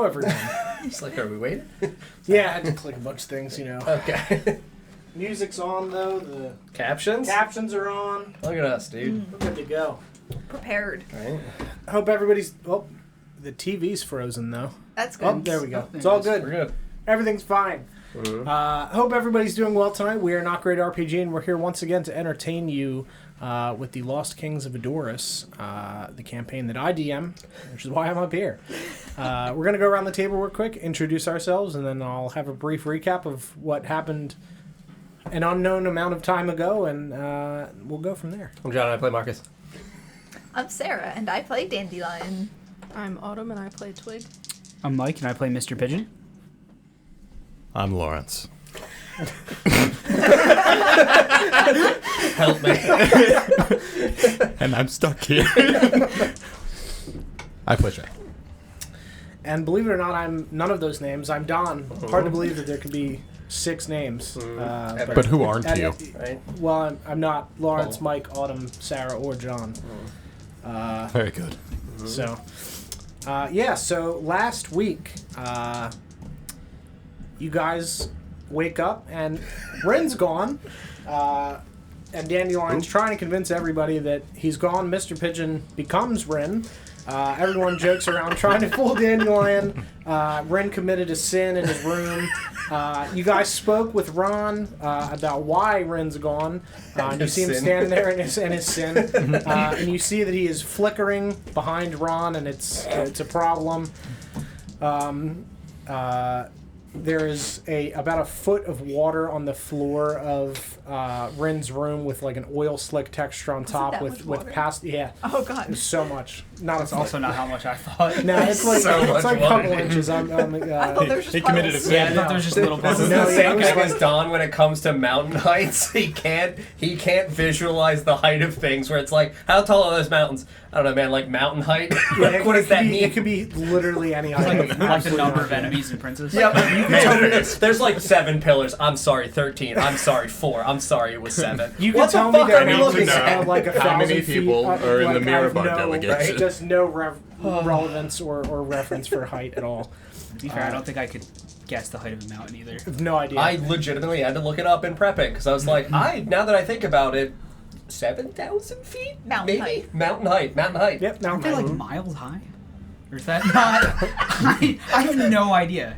everyone. It's like, are we waiting? Yeah, I had to click a bunch of things, Okay. Music's on, though. The Captions? captions are on. Look at us, dude. We're good to go. Prepared. Right. I hope everybody's... Oh, the TV's frozen, though. That's good. Oh, there we go. It's all good. We're good. Everything's fine. Hope everybody's doing well tonight. We are Not Great RPG, and we're here once again to entertain you with the Lost Kings of Adoris, the campaign that I DM, which is why I'm up here. We're going to go around the table real quick, introduce ourselves, and then I'll have a brief recap of what happened an unknown amount of time ago, and we'll go from there. I'm John and I play Marcus. I'm Sarah, and I play Dandelion. I'm Autumn, and I play Twig. I'm Mike, and I play Mr. Pigeon. I'm Lawrence. Help me. And I'm stuck here. I play Shay. And believe it or not, I'm none of those names. I'm Don. Hard to believe that there could be 6 names. But who aren't you? Right? Well, I'm not Lawrence, Oh. Mike, Autumn, Sarah, or John. Very good. So, so last week, you guys wake up and Rinn's gone, and Dandelion's trying to convince everybody that he's gone. Mr. Pigeon becomes Rinn. Everyone jokes around trying to fool Dandelion. Rinn committed a sin in his room. You guys spoke with Ron about why Rinn's gone. And you see him standing there in his sin. And you see that he is flickering behind Ron, and it's a problem. There is about a foot of water on the floor of Rinn's room with like an oil slick texture on top with past Oh god. It's so much. That's also not how much I thought. No, it's like So it's much like a water. couple inches. I thought there was just he committed a puddles. sin. Yeah, I thought there was just little This is puzzles. No, the yeah, same it was thing like- as Don when it comes to mountain heights. He can't visualize the height of things where it's like, how tall are those mountains? I don't know, man, like mountain height? Yeah, What does that mean? It could be literally any It's item. like the Absolutely number of not. enemies and princes. Yeah, but there's like 7 pillars. I'm sorry, 13. I'm sorry, 4. I'm sorry, it was 7. You can What tell the me fuck that are we mountains looking at? have like 1,000 How many feet, people are in the I Mirror have Bar no, delegation? Just no relevance or reference for height at all. To be fair, I don't think I could guess the height of a mountain either. I have no idea. I legitimately had to look it up in prepping because I was like, now that I think about it, 7,000 feet? Mountain Maybe? height. Mountain height. Yep, Aren't mountain they like height. miles high? Or is that not? I have no idea.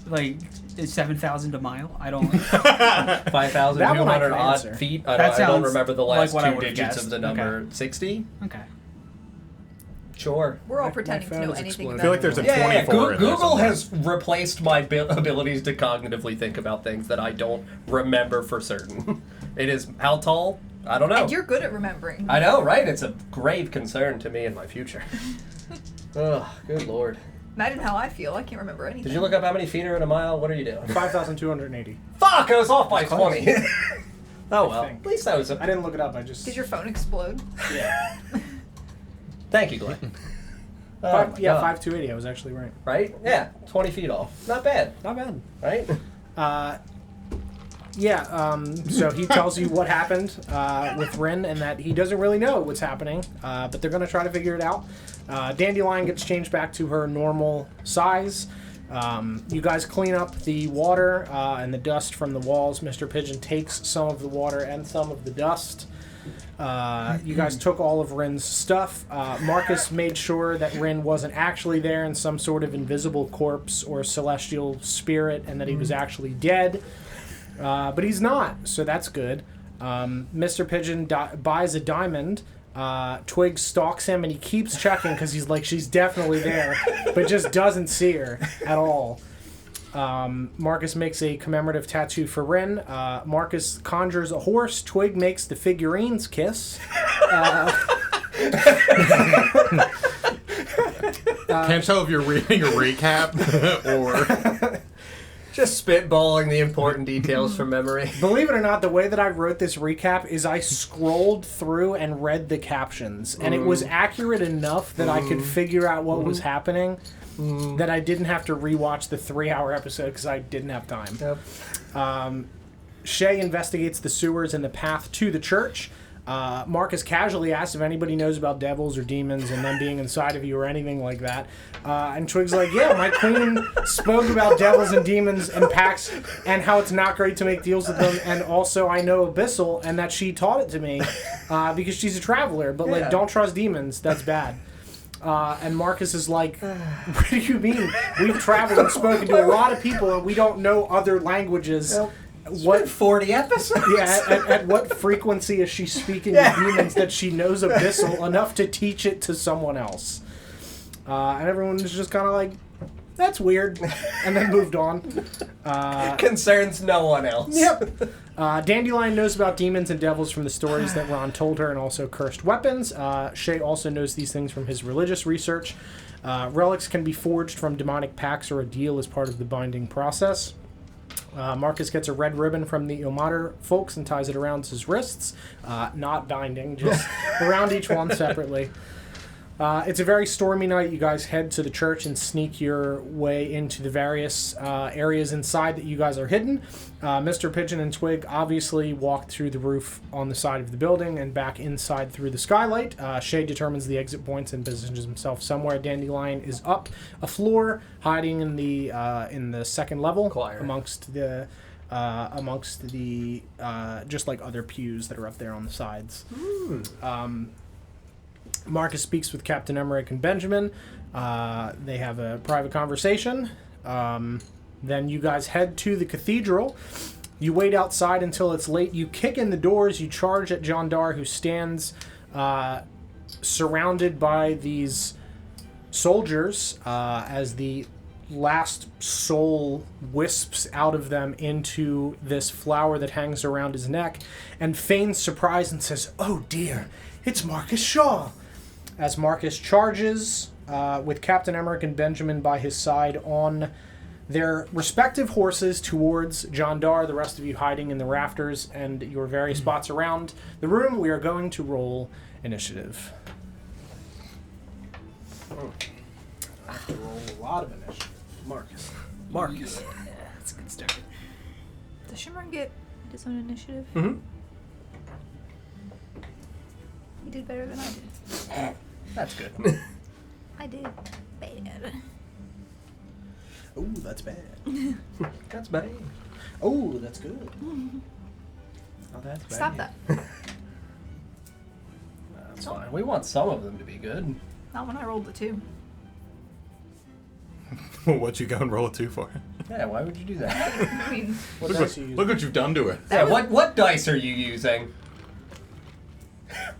Like, is 7,000 a mile? I don't. 5,200 I odd can feet. That I don't sounds remember the like last what I 2 would've digits guessed. of the number. Okay. 60? Okay. Sure. We're all My pretending to phone know is anything exploding. about I feel like there's a Yeah, 24 in there Google somewhere. has replaced my abilities to cognitively think about things that I don't remember for certain. It is how tall? I don't know. And you're good at remembering. I know, right? It's a grave concern to me in my future. Ugh, good lord. Imagine how I feel. I can't remember anything. Did you look up how many feet are in a mile? What are you doing? 5,280. Fuck! I was off by That's close. 20. Oh well. think. At least I was. I didn't look it up. I just Did your phone explode? yeah. Thank you, Glenn. Oh, my God. 5,280. I was actually right. Right? Yeah, 20 feet off. Not bad, Not bad. right? So he tells you what happened with Rinn and that he doesn't really know what's happening, but they're going to try to figure it out. Dandelion gets changed back to her normal size. You guys clean up the water and the dust from the walls. Mr. Pigeon takes some of the water and some of the dust. You guys took all of Rinn's stuff. Marcus made sure that Rinn wasn't actually there in some sort of invisible corpse or celestial spirit and that he was actually dead. But he's not, so that's good. Mr. Pigeon buys a diamond. Twig stalks him, and he keeps checking because he's like, she's definitely there, but just doesn't see her at all. Marcus makes a commemorative tattoo for Rinn. Marcus conjures a horse. Twig makes the figurines kiss. Can't tell if you're reading a recap or... Just spitballing the important details from memory. Believe it or not, the way that I wrote this recap is I scrolled through and read the captions, and it was accurate enough that I could figure out what was happening, that I didn't have to rewatch the 3-hour episode because I didn't have time. Yep. Shay investigates the sewers and the path to the church. Marcus casually asks if anybody knows about devils or demons and them being inside of you or anything like that. And Twig's like, yeah, my queen spoke about devils and demons and pacts and how it's not great to make deals with them. And also I know Abyssal and that she taught it to me because she's a traveler. But, like, don't trust demons. That's bad. And Marcus is like, what do you mean? We've traveled and spoken to a lot of people and we don't know other languages. What 40 episodes? Yeah, at what frequency is she speaking to demons that she knows Abyssal enough to teach it to someone else? And everyone was just kind of like, that's weird, and then moved on. Concerns no one else. Yep. Dandelion knows about demons and devils from the stories that Ron told her, and also cursed weapons. Shay also knows these things from his religious research. Relics can be forged from demonic pacts or a deal as part of the binding process. Marcus gets a red ribbon from the Ilmater folks and ties it around his wrists. Not binding, just around each one separately. It's a very stormy night. You guys head to the church and sneak your way into the various areas inside that you guys are hidden. Mr. Pigeon and Twig obviously walk through the roof on the side of the building and back inside through the skylight. Shay determines the exit points and positions himself somewhere. Dandelion is up a floor, hiding in the second level Choir. amongst the just like other pews that are up there on the sides. Marcus speaks with Captain Emerick and Benjamin. They have a private conversation. Then you guys head to the cathedral. You wait outside until it's late. You kick in the doors. You charge at Jandar, who stands surrounded by these soldiers as the last soul wisps out of them into this flower that hangs around his neck, and feigns surprise and says, "Oh dear, it's Marcus Shaw." As Marcus charges with Captain Emerick and Benjamin by his side on their respective horses towards Jandar, the rest of you hiding in the rafters and your various spots around the room, we are going to roll initiative. I have to roll a lot of initiative. Marcus. Yeah, that's a good start. Does Shimmer get his own initiative? Mm-hmm. He did better than I did. That's good. I did bad. Oh, that's bad. That's bad. Oh, that's good. Oh, that's bad. Stop that. That's fine. We want some of them to be good. Not when I rolled the 2. What'd you go and roll a 2 for? Yeah, why would you do that? I mean, What dice are you using? Look what you've done to it. Yeah, what dice are you using?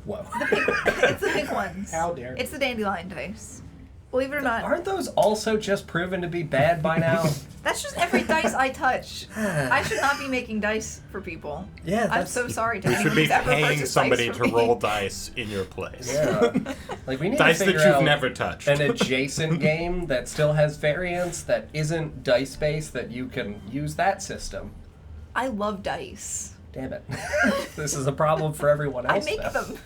Whoa. it's the pink ones. How dare It's the dandelion dice. Believe it or not, Aren't those also just proven to be bad by now? that's just every dice I touch. I should not be making dice for people. Yeah, I'm so sorry to You anyone should be who's ever paying purchased somebody dice to from me. roll dice in your place. Yeah. Like, we need Dice to that figure you've out never touched. an adjacent game that still has variants that isn't dice-based that you can use that system. I love dice. Damn it. This is a problem for everyone I else. make though.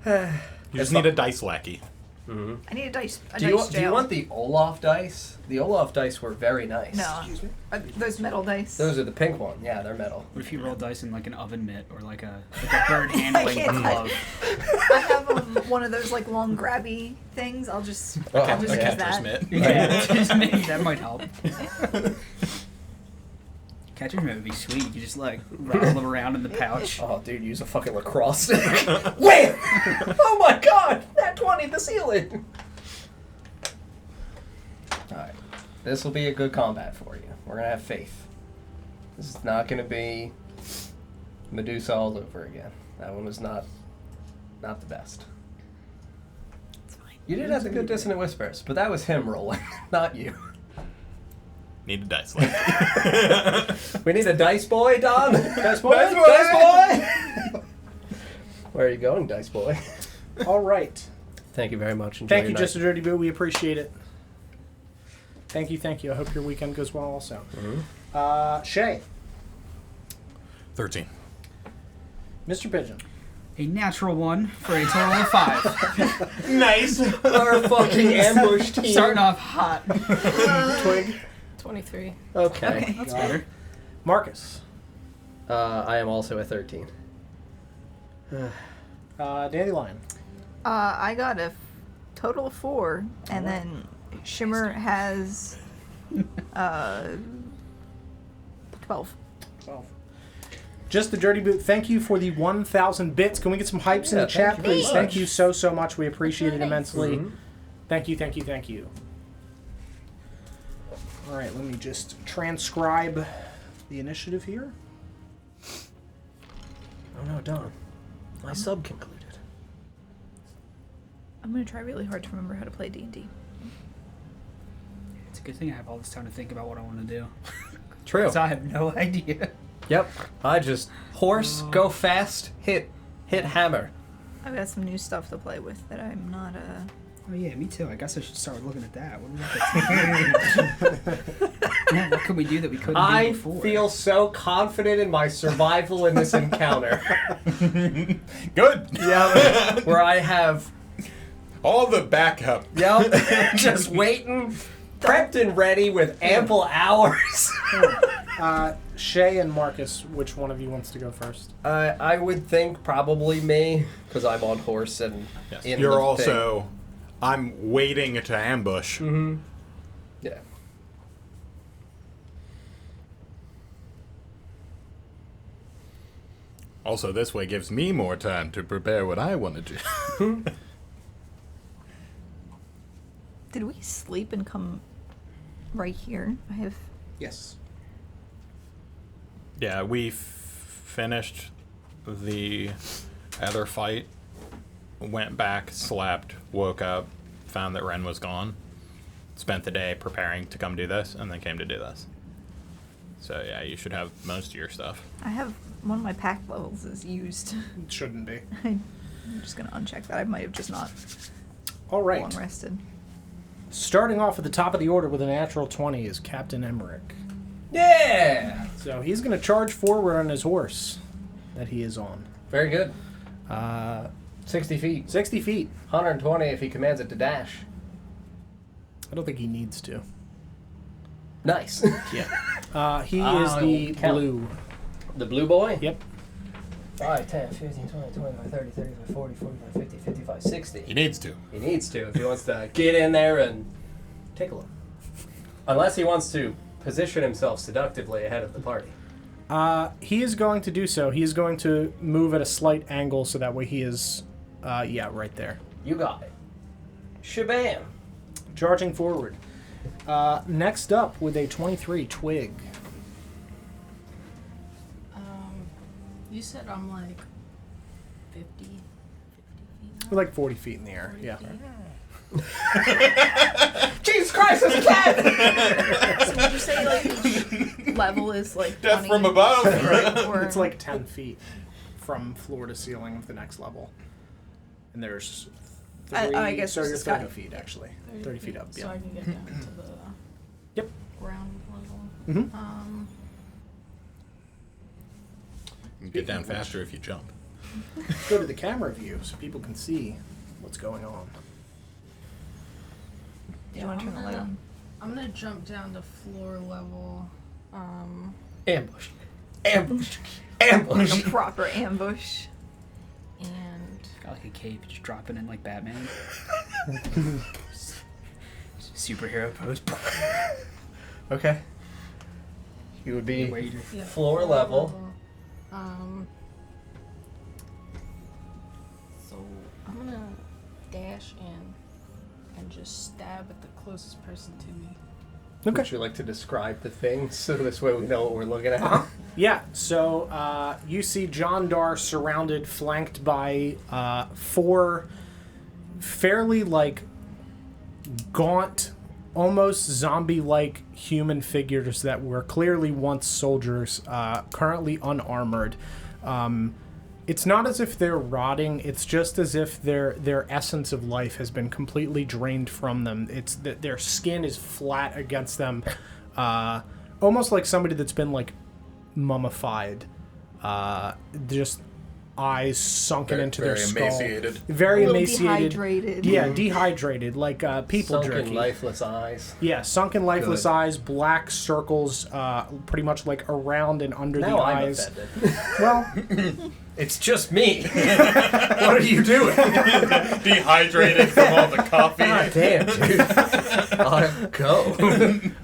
them. You just need a dice lackey. I need a dice. Do you want the Olaf dice? The Olaf dice were very nice. No. Those metal dice. Those are the pink one. Yeah, they're metal. What if you roll dice in like an oven mitt or like a bird handling can't glove? I have one of those like long grabby things. I'll just use Catcher's that. mitt. Yeah, just maybe that might help. Catcher's mitt would be sweet. You just like rattle them around in the pouch. Oh, dude, use a fucking lacrosse stick. Wham! Oh my god! That 20 the ceiling! Alright. This will be a good combat for you. We're gonna have faith. This is not gonna be Medusa all over again. That one was not the best. It's fine. You did have the good dissonant whispers, but that was him rolling, not you. Need a dice lackey. We need a dice boy, Don. Dice boy. Dice boy! Dice boy. Where are you going, dice boy? All right. Thank you very much. Enjoy Thank your you, night. Just a Dirty Boo. We appreciate it. Thank you. I hope your weekend goes well also. Shay. 13. Mr. Pigeon. A natural 1 for a total of 5. Nice. Our fucking ambush team. Starting off hot. Twig. 23. Okay. That's better. Marcus. I am also a 13. Dandelion. I got a total of 4, and then Shimmer has 12. 12. Just the Dirty Boot. Thank you for the 1,000 bits. Can we get some hypes in the chat, thank you please? very Thank much. you so much. We appreciate it Nice. immensely. Mhm. Thank you. All right, let me just transcribe the initiative here. Oh no, Don. My sub concluded. I'm gonna try really hard to remember how to play D&D. It's a good thing I have all this time to think about what I want to do. True. Because I have no idea. Yep. I just horse, go fast, hit hammer. I've got some new stuff to play with that I'm not Oh yeah, me too. I guess I should start looking at that. What, what can we do that we couldn't do I before? feel so confident in my survival in this encounter. Good. Yeah. Where I have All the backup. just waiting, prepped and ready with ample hours. Shay and Marcus, which one of you wants to go first? I would think probably me, because I'm on horse and in You're the also. I'm waiting to ambush. thing. Mm-hmm. Yeah. Also, this way gives me more time to prepare what I want to do. Did we sleep and come right here? I have... Yes. Yeah, we finished the other fight, went back, slept, woke up, found that Rinn was gone, spent the day preparing to come do this, and then came to do this. So yeah, you should have most of your stuff. I have... One of my pack levels is used. It shouldn't be. I'm just gonna uncheck that. I might have just not All right. long rested. Starting off at the top of the order with a natural 20 is Captain Emerick. Yeah. So he's going to charge forward on his horse that he is on. Very good. 60 feet. 60 feet. 120 if he commands it to dash. I don't think he needs to. Nice. Yeah. He is the count. blue. The blue boy? Yep. 5, 10, 15, 20, 25, 30, 35, 40, 45, 50, 55, 60. He needs to. He needs to if he wants to get in there and take a look. Unless he wants to position himself seductively ahead of the party. He is going to do so. He is going to move at a slight angle so that way he is, right there. You got it. Shabam. Charging forward. Next up with a 23, Twig. You said I'm like 50 feet. We're like 40 feet in the air. 40 Yeah. feet. Jesus Christ, there's a cat! So would you say like each level is like Death 20? from above. Or It's like 10 feet from floor to ceiling of the next level. And there's 3, I guess so just you're the sky. 30 feet actually. 30 feet up, So yeah. I can get down to the Yep. ground level. Mm-hmm. You can get down faster if you jump. Go to the camera view so people can see what's going on. Do you want to turn the light on? I'm gonna jump down to floor level. Ambush. Ambush. Ambush. A proper ambush. And Got like a cape, just dropping in like Batman. Superhero pose. Okay. You would be Waiter. yeah, floor level. So I'm gonna dash in and just stab at the closest person to me. Okay. Would you like to describe the thing so this way we know what we're looking at? Yeah, so you see Jandar surrounded, flanked by 4 fairly like gaunt, almost zombie-like human figures that were clearly once soldiers, currently unarmored. It's not as if they're rotting. It's just as if their essence of life has been completely drained from them. It's that their skin is flat against them, almost like somebody that's been like mummified. Just eyes sunken into their skull. Emaciated. Very A little emaciated. dehydrated. Yeah, dehydrated, like people Sunken, jerky. lifeless eyes. Yeah, sunken, lifeless Good. eyes, black circles, pretty much like around and under Now the I'm eyes. offended. Well, It's just me. What are you doing? Dehydrated from all the coffee. God damn, dude. I'll go.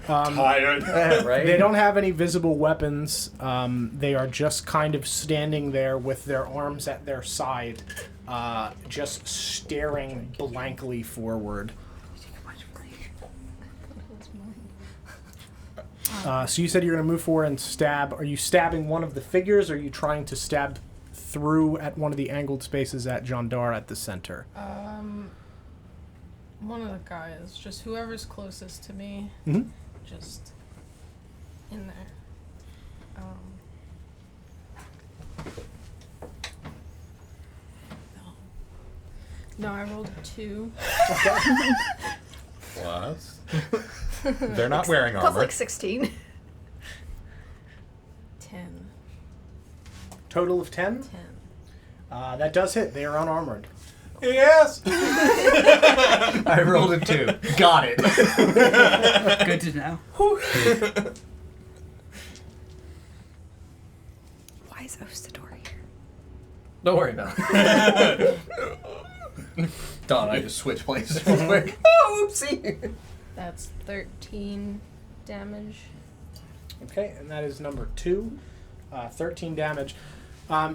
Tired. Yeah, right? They don't have any visible weapons. They are just kind of standing there with their arms at their side, just staring blankly forward. So you said you're going to move forward and stab. Are you stabbing one of the figures, or are you trying to stab through at one of the angled spaces at Jandar at the center? One of the guys, just whoever's closest to me, just in there. No, I rolled a 2. Plus. They're not wearing Plus armor. like 16. 10. Total of 10? 10. That does hit. They are unarmored. Yes! I rolled a 2. Got it. Good to know. Why is Ostador here? Don't worry about it. Don, I just switched places real quick. Oh, oopsie. That's 13 damage. Okay, and that is number 2. 13 damage.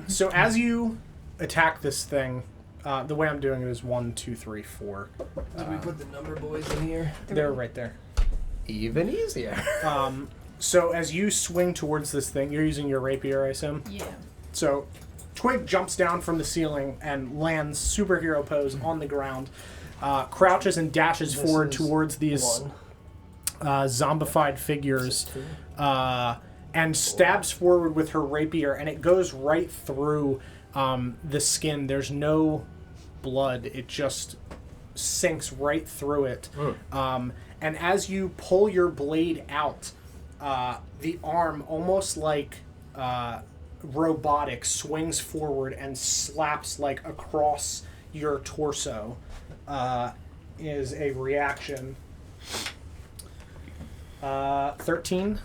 So as you attack this thing, the way I'm doing it is 1, 2, 3, 4. Did we put the number boys in here? They're right there. Even easier. So as you swing towards this thing, you're using your rapier, I assume? Yeah. So Twig jumps down from the ceiling and lands superhero pose on the ground, crouches and dashes This forward is towards these 1. zombified figures, and stabs forward with her rapier, and it goes right through the skin. There's no blood. It just sinks right through it. And as you pull your blade out, the arm, almost like robotic, swings forward and slaps like across your torso. Is a reaction. 13.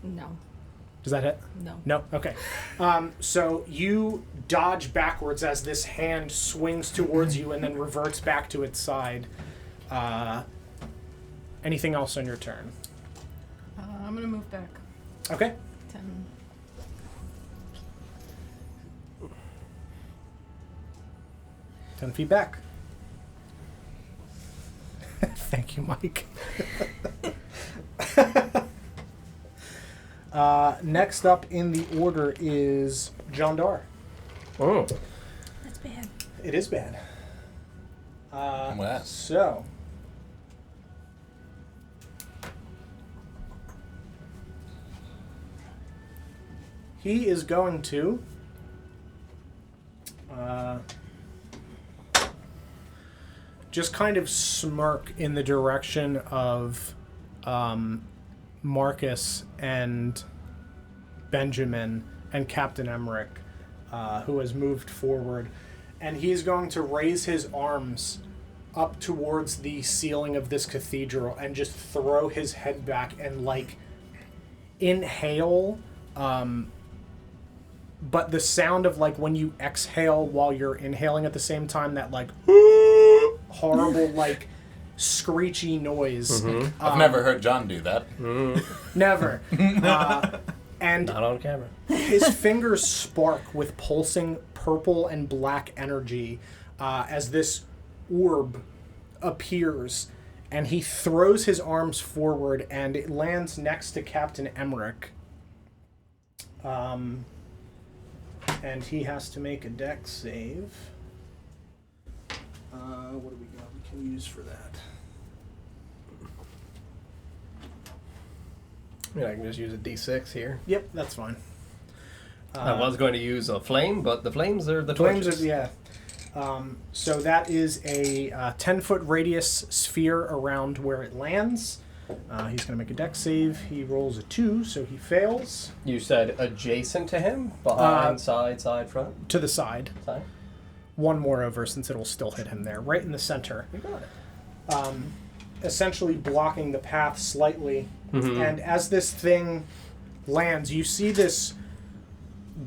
No. Does that hit? No. No? Okay. So you dodge backwards as this hand swings towards you and then reverts back to its side. Anything else on your turn? I'm gonna move back. Okay. 10. Ten feet back. Thank you, Mike. Next up in the order is Jandar. Oh. That's bad. It is bad. Wow. So. He is going to just kind of smirk in the direction of Marcus and Benjamin and Captain Emerick, who has moved forward. And he's going to raise his arms up towards the ceiling of this cathedral and just throw his head back and, like, inhale, but the sound of, like, when you exhale while you're inhaling at the same time, that, like, horrible, like, screechy noise. I've never heard John do that. Never. And Not on camera. his fingers spark with pulsing purple and black energy as this orb appears, and he throws his arms forward, and it lands next to Captain Emerick. And he has to make a dex save. What do we got we can use for that? I mean, I can just use a D6 here. Yep, that's fine. I was going to use a flame, but the flames are the Flames torches. are, yeah. So that is a 10-foot radius sphere around where it lands. He's going to make a dex save. He rolls a 2, so he fails. You said adjacent to him? Behind, side, front? To the side. Side? One more over, since it'll still hit him there. Right in the center. You got it. Essentially blocking the path slightly. Mm-hmm. And as this thing lands, you see this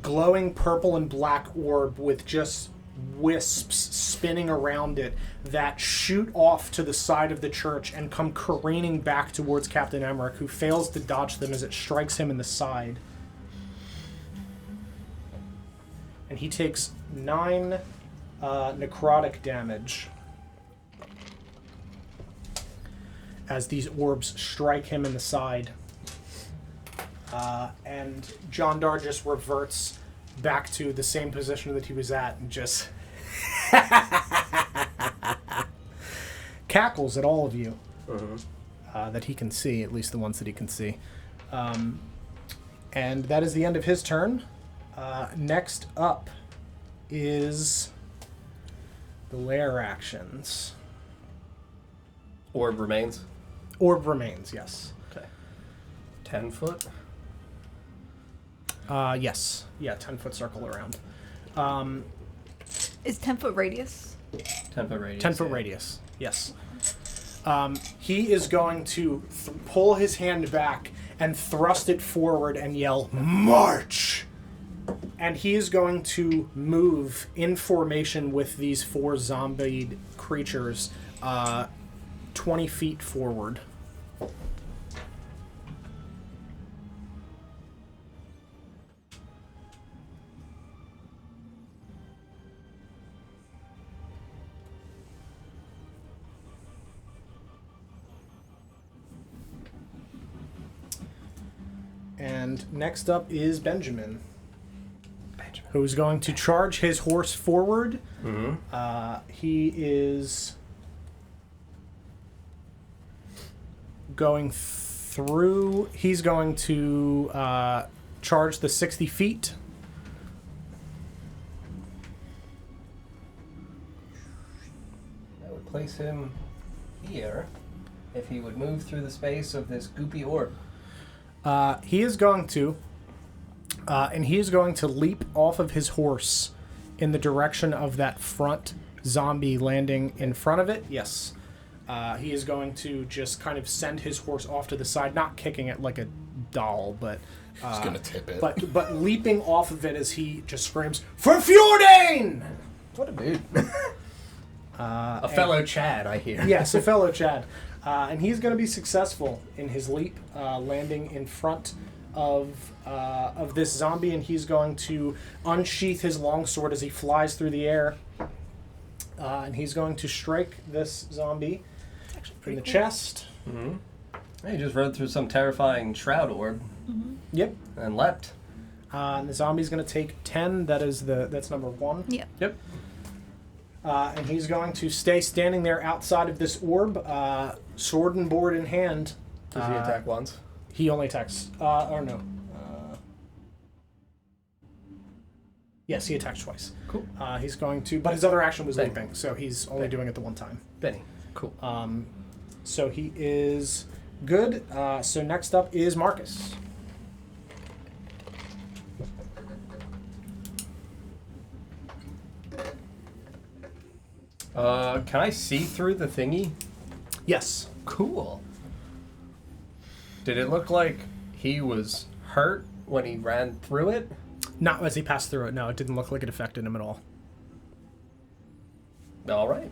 glowing purple and black orb with just wisps spinning around it that shoot off to the side of the church and come careening back towards Captain Emerick, who fails to dodge them as it strikes him in the side. And he takes 9 necrotic damage as these orbs strike him in the side. And Jandar just reverts back to the same position that he was at and just cackles at all of you that he can see, at least the ones that he can see. And that is the end of his turn. Next up is the lair actions. Orb remains. Orb remains, yes. Okay. 10 foot. Yes. Yeah, 10-foot circle around. Is 10-foot radius? 10 foot radius. 10-foot radius, yes. He is going to pull his hand back and thrust it forward and yell, "March!" And he is going to move in formation with these 4 zombie creatures 20 feet forward. And next up is Benjamin, who's going to charge his horse forward. He is going through. He's going to charge the 60 feet. That would place him here if he would move through the space of this goopy orb. He is going to, and he is going to leap off of his horse in the direction of that front zombie landing in front of it. Yes. He is going to just kind of send his horse off to the side, not kicking it like a doll, but He's gonna tip it. but leaping off of it as he just screams, "For Fjordain!" What a dude. A fellow Chad, I hear. Yes, a fellow Chad. And he's going to be successful in his leap, landing in front of this zombie, and he's going to unsheath his longsword as he flies through the air. And he's going to strike this zombie in the chest. He just rode through some terrifying shroud orb. Yep. And leapt. And the zombie's going to take 10. That's number 1. Yep. Yep. And he's going to stay standing there outside of this orb, sword and board in hand. Does he attack once? He only attacks. Or no. Yes, he attacks twice. Cool. He's going to, but his other action was Benny. leaping, so he's only doing it the one time. Benny. Cool. So he is good. So next up is Marcus. Can I see through the thingy? Yes. Cool. Did it look like he was hurt when he ran through it? Not as he passed through it. No, it didn't look like it affected him at all. All right.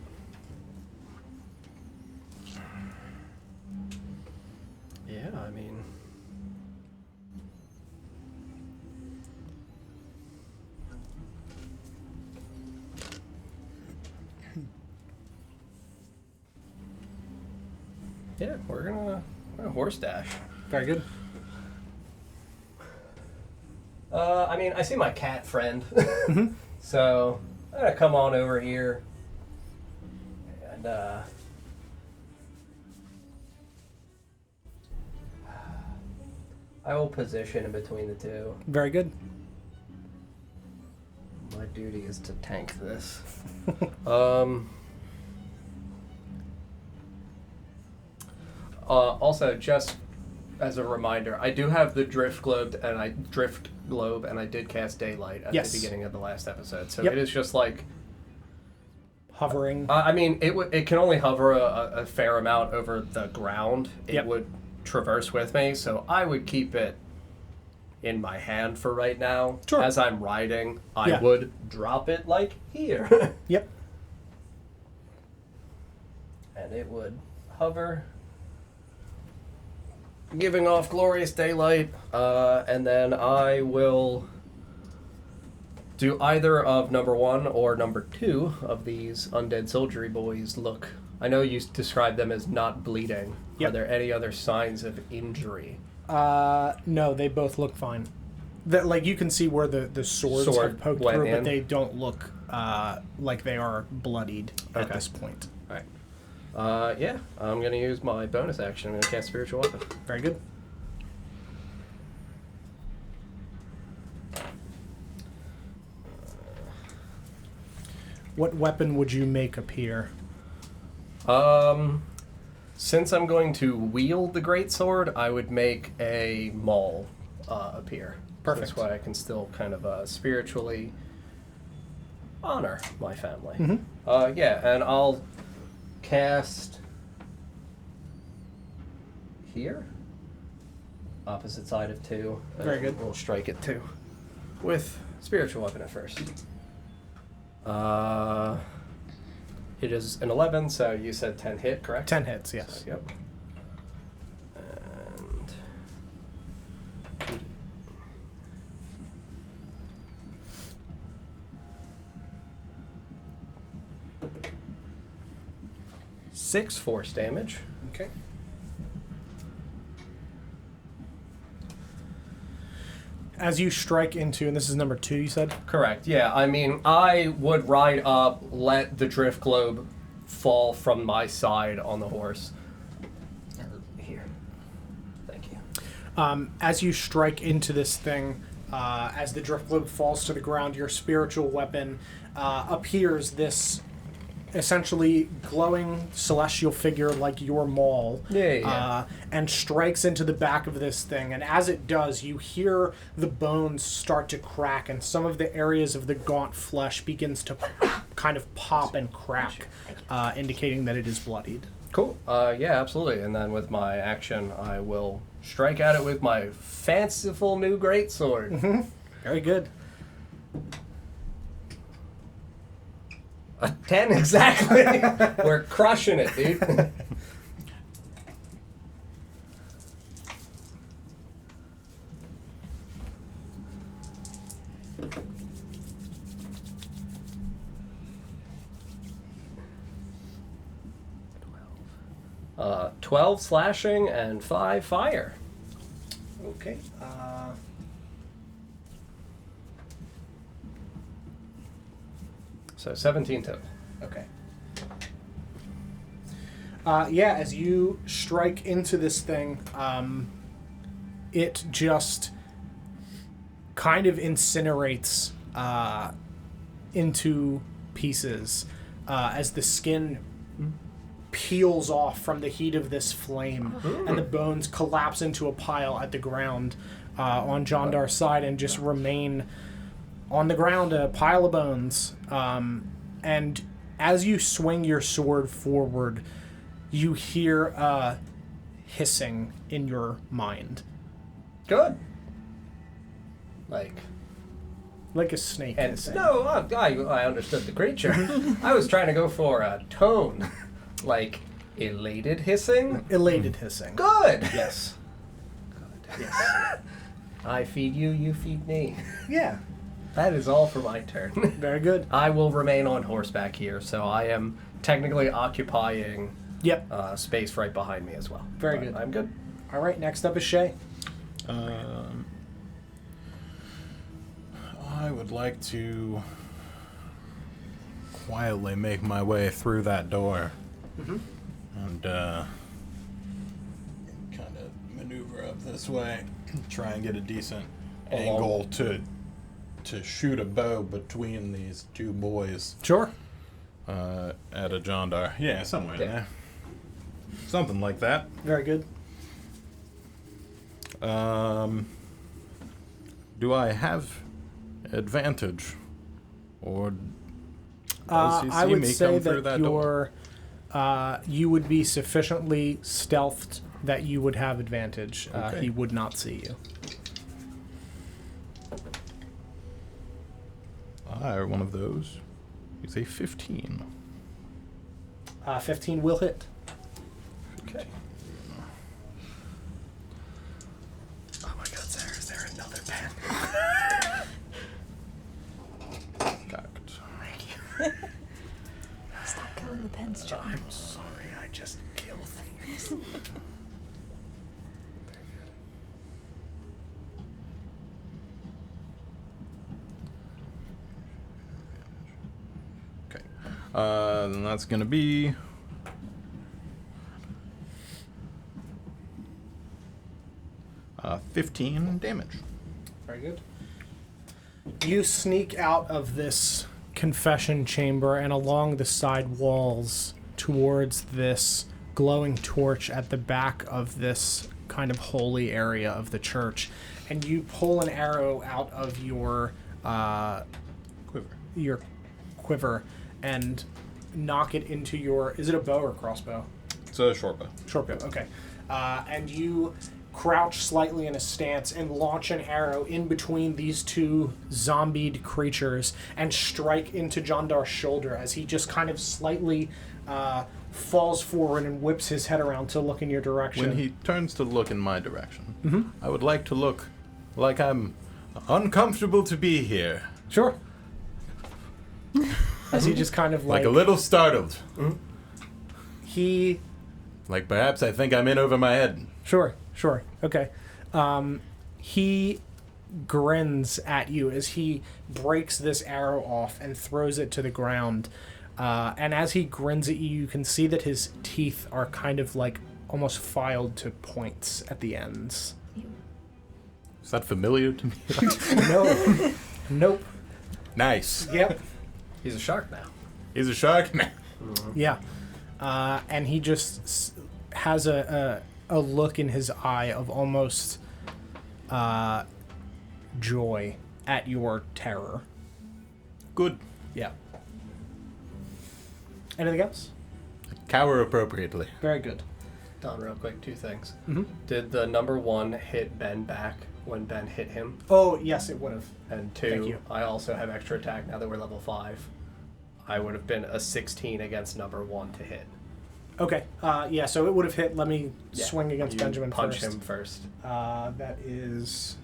Yeah, I mean... Yeah, we're gonna horse dash. Very good. I mean, I see my cat friend, so I'm gonna come on over here, and I will position in between the two. Very good. My duty is to tank this. Also, just as a reminder, I do have the drift globe, and I did cast daylight at the beginning of the last episode. So it is just like hovering. I mean, it can only hover a fair amount over the ground. It would traverse with me, so I would keep it in my hand for right now. Sure. As I'm riding, I Yeah. would drop it like here. Yep. And it would hover, giving off glorious daylight, and then I will do either of number 1 or number 2 of these undead soldiery boys look. I know you described them as not bleeding. Yep. Are there any other signs of injury? No, they both look fine. That, like, you can see where the swords Sword have poked went through, in. but they don't look like they are bloodied at Okay. this point. Alright. Yeah, I'm going to use my bonus action. I'm going to cast Spiritual Weapon. Very good. What weapon would you make appear? Since I'm going to wield the greatsword, I would make a maul appear. Perfect. That's why I can still kind of spiritually honor my family. Mm-hmm. Yeah, and I'll cast here, opposite side of 2. Very and good. We'll strike it 2 with spiritual weapon at first. It is an 11, so you said 10 hit, correct? 10 hits, yes. So, yep. And 6 force damage. Okay. As you strike into, and this is number 2, you said? Correct, yeah. I mean, I would ride up, let the drift globe fall from my side on the horse. Here. Thank you. As you strike into this thing, as the drift globe falls to the ground, your spiritual weapon appears this essentially glowing celestial figure like your maul, and strikes into the back of this thing. And as it does, you hear the bones start to crack, and some of the areas of the gaunt flesh begins to kind of pop and crack, indicating that it is bloodied. Cool. Yeah, absolutely. And then with my action, I will strike at it with my fanciful new greatsword. Mm-hmm. Very good. A 10 exactly. We're crushing it, dude. Uh, 12 slashing and 5 fire. Okay. So 17 total. Okay. Yeah, as you strike into this thing, it just kind of incinerates into pieces as the skin peels off from the heat of this flame, and the bones collapse into a pile at the ground on Jandar's side and just remain on the ground, a pile of bones. And as you swing your sword forward, you hear a hissing in your mind. Good. Like Like a snake and hissing. no, I understood the creature. I was trying to go for a tone, like elated hissing. Elated hissing. Good. Yes. Good. Yes. I feed you, you feed me. Yeah. That is all for my turn. Very good. I will remain on horseback here, so I am technically occupying Yep. space right behind me as well. Very But good. I'm good. All right, next up is Shay. I would like to quietly make my way through that door and kind of maneuver up this way, try and get a decent angle to shoot a bow between these two boys Sure. at a Jandar. Yeah, somewhere in Yeah. there. Something like that. Very good. Do I have advantage, or does he see I would me say come through that door? you would be sufficiently stealthed that you would have advantage. Okay. He would not see you. fire one of those. It's a 15. 15 will hit. Okay. Oh my God, Sarah, is there another pen? Fact. Stop killing the pens, John. I'm sorry, I just kill things. Okay. Then that's gonna be 15 damage. Very good. You sneak out of this confession chamber and along the side walls towards this glowing torch at the back of this kind of holy area of the church, and you pull an arrow out of your quiver and knock it into your... Is it a bow or crossbow? It's a short bow. Short bow, okay. And you crouch slightly in a stance and launch an arrow in between these two zombied creatures and strike into Jandar's shoulder as he just kind of slightly falls forward and whips his head around to look in your direction. When he turns to look in my direction, I would like to look like I'm uncomfortable to be here. Sure. As he just kind of Like a little startled. He... Like perhaps I think I'm in over my head. Sure, okay. He grins at you as he breaks this arrow off and throws it to the ground. And as he grins at you, you can see that his teeth are kind of like almost filed to points at the ends. Is that familiar to me? No. Nope. Nice. Yep. He's a shark now. He's a shark now. Yeah. And he just has a look in his eye of almost joy at your terror. Good. Yeah. Anything else? Cower appropriately. Very good. Don, real quick, two things. Mm-hmm. Did the number 1 hit Ben back when Ben hit him? Oh, yes, it would have. And Thank 2, you. I also have extra attack now that we're level 5. I would have been a 16 against number 1 to hit. Okay. Yeah, so it would have hit. Let me Yeah. swing against You Benjamin punch first. him first. That is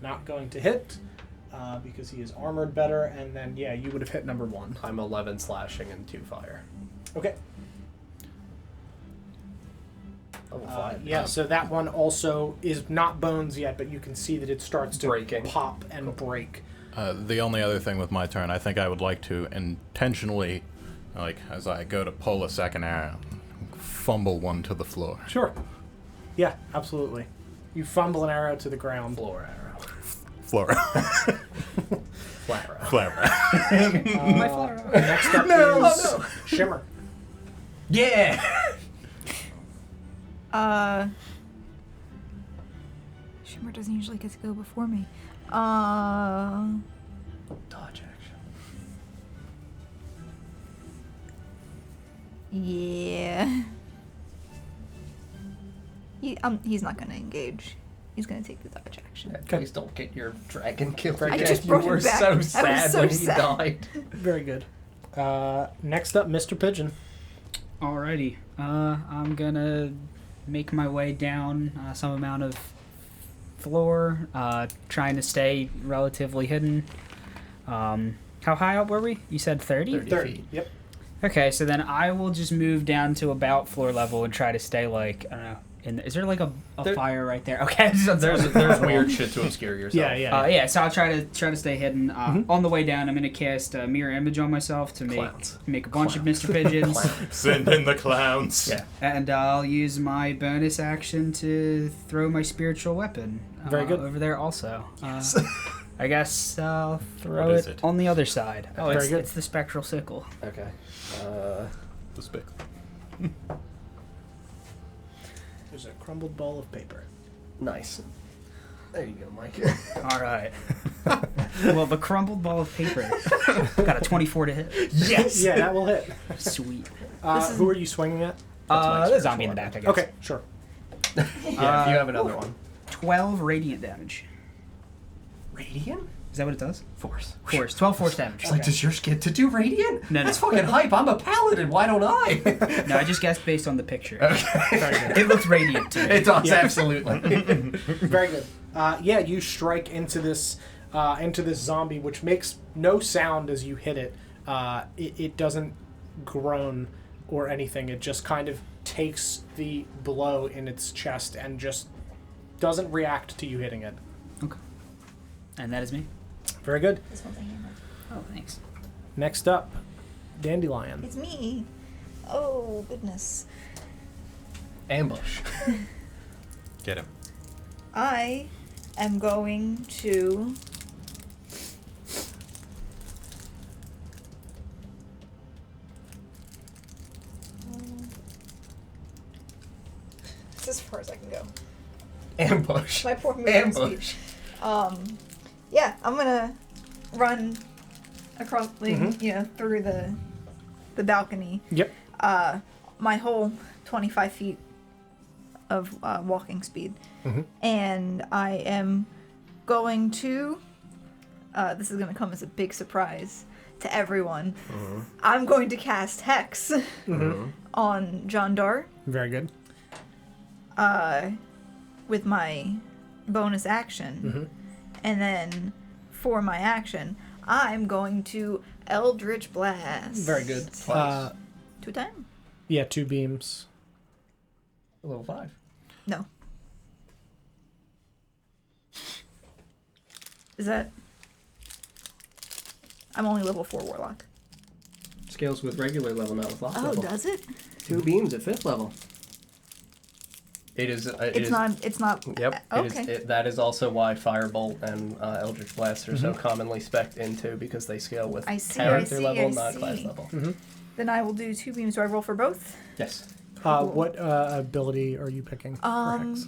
not going to hit because he is armored better. And then, yeah, you would have hit number 1. I'm 11 slashing and 2 fire. Okay. Level 5. Yeah, so that one also is not bones yet, but you can see that it starts to Breaking. pop and break. The only other thing with my turn, I think I would like to intentionally, like as I go to pull a second arrow, fumble one to the floor. Sure. Yeah, absolutely. You fumble an arrow to the ground. Floor arrow. Floor. Flat arrow. Floor. My flower. Next up is Shimmer. Yeah! Shimmer doesn't usually get to go before me. Dodge action. Yeah. He's not gonna engage. He's gonna take the dodge action. Yeah, please don't get your dragon killed I again. just You brought him were back. so I was sad so when he sad. died. Very good. Next up, Mr. Pigeon. Alrighty. I'm gonna make my way down some amount of floor, trying to stay relatively hidden. How high up were we? You said 30? 30 feet. Yep. Okay, so then I will just move down to about floor level and try to stay like, I don't know. Is there like a There- fire right there? Okay. There's weird shit to obscure yourself. Yeah, so I'll try to stay hidden. On the way down, I'm gonna cast a mirror image on myself to Clowns. make a bunch of Mr. Pigeons. Send in the clowns. Yeah. And I'll use my bonus action to throw my spiritual weapon. Very good. Over there also. I guess I'll throw What is it it? on the other side. Oh, Very it's, good. it's the spectral sickle. Okay. The spick. There's a crumbled ball of paper. Nice. There you go, Mike. All right. Well, the crumbled ball of paper got a 24 to hit. Yes! Yeah, that will hit. Sweet. Who are you swinging at? my The zombie in the back, I guess. Okay, sure. Yeah, if you have another one. 12 radiant damage. Radiant? Is that what it does? Force. Force. 12 force damage. It's like, does yours get to do radiant? No, no. That's fucking hype. I'm a paladin. Why don't I? No, I just guessed based on the picture. Okay. Very good. It looks radiant to me. It does, absolutely. Very good. Yeah, you strike into this zombie, which makes no sound as you hit it. It doesn't groan or anything. It just kind of takes the blow in its chest and just doesn't react to you hitting it. Okay. And that is me. Very good. This one's a hammer. Oh, thanks. Next up, Dandelion. It's me. Oh, goodness. Ambush. Get him. I am going to... This is as far as I can go. Ambush. My poor movement Ambush. speed. Yeah, I'm gonna run across, through the balcony. Yep. My whole 25 feet of walking speed, and I am going to. This is gonna come as a big surprise to everyone. I'm going to cast Hex on Jandar. Very good. With my bonus action. And then for my action, I'm going to Eldritch Blast. Very good. Twice. 2 times? Yeah, 2 beams. Level 5. No. Is that... I'm only level 4 Warlock. Scales with regular level, not with lost Oh, level. does it? 2 beams at 5th level. It is. It's not... Yep. Okay. That is also why Firebolt and Eldritch Blast are so commonly spec'd into, because they scale with character level, not class level. Then I will do 2 beams. Do I roll for both? Yes. What ability are you picking for Hex?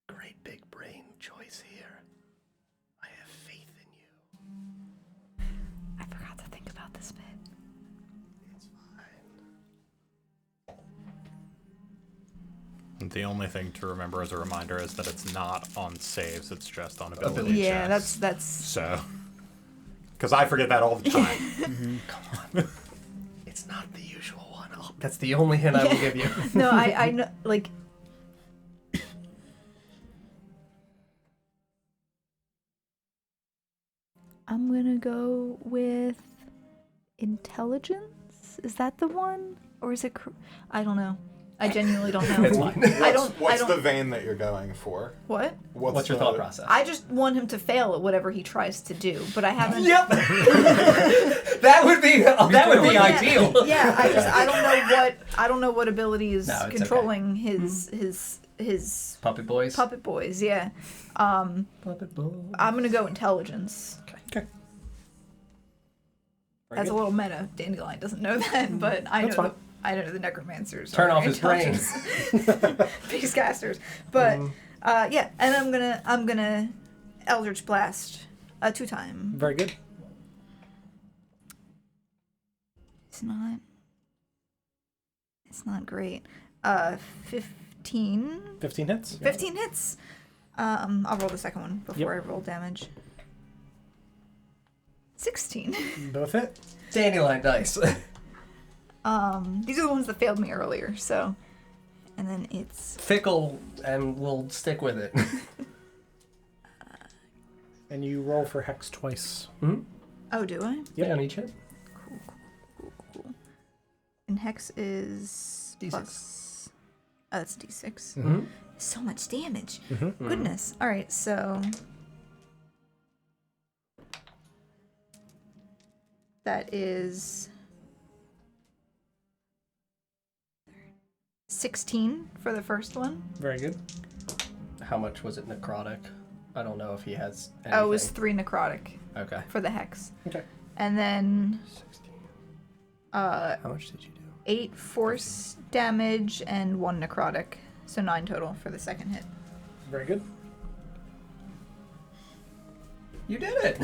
Great big brain choice here. I have faith in you. I forgot to think about this bit. It's fine. The only thing to remember as a reminder is that it's not on saves, it's just on ability Yeah, checks. that's... So, because I forget that all the time. Come on. It's not the usual one. That's the only hint I will give you. No, I know, like... I'm gonna go with intelligence. Is that the one, or is it? I don't know. I genuinely don't know. It's fine. What's the vein that you're going for? What? What's your thought process? I just want him to fail at whatever he tries to do, but I haven't. Yep. that would be ideal. Yeah, I don't know what ability is No, it's controlling his Puppet boys. puppet boys. Yeah. Puppet boys. I'm gonna go intelligence. Okay. That's a little meta. Dandelion doesn't know that, but I That's know. fine. I know the necromancers. Turn are off his brain. Beast casters, but yeah, and I'm gonna Eldritch Blast 2 times. Very good. It's not great. 15. 15 hits. 15 hits. I'll roll the second one before I roll damage. 16. Both hit. Dandelion dice. These are the ones that failed me earlier, so. And then it's. Fickle, and we'll stick with it. And you roll for Hex twice. Oh, do I? Yep. On each hit. Cool. And Hex is. D6. Plus. Oh, that's D6. Mm-hmm. So much damage. Goodness. Alright, so. That is 16 for the first one. Very good. How much was it necrotic? I don't know if he has anything. Oh, it was 3 necrotic Okay. for the hex. Okay. And then 16. 8 How much did you do? force damage and 1 necrotic. So 9 total for the second hit. Very good. You did it!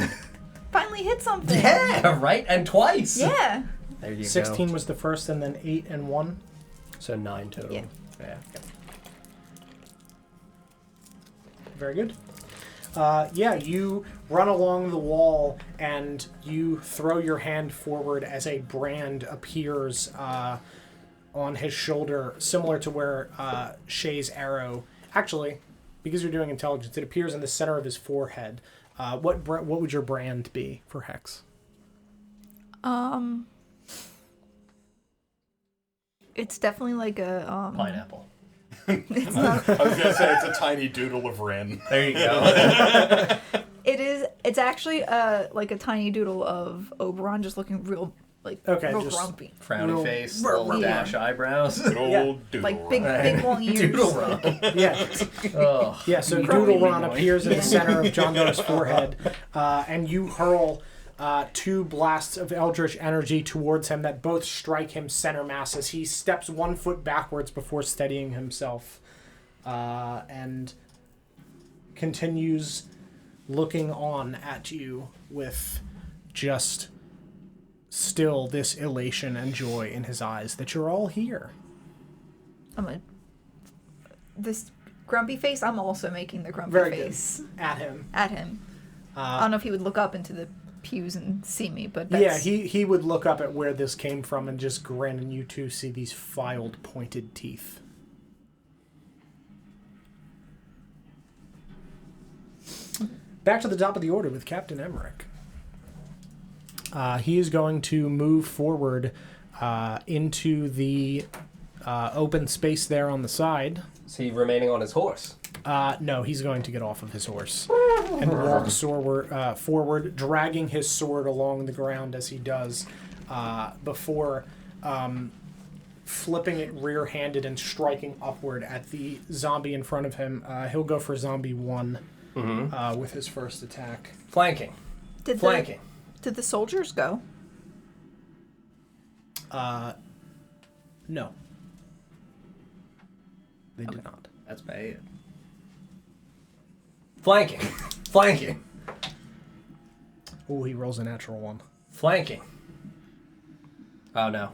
Finally hit something! Yeah, right? And twice! Yeah! There you 16 go. was the first, and then 8 and 1. So 9 total. Yeah. Yeah. Very good. Yeah, you run along the wall and you throw your hand forward as a brand appears on his shoulder, similar to where Shay's arrow. Actually, because you're doing intelligence, it appears in the center of his forehead. What would your brand be for Hex? It's definitely like a Pineapple. It's not. I was gonna say it's a tiny doodle of Rinn. There you go. It is. It's actually like a tiny doodle of Oberon, just looking real real just- grumpy, Frowny Real- face, Real- little yeah. dash eyebrows. Good old Yeah. doodle. like big, Rinn. big long ears. Doodle Ron. Yeah. Oh. Yeah, so Grumpy Doodle-Ron boy. appears in Yeah. the center of Jandar's forehead, and you hurl 2 blasts of Eldritch energy towards him that both strike him center mass as he steps 1 foot backwards before steadying himself, and continues looking on at you with just still this elation and joy in his eyes that you're all here. This grumpy face. I'm also making the grumpy Very good. face At him. at him. I don't know if he would look up into the pews and see me, but Yeah, that's, he would look up at where this came from and just grin, and you two see these filed, pointed teeth. Back to the top of the order with Captain Emerick. He is going to move forward into the open space there on the side. Is he remaining on his horse? No, he's going to get off of his horse and walk forward, dragging his sword along the ground as he does, before flipping it rear-handed and striking upward at the zombie in front of him. He'll go for zombie 1 with his first attack. Flanking. did Flanking. Did the soldiers go? No. They did not. That's bad. Flanking. Flanking. Oh, he rolls a natural 1. Flanking. Oh no.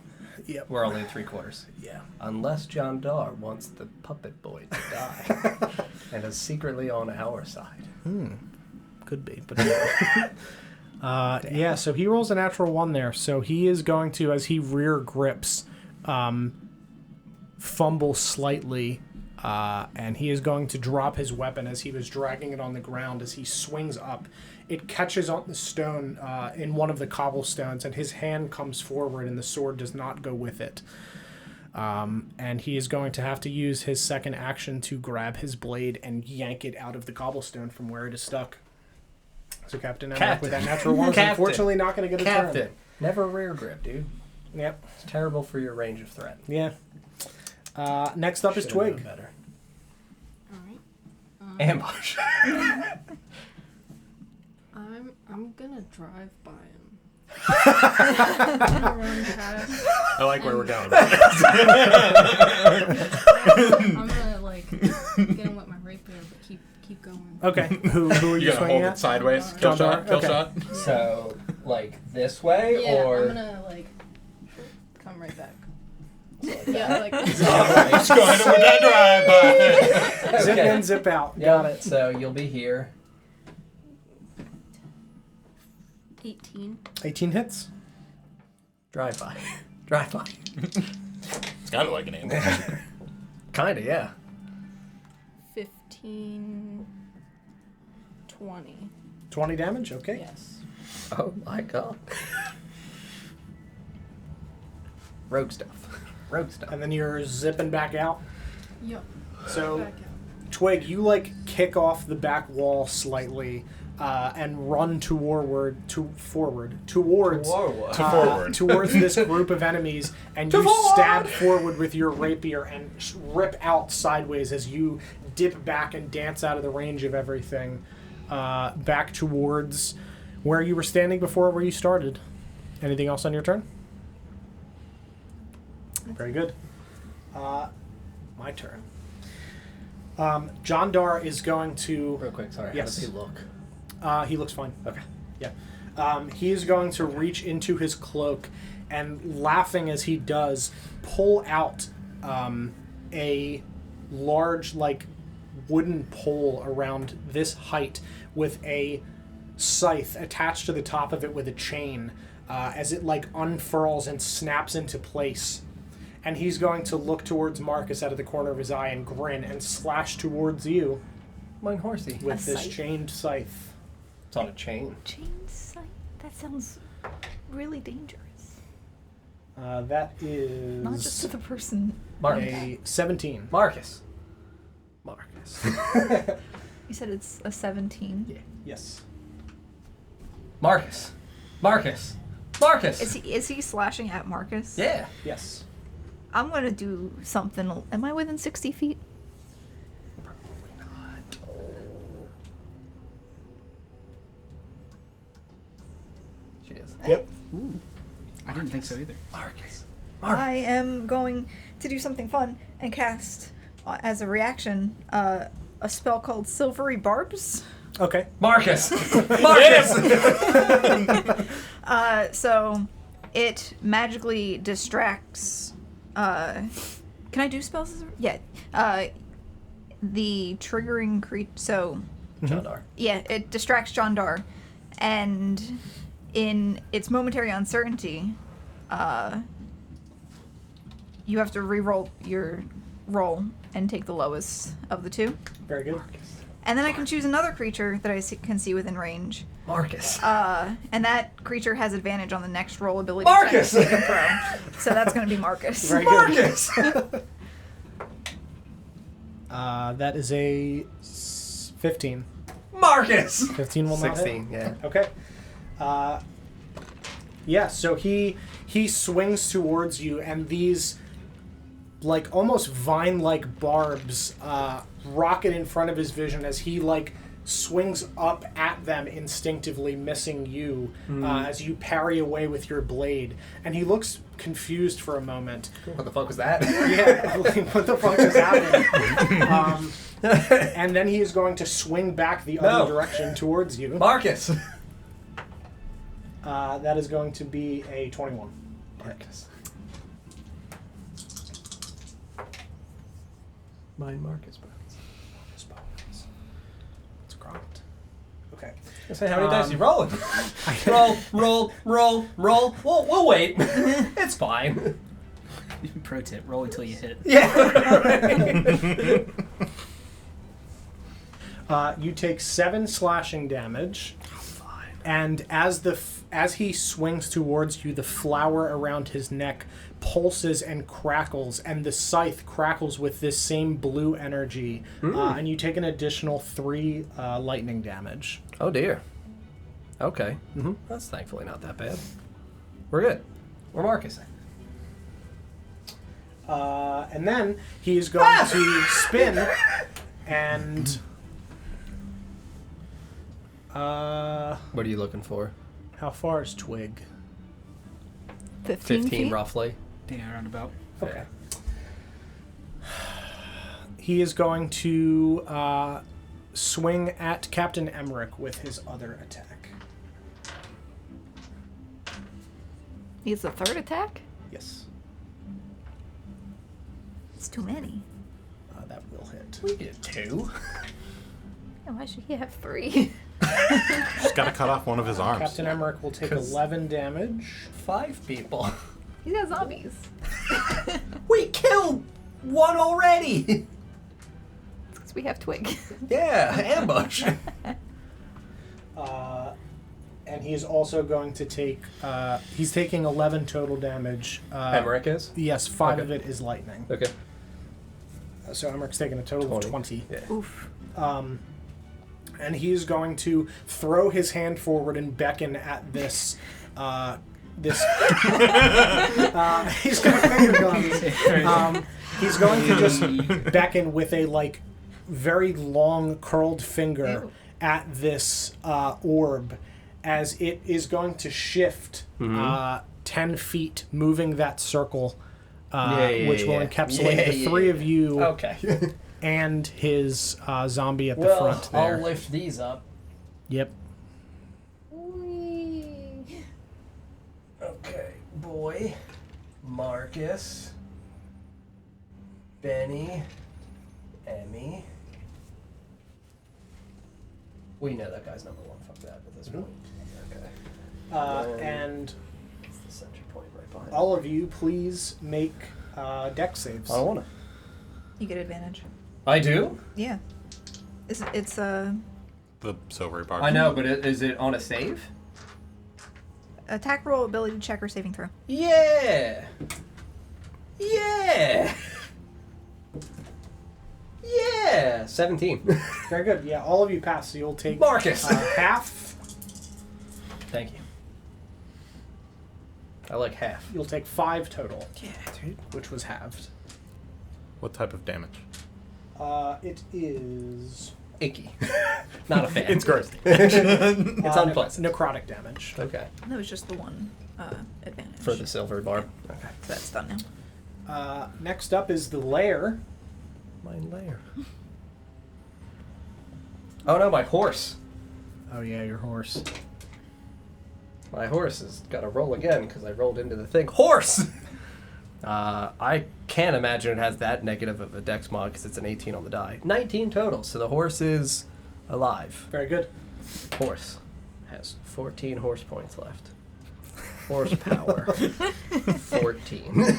Yep. We're only at 3/4. Yeah. Unless Jandar wants the puppet boy to die and is secretly on our side. Could be, but no. Yeah, so he rolls a natural 1 there. So he is going to, as he rear grips, fumble slightly, and he is going to drop his weapon as he was dragging it on the ground. As he swings up, it catches on the stone in one of the cobblestones, and his hand comes forward, and the sword does not go with it. And he is going to have to use his second action to grab his blade and yank it out of the cobblestone from where it is stuck. So Captain Emerick with that natural 1 is Captain. unfortunately not going to get a Captain. turn. Never rear grip, dude. Yep. It's terrible for your range of threat. Yeah. Next up is Should've known Twig. better. Alright. Ambush. I'm gonna drive by him. I'm gonna run past. I like where we're going. I'm gonna like get him with my rapier, but keep going. Okay. Who are you You gonna swinging hold at? it sideways? Jandar. Kill shot? Kill Okay. shot? So, like this way, Yeah, or I'm gonna like come right back. Yeah, like Let's go ahead with that drive-by. Zip Okay. in, zip out. Yeah, Got it. So you'll be here. 18. 18 hits. Drive by. Drive by. It's kind of like an ambush. Kinda, yeah. 15. 20. 20 damage. Okay. Yes. Oh my god. Rogue stuff. Rogue stuff. And then you're zipping back out. Yep. So, Back out. Twig, you like kick off the back wall slightly and run towards Forward. towards this group of enemies, and you stab forward with your rapier and rip out sideways as you dip back and dance out of the range of everything, back towards where you were standing before, where you started. Anything else on your turn? Very good. My turn. Jandar is going to... Real quick, sorry. Yes. How does he look? He looks fine. Okay. Yeah. He is going to reach into his cloak and, laughing as he does, pull out a large, like, wooden pole around this height with a scythe attached to the top of it with a chain as it, like, unfurls and snaps into place. And he's going to look towards Marcus out of the corner of his eye and grin and slash towards you Mine horsey. with this scythe? chained scythe. It's on a chain. Chain sight? That sounds really dangerous. That is Not just to the person. Marcus. a 17. Marcus. You said it's a 17. Yeah. Yes. Marcus. Is he slashing at Marcus? Yeah. Yes. I'm gonna do something. Am I within 60 feet? Probably not. She is. Yep. I didn't think so either. Marcus. I am going to do something fun and cast, as a reaction, a spell called Silvery Barbs. Okay. Marcus. So it magically distracts. Can I do spells? Yeah. The triggering creature. So Jandar. yeah, it distracts Jandar, and in its momentary uncertainty, you have to re-roll your roll and take the lowest of the two. Very good. And then I can choose another creature that I can see within range. Marcus. And that creature has advantage on the next roll ability Marcus! check to make a throw. So that's going to be Marcus. Very Marcus. That is a 15. Marcus. 15 will not hit. 16. Yeah. Okay. Yeah, so he swings towards you, and these, like, almost vine-like barbs rocket in front of his vision as he, like, swings up at them instinctively, missing you as you parry away with your blade. And he looks confused for a moment. What the fuck was that? Yeah, like, what the fuck is happening? And then he is going to swing back the other direction towards you. Marcus. That is going to be a 21. Marcus. Mine Marcus. It's cropped. Okay. I say, how many dice are you rolling? roll. We'll wait. It's fine. Pro tip: roll until you hit. Yeah. You take 7 slashing damage, and as he swings towards you, the flower around his neck pulses and crackles, and the scythe crackles with this same blue energy, and you take an additional 3 lightning damage. Oh dear. Okay. Mm-hmm. That's thankfully not that bad. We're good. We're Marcus. And then he is going to spin and... What are you looking for? how far is Twig? 15 feet? roughly. Yeah, around about. Okay. He is going to swing at Captain Emerick with his other attack. He has a third attack? Yes. It's too many. That will hit. We did 2. Yeah, why should he have 3? Just gotta cut off one of his arms. Captain Emerick will take 11 damage. 5 people. He's got zombies. We killed one already. It's because we have Twig. Yeah, ambush. And he is also going to take... he's taking 11 total damage. Emerick is? Yes, 5 of Okay. it is lightning. Okay. So Emerick's taking a total of 20. Yeah. Oof. And he is going to throw his hand forward and beckon at this. He's going to finger guns. He's going to just beckon with a like very long curled finger at this orb, as it is going to shift 10 feet, moving that circle, which will encapsulate the 3 of you. Okay. And his zombie at the Well, front there. I'll lift these up. Yep. Whee! boy, Marcus, Benny, Emmy. We know that guy's number one. Fuck that at this point. Okay. And It's the center point right behind. all of you, please make dex saves. I don't want to. You get advantage. I do? Yeah. It's The silvery part. I know, but is it on a save? attack roll, ability check, or saving throw. Yeah! Yeah! Yeah! 17. Very good. Yeah, all of you pass, so you'll take Marcus! half. Thank you. I like half. You'll take 5 total, Yeah, dude. which was halved. What type of damage? It is Icky. Not a fan. It's gross. It's unpleasant. necrotic damage. Okay. That was just the one advantage. For the silver bar. Okay. That's done now. Next up is the lair. My lair. Oh no, my horse. Oh yeah, your horse. My horse has got to roll again because I rolled into the thing. Horse! I can't imagine it has that negative of a dex mod because it's an 18 on the die. 19 total, so the horse is alive. Very good. Horse has 14 horse points left. Horsepower. 14.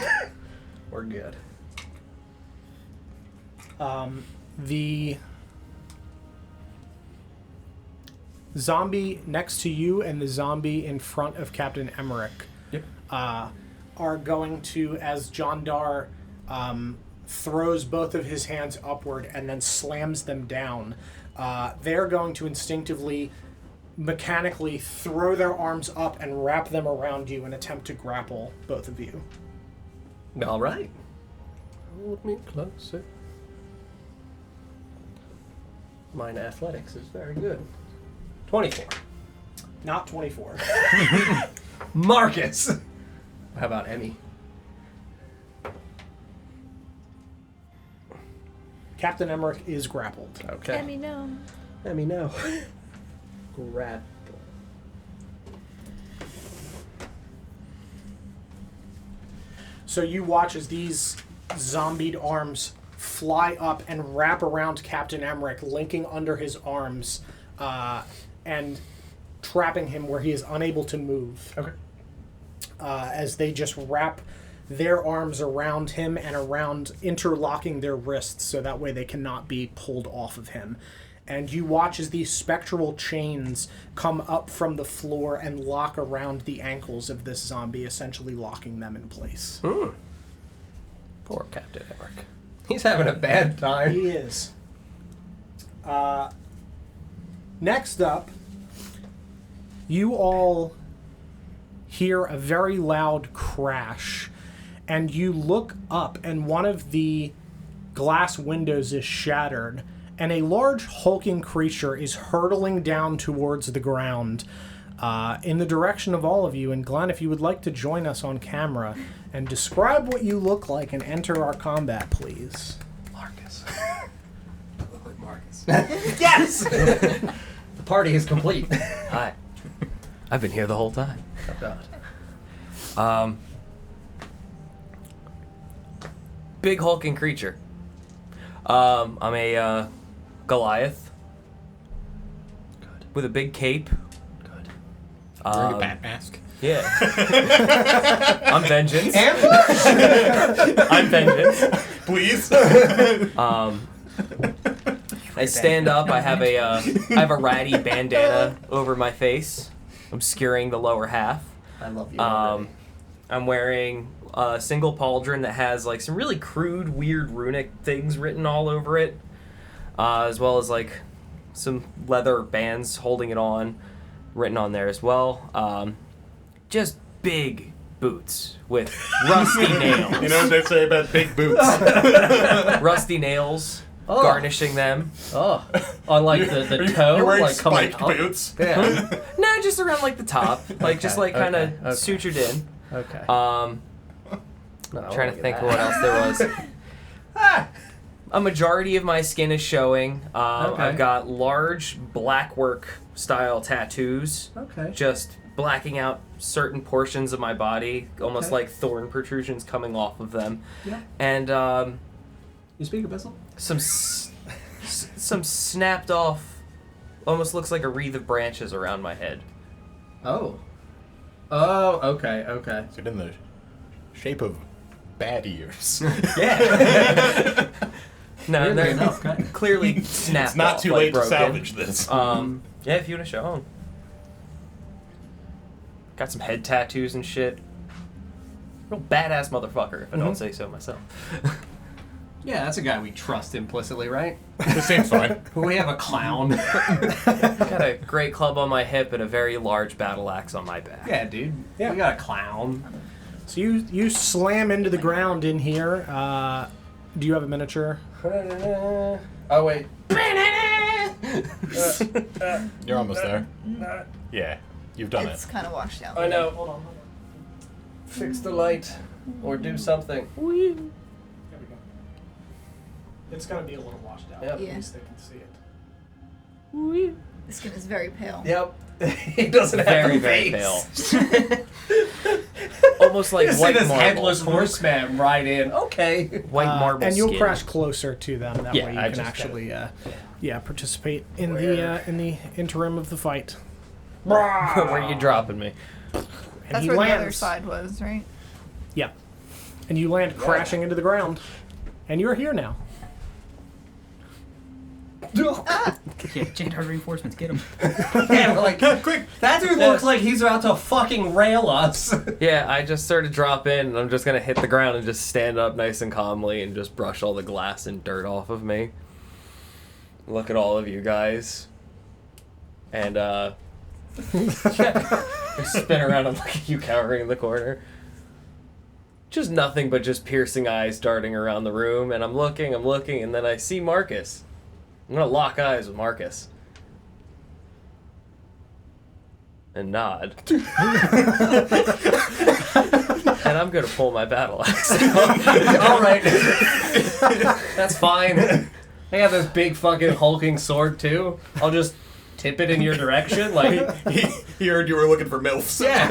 We're good. The zombie next to you and the zombie in front of Captain Emerick are going to, as Jandar throws both of his hands upward and then slams them down, they're going to instinctively, mechanically throw their arms up and wrap them around you and attempt to grapple both of you. All right. Hold me closer. Mine athletics is very good. 24. Not 24. Marcus! How about Emmy? Captain Emerick is grappled. Okay. Let me know. Emmy, no. Grapple. So you watch as these zombied arms fly up and wrap around Captain Emerick, linking under his arms and trapping him where he is unable to move. Okay. As they just wrap their arms around him and around, interlocking their wrists so that way they cannot be pulled off of him. And you watch as these spectral chains come up from the floor and lock around the ankles of this zombie, essentially locking them in place. Poor Captain Emerick. He's having a bad time. He is. Next up, you all hear a very loud crash, and you look up, and one of the glass windows is shattered, and a large hulking creature is hurtling down towards the ground in the direction of all of you. And Glenn, if you would like to join us on camera and describe what you look like and enter our combat, please. Marcus. I look like Marcus. Yes! The party is complete. Hi. I've been here the whole time. Oh, God. Big hulking creature. I'm a Goliath. Good. With a big cape. Good. Wearing a bat mask. Yeah. I'm vengeance. I'm vengeance. Please. I stand up. I have a ratty bandana over my face, obscuring the lower half. I love you. I'm wearing a single pauldron that has like some really crude, weird runic things written all over it, as well as like some leather bands holding it on, written on there as well. Just big boots with rusty nails. You know what they say about big boots? Rusty nails. Garnishing them. Oh. On like the toe. You're wearing like coming spiked up. boots? Yeah. No, just around like the top. Like just like kind of sutured in. Okay. Trying to think of what else there was. A majority of my skin is showing. Okay. I've got large blackwork style tattoos. Okay. Just blacking out certain portions of my body, almost Okay. like thorn protrusions coming off of them. Yeah. And You speak abyssal? some snapped off, almost looks like a wreath of branches around my head. Oh. Oh, okay, okay. Is it in the shape of bad ears? Yeah. No, Weirdly they're enough, kind of. clearly snapped It's not off, too like late broken. to salvage this. Yeah, if you want to show them. Got some head tattoos and shit. Real badass motherfucker, if I don't say so myself. Yeah, that's a guy we trust implicitly, right? This seems fine. We have a clown. Got a great club on my hip and a very large battle axe on my back. Yeah, dude. Yeah. We got a clown. So you slam into the ground in here. Do you have a miniature? Oh, wait. You're almost there. Yeah, you've done It's it. kind of washed out. I know. Hold on. Fix the light or do something. There we go. It's gonna be a little washed out. Yep. At Yeah. least they can see it. The skin is very pale. Yep. He doesn't have Very, a very face. pale. Almost like You see white this marble. headless horseman ride in. Okay. White marble and you'll skin. crash closer to them. That Yeah, way you I can just actually, participate in Where? the interim of the fight. Where are you dropping me? And That's he where the other lands. side was, right? Yeah, and you land crashing into the ground, and you're here now. Yeah, Jandar reinforcements, get him. Yeah, we're like, quick. That dude looks like he's about to fucking rail us. Yeah, I just sort of drop in and I'm just gonna hit the ground and just stand up nice and calmly and just brush all the glass and dirt off of me. Look at all of you guys. And spin around and look at you cowering in the corner. Just nothing but just piercing eyes darting around the room, and I'm looking, and then I see Marcus. I'm gonna lock eyes with Marcus. And nod. And I'm gonna pull my battle axe out. All right. That's fine. I got this big fucking hulking sword too. I'll just tip it in your direction, like. He heard you were looking for MILFs. Yeah.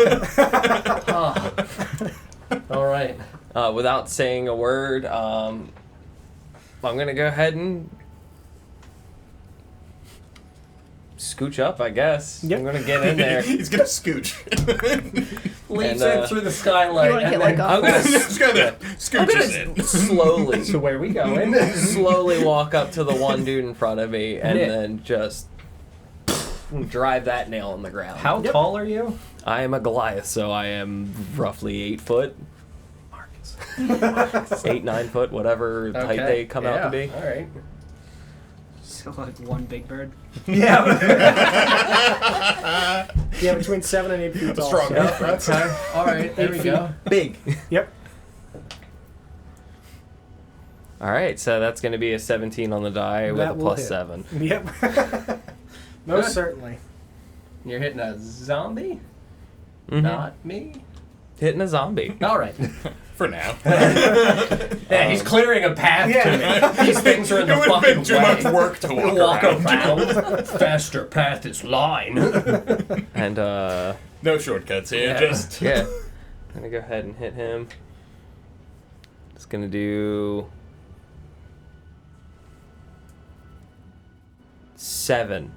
Oh. All right. Without saying a word, I'm gonna go ahead and scooch up, I guess. Yep. I'm gonna get in there. He's gonna scooch. Leaps And, in through the skylight. You wanna get, like, I'm gonna He's gonna scooches in. slowly, So where we going? slowly walk up to the one dude in front of me, and Yeah. then just drive that nail in the ground. How tall are you? I am a Goliath, so I am roughly 8 foot. 8, 9 foot, whatever height they come out to be. All right. So like one big bird. Yeah. Yeah, between 7 and 8 feet tall. Strong so- enough. That's All right. There we go. Big. Yep. All right, so that's going to be a 17 on the die with That a will plus hit. 7. Yep. Most Good. certainly. You're hitting a zombie, Mhm. not me. Hitting a zombie. All right. for now. Yeah, he's clearing a path to me. These things are in the It would have fucking been too way. much work to walk around. Faster path is line. And, No shortcuts here, Yeah. just... yeah. I'm going to go ahead and hit him. Just going to do 7.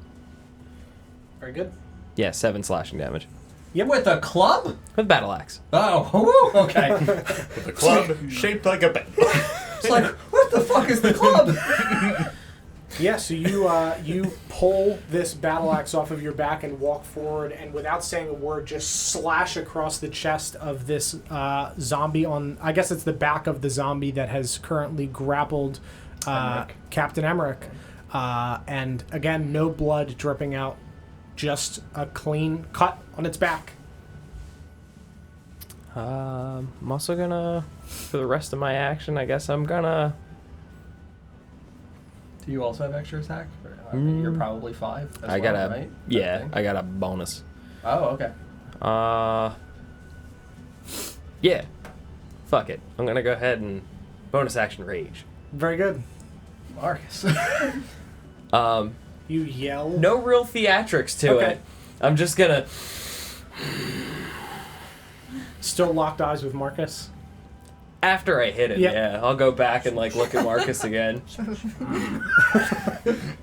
Very good. Yeah, 7 slashing damage. With a club? With battle axe. Oh, woo, okay. With a club shaped like a bat. It's like, what the fuck is the club? Yeah, so you pull this battle axe off of your back and walk forward, and without saying a word, just slash across the chest of this zombie on. I guess it's the back of the zombie that has currently grappled Emerick. Captain Emerick. And again, no blood dripping out, just a clean cut on its back. I'm also gonna, for the rest of my action, I guess I'm gonna. Do you also have extra attack? I mean, you're probably 5 as I got well, a right? yeah, think. I got a bonus. Oh, okay. Yeah, fuck it. I'm gonna go ahead and bonus action rage. Very good. Marcus. You yell. No real theatrics to Okay. it. I'm just gonna. Still locked eyes with Marcus. After I hit it, Yep. yeah, I'll go back and like look at Marcus again.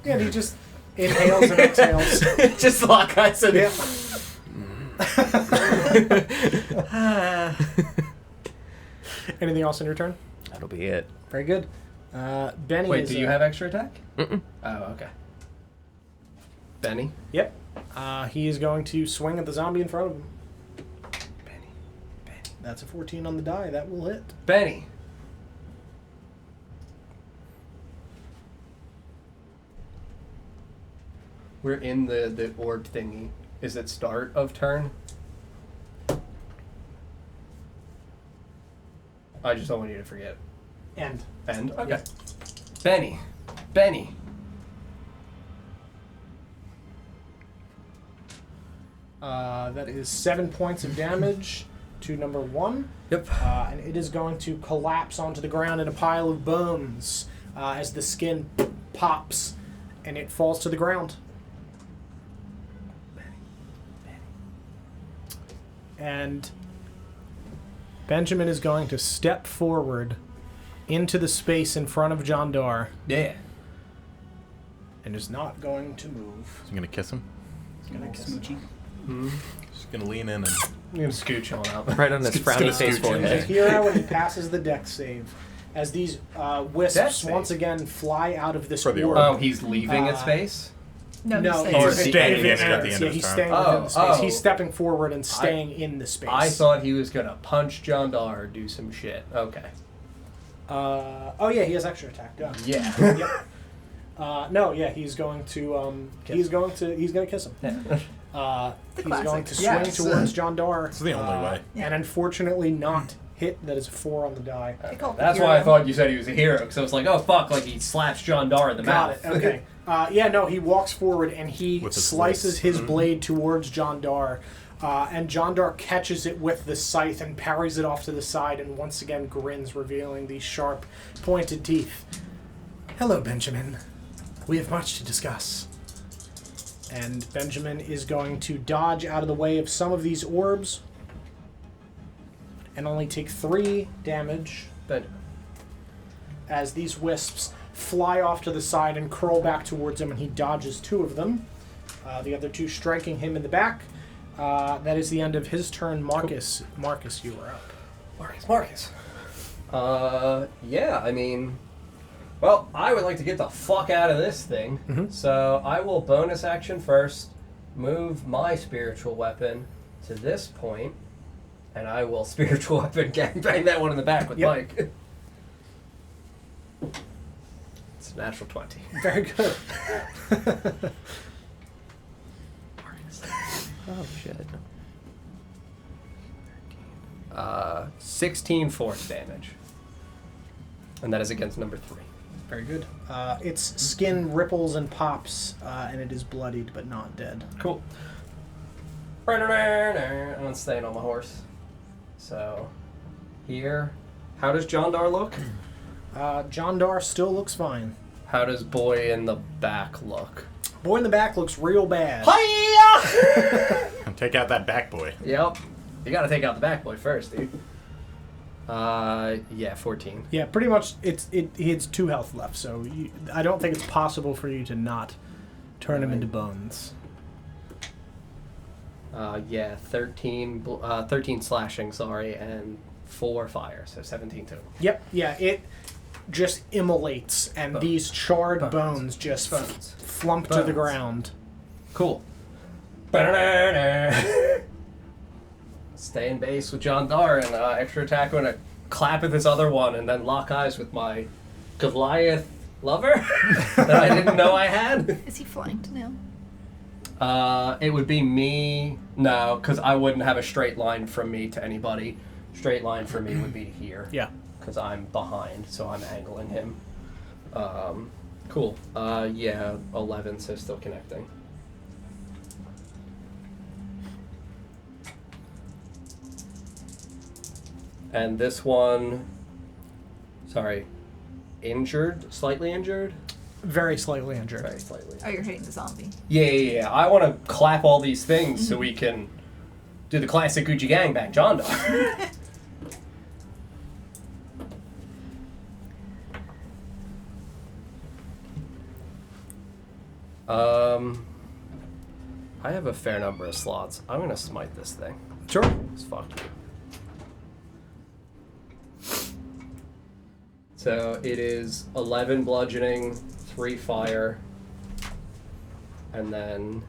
Yeah, he just inhales and exhales. Just lock eyes and. Yeah. Anything else in your turn? That'll be it. Very good. Benny Wait, is... do you have extra attack? Mm-mm. Oh, okay. Benny? Yep. He is going to swing at the zombie in front of him. Benny. That's a 14 on the die. That will hit. Benny. We're in the orb thingy. Is it start of turn? I just don't want you to forget. End. End? Okay. Yep. Benny. Benny. That is 7 points of damage to number 1. Yep. And it is going to collapse onto the ground in a pile of bones as the skin pops and it falls to the ground. And Benjamin is going to step forward into the space in front of Jandar Yeah. and is not going to move. I'm gonna kiss him. He's going to kiss Smoochie. Just gonna lean in and I'm gonna scooch on up. Right on his It's gonna frowny face scooch in. He's a forehead. hero and he passes the dex save. As these Dex wisps save? once again fly out of this For the orb. orb. Oh, he's leaving its space? No, No, he's Or he's saying- staying if in it it at the ends, end yeah, of he's his staying turn. within Oh, the space. oh. He's stepping forward and staying in the space. I thought he was gonna punch Jandar or do some shit. Okay. Oh yeah, he has extra attack. Done. Yeah. Yep. No, yeah, he's going to. He's going to kiss him. He's classic. going to swing Yes. towards Jandar. It's the only way. And unfortunately, not hit. That is a 4 on the die. They call it That's the why I hero. thought you said he was a hero, because I was like, oh fuck, like he slaps Jandar in the Got mouth. it. Okay. Yeah, no, he walks forward and he With his slices blade. his blade towards Jandar. And Jandar catches it with the scythe and parries it off to the side and once again grins, revealing these sharp, pointed teeth. Hello, Benjamin. We have much to discuss. And Benjamin is going to dodge out of the way of some of these orbs and only take 3 damage But as these wisps fly off to the side and curl back towards him, and he dodges 2 of them. The other 2 striking him in the back. That is the end of his turn. Marcus, you are up. Marcus. Yeah, I mean, well, I would like to get the fuck out of this thing. Mhm. So I will bonus action first, move my spiritual weapon to this point, and I will spiritual weapon gangbang that one in the back with Yep. Mike. It's a natural 20. Very good. Oh shit. 16 force damage. And that is against number 3. Very good. Its skin ripples and pops, and it is bloodied but not dead. Cool. I'm staying on my horse. So, here. How does Jandar look? Jandar still looks fine. How does boy in the back look? Boy in the back looks real bad. Hiya! take out that back boy. Yep. You gotta take out the back boy first, dude. Yeah, 14. Yeah, pretty much. He has 2 health left, so I don't think it's possible for you to not turn him into bones. Yeah, 13 slashing, sorry, and 4 fire, so 17 total. Yep. Yeah, it just immolates, and Bones. these charred Bones. bones just Bones. flump to the Bones. ground. Cool. Stay in base with Jandar and extra attack. I'm gonna clap at this other one and then lock eyes with my Goliath lover that I didn't know I had. Is he flanked now? It would be me. No, because I wouldn't have a straight line from me to anybody. Straight line for me would be here. Yeah. Because I'm behind, so I'm angling him. Cool. Yeah, 11, so still connecting. And this one, sorry, injured, slightly injured? Very slightly injured. Very slightly. Oh, you're hitting the zombie. Yeah. I want to clap all these things so we can do the classic Gucci gangbang, Jandar. I have a fair number of slots. I'm gonna smite this thing. Sure. It's fuck you. So it is 11 bludgeoning, 3 fire, and then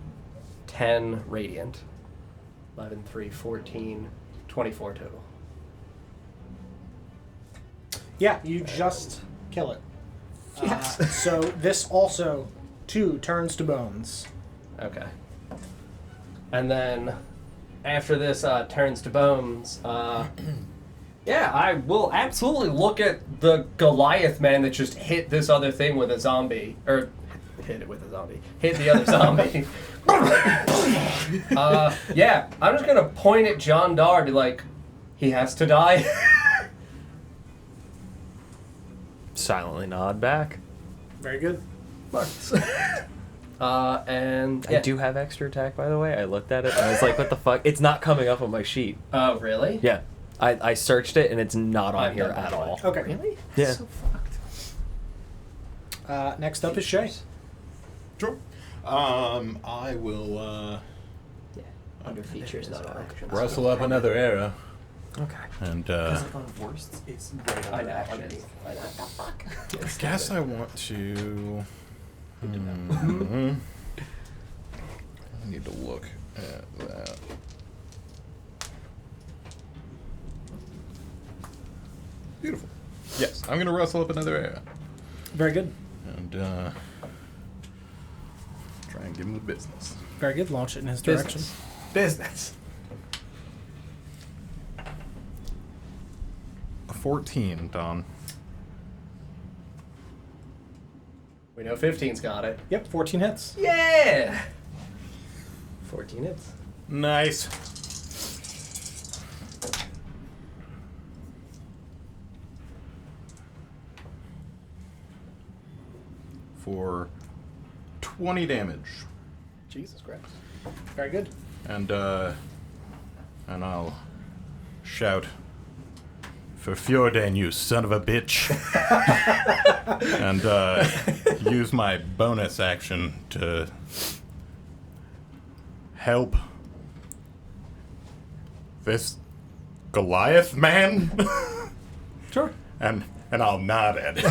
10 radiant. 11, 3, 14, 24 total. Yeah, you just kill it. Yes. So this also, too, turns to bones. Okay. And then after this turns to bones, yeah, I will absolutely look at the Goliath man that just hit this other thing with a zombie. Or hit it with a zombie. Hit the other zombie. Yeah, I'm just going to point at Jandar and be like, he has to die. Silently nod back. Very good. And I yeah. do have extra attack, by the way. I looked at it and I was like, what the fuck? It's not coming up on my sheet. Oh, really? Yeah. I searched it and it's not on I've here done that at all. one. Okay. Really? Yeah. So fucked. Next up is Shay. Sure. I will Under features, not actions. rustle up another arrow Okay. and on worst, it's right I'd under action. underneath. I'd action. Fuck. I guess I want to. I need to look at that. Beautiful. Yes, I'm gonna rustle up another arrow Very good. and try and give him the business. Very good. Launch it in his direction. Business. A 14, Don. We know 15's got it. Yep, 14 hits. Yeah! 14 hits. Nice. For 20 damage. Jesus Christ. Very good. And I'll shout, "For Fjordan, you son of a bitch!" and use my bonus action to help this Goliath man. Sure. and I'll nod at it.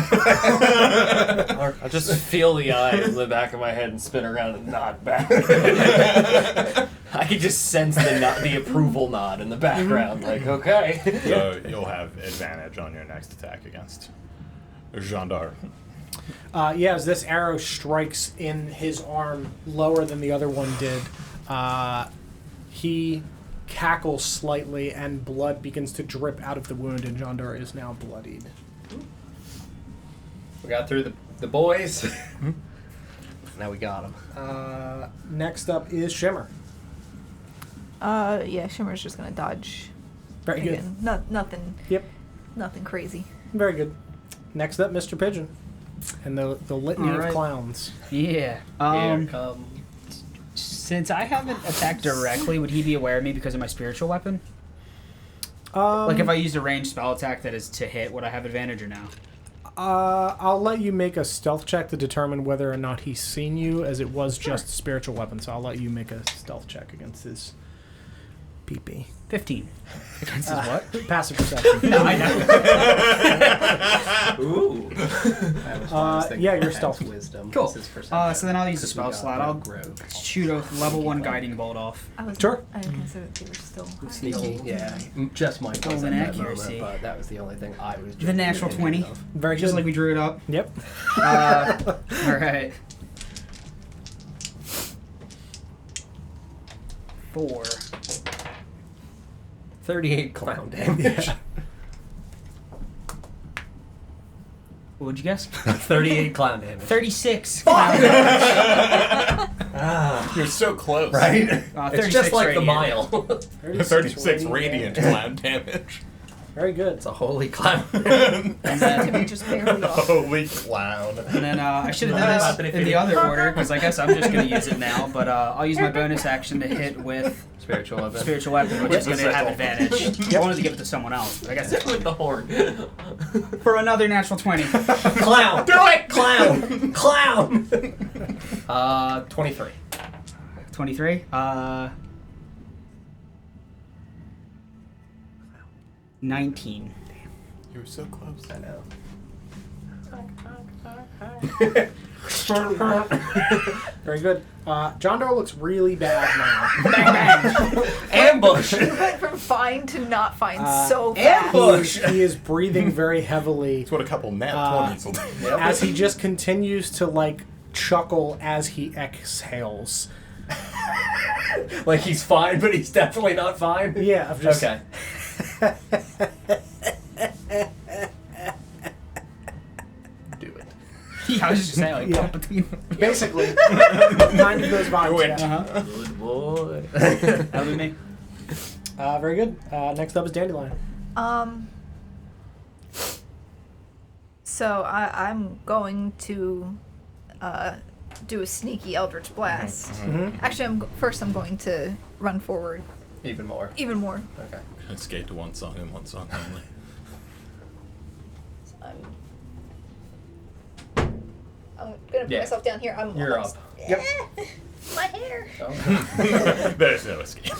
I'll just feel the eye in the back of my head and spin around and nod back. I can just sense the approval nod in the background. Like, okay. So you'll have advantage on your next attack against Jandar. Yeah, as this arrow strikes in his arm lower than the other one did, he cackles slightly and blood begins to drip out of the wound, and Jandar is now bloodied. We got through the boys. Now we got them. Next up is Shimmer. Yeah, Shimmer's just gonna dodge. Very good. Again. Nothing. Yep. Nothing crazy. Very good. Next up, Mr. Pigeon. And the litany All of right. clowns. Yeah. Here come. Since I haven't attacked directly, would he be aware of me because of my spiritual weapon? Like if I used a ranged spell attack that is to hit, would I have advantage or no? I'll let you make a stealth check to determine whether or not he's seen you, as it was just a spiritual weapon. So I'll let you make a stealth check against his PP. 15. Against his what? Passive perception. No, I know. Ooh. Yeah, your stealth. Wisdom. Cool. This is perception. So then I'll use the 'Cause we spell got slot. I'll rogue. shoot a level 1 guiding bolt off. I was Sure. I didn't consider that they were still high. Sneaky, yeah. Just my Golden at that accuracy. moment, but that was the only thing I was. The natural 20. Of. Very Just good. like we drew it up. Yep. Alright. 4. 38 clown damage. What would you guess? 38 clown damage. 36. You're so close. Right? It's It's just like the radiant. The mile. 36 radiant clown damage. Very good. It's a holy clown. To me, just barely off. Holy clown. And then I should have done this in the other order, because I guess I'm just going to use it now, but I'll use my bonus action to hit with Spiritual weapon. Spiritual Weapon, which is going to have advantage. I wanted to give it to someone else, but I guess With the horn. for another natural 20. Clown! Do it! Clown! Clown! 23. 23. 19. You were so close. I know. Very good. Jandar looks really bad now. Bang, bang. Ambush! You went from fine to not fine so ambush! fast. He is breathing very heavily That's what a couple nat 20s will do. as he just continues to like chuckle as he exhales. Like he's fine, but he's definitely not fine? Yeah, I've just Okay. Do it. Yeah, I was just saying, like, Yeah. pump between. basically kind of those vibes. Yeah. Uh-huh. Good boy. That'll be me. Very good. Next up is Dandelion. So I'm going to do a sneaky Eldritch Blast. Actually, I'm going to run forward Even more. even more. Okay. And skate to one song and one song only. So I'm gonna put Yeah. myself down here. I'm You're almost, up. Yep. My hair. Oh. There's no escape.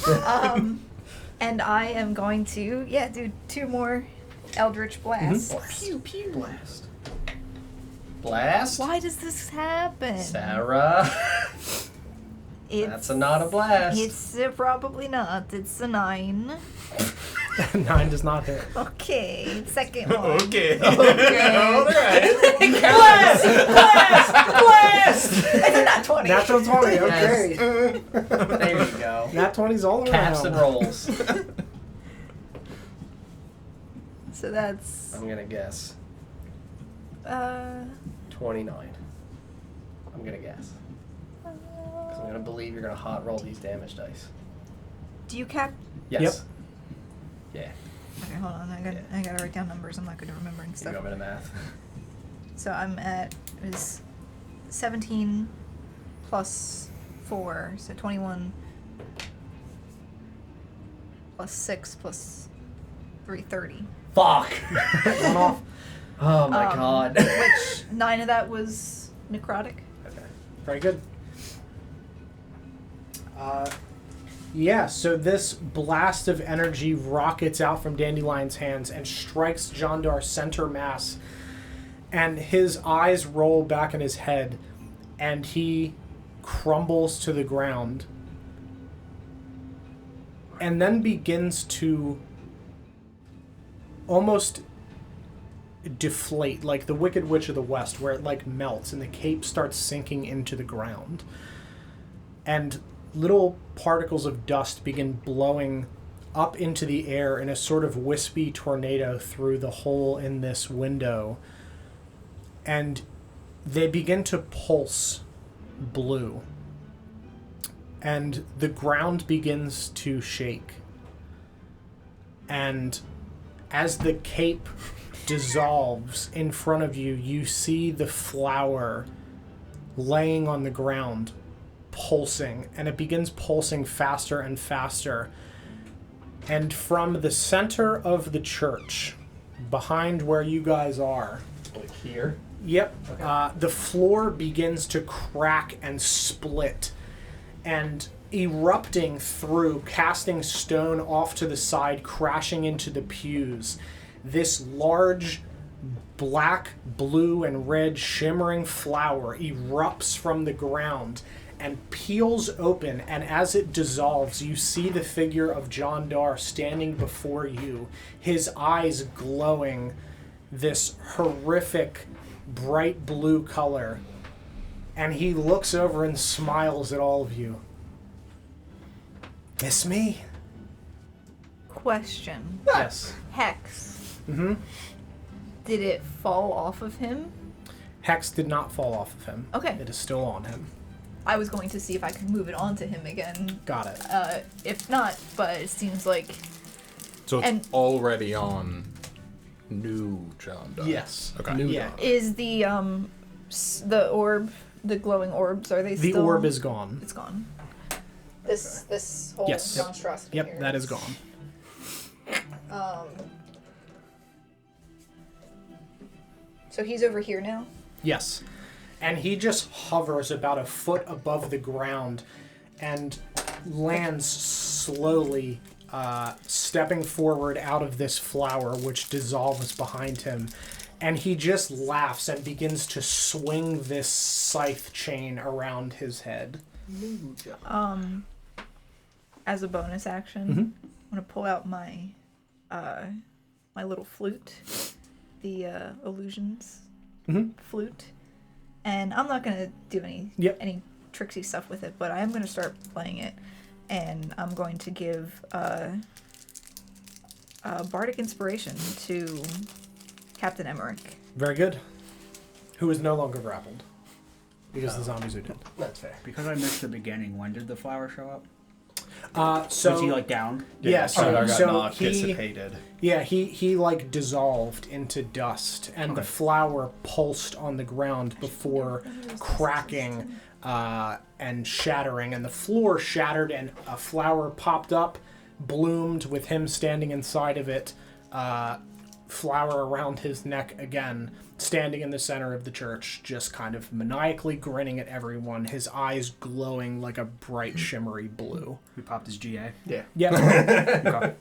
And I am going to do 2 more Eldritch Blasts. Pew pew. Blast. Blast? Why does this happen? Sarah. That's not a blast. It's probably not. It's a 9. 9 does not hit. Okay, second one. Okay. Alright. Blast! It's a nat 20. Natural 20. Okay. There you go. Nat 20's all around. Caps and rolls. So that's I'm gonna guess 29. I'm gonna guess. 'Cause I'm gonna believe you're gonna hot roll these damage dice. Do you cap? Yes. Yeah. Okay, hold on. I gotta write down numbers. I'm not good at remembering You stuff. go into math. So I'm at is 17 plus 4, so 21 plus 6 plus 3, 30. Fuck! One off. Oh my god. Which 9 of that was necrotic. Okay. Very good. Yeah, so this blast of energy rockets out from Dandelion's hands and strikes Jandar's center mass, and his eyes roll back in his head, and he crumbles to the ground, and then begins to almost deflate, like the Wicked Witch of the West, where it like melts and the cape starts sinking into the ground. And little particles of dust begin blowing up into the air in a sort of wispy tornado through the hole in this window. And they begin to pulse blue. And the ground begins to shake. And as the cape dissolves in front of you, you see the flower laying on the ground, pulsing, and it begins pulsing faster and faster. And from the center of the church, behind where you guys are, Like here? yep, Okay. the floor begins to crack and split, and erupting through, casting stone off to the side, crashing into the pews. This large black, blue, and red shimmering flower erupts from the ground and peels open, and as it dissolves, you see the figure of Jandar standing before you, his eyes glowing this horrific bright blue color, and he looks over and smiles at all of you. Miss me? Question. Yes. Hex. Mm-hmm. Did it fall off of him? Hex did not fall off of him. Okay. It is still on him. I was going to see if I could move it onto him again. Got it. If not, but it seems like So it's And- already on new Jandar. Yes. Okay. New Yeah. dawn. Is the orb, the glowing orbs, are they The still... orb is gone. It's gone. This whole Yes. monstrosity Yep, here that is gone. So he's over here now? Yes. And he just hovers about a foot above the ground and lands slowly, stepping forward out of this flower, which dissolves behind him. And he just laughs and begins to swing this scythe chain around his head. As a bonus action, I'm gonna pull out my my little flute, the illusions flute, and I'm not gonna do any tricksy stuff with it, but I am gonna start playing it, and I'm going to give bardic inspiration to Captain Emerick. Very good. Who is no longer grappled. Because the zombies are dead. That's fair. Because I missed the beginning, when did the flower show up? So Was he like down? Yeah, so, Jandar got so knocked, he dissipated. Yeah, he like dissolved into dust, and the flower pulsed on the ground before cracking and shattering, and the floor shattered, and a flower popped up, bloomed with him standing inside of it, flower around his neck again, standing in the center of the church, just kind of maniacally grinning at everyone, his eyes glowing like a bright shimmery blue. We popped his GA. Yeah. Yep. Okay.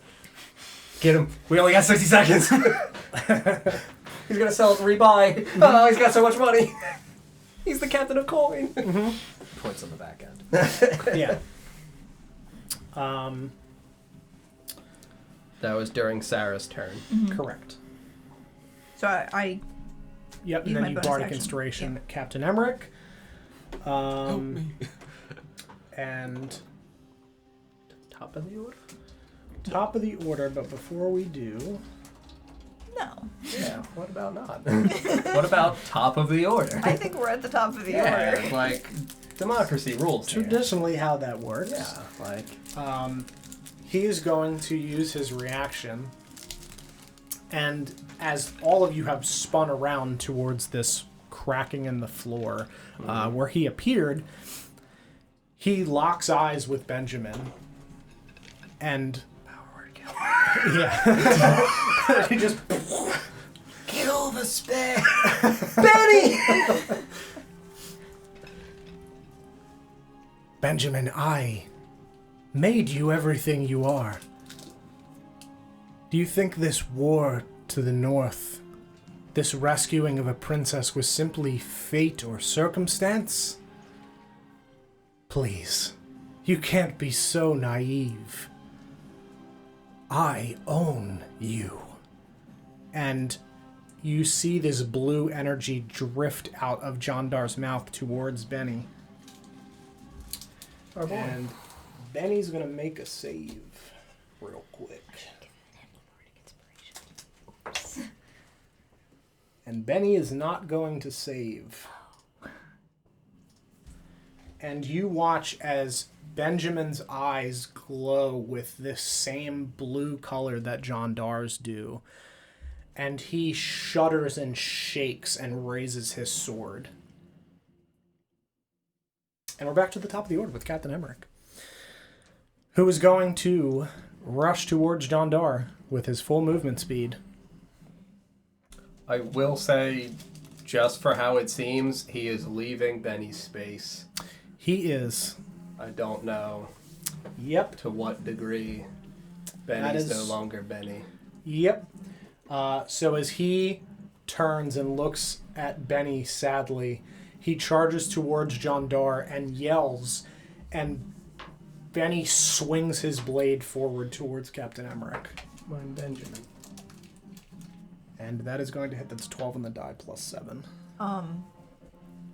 Get him. We only got 60 seconds. He's gonna sell it to rebuy. Oh, he's got so much money. He's the captain of coin. Points on the back end. Yeah. That was during Sarah's turn. Correct. So I Yep, Use and my then you bonus bardic action. inspiration Captain Emerick. And Top of the order? top of the order, but before we do, no. Yeah, what about not? What about top of the order? I think we're at the top of the Yeah, order. like, democracy rules here. traditionally how that works, Yeah, like, he is going to use his reaction, and as all of you have spun around towards this cracking in the floor where he appeared, he locks eyes with Benjamin, and yeah, he just kill the spare! Benny! Benjamin, I made you everything you are. Do you think this war to the north, this rescuing of a princess, was simply fate or circumstance? Please, you can't be so naive. I own you. And you see this blue energy drift out of Jandar's mouth towards Benny. Our boy. And Benny's gonna make a save real quick. And Benny is not going to save. And you watch as Benjamin's eyes glow with this same blue color that Jandar's do. And he shudders and shakes and raises his sword. And we're back to the top of the order with Captain Emerick, who is going to rush towards Jandar with his full movement speed. I will say, just for how it seems, he is leaving Benny's space. He is. I don't know Yep. to what degree That Benny's is- no longer Benny. Yep. So as he turns and looks at Benny sadly, he charges towards Jandar and yells, and Benny swings his blade forward towards Captain Emerick. Mine Benjamin. And that is going to hit. That's 12 on the die plus 7.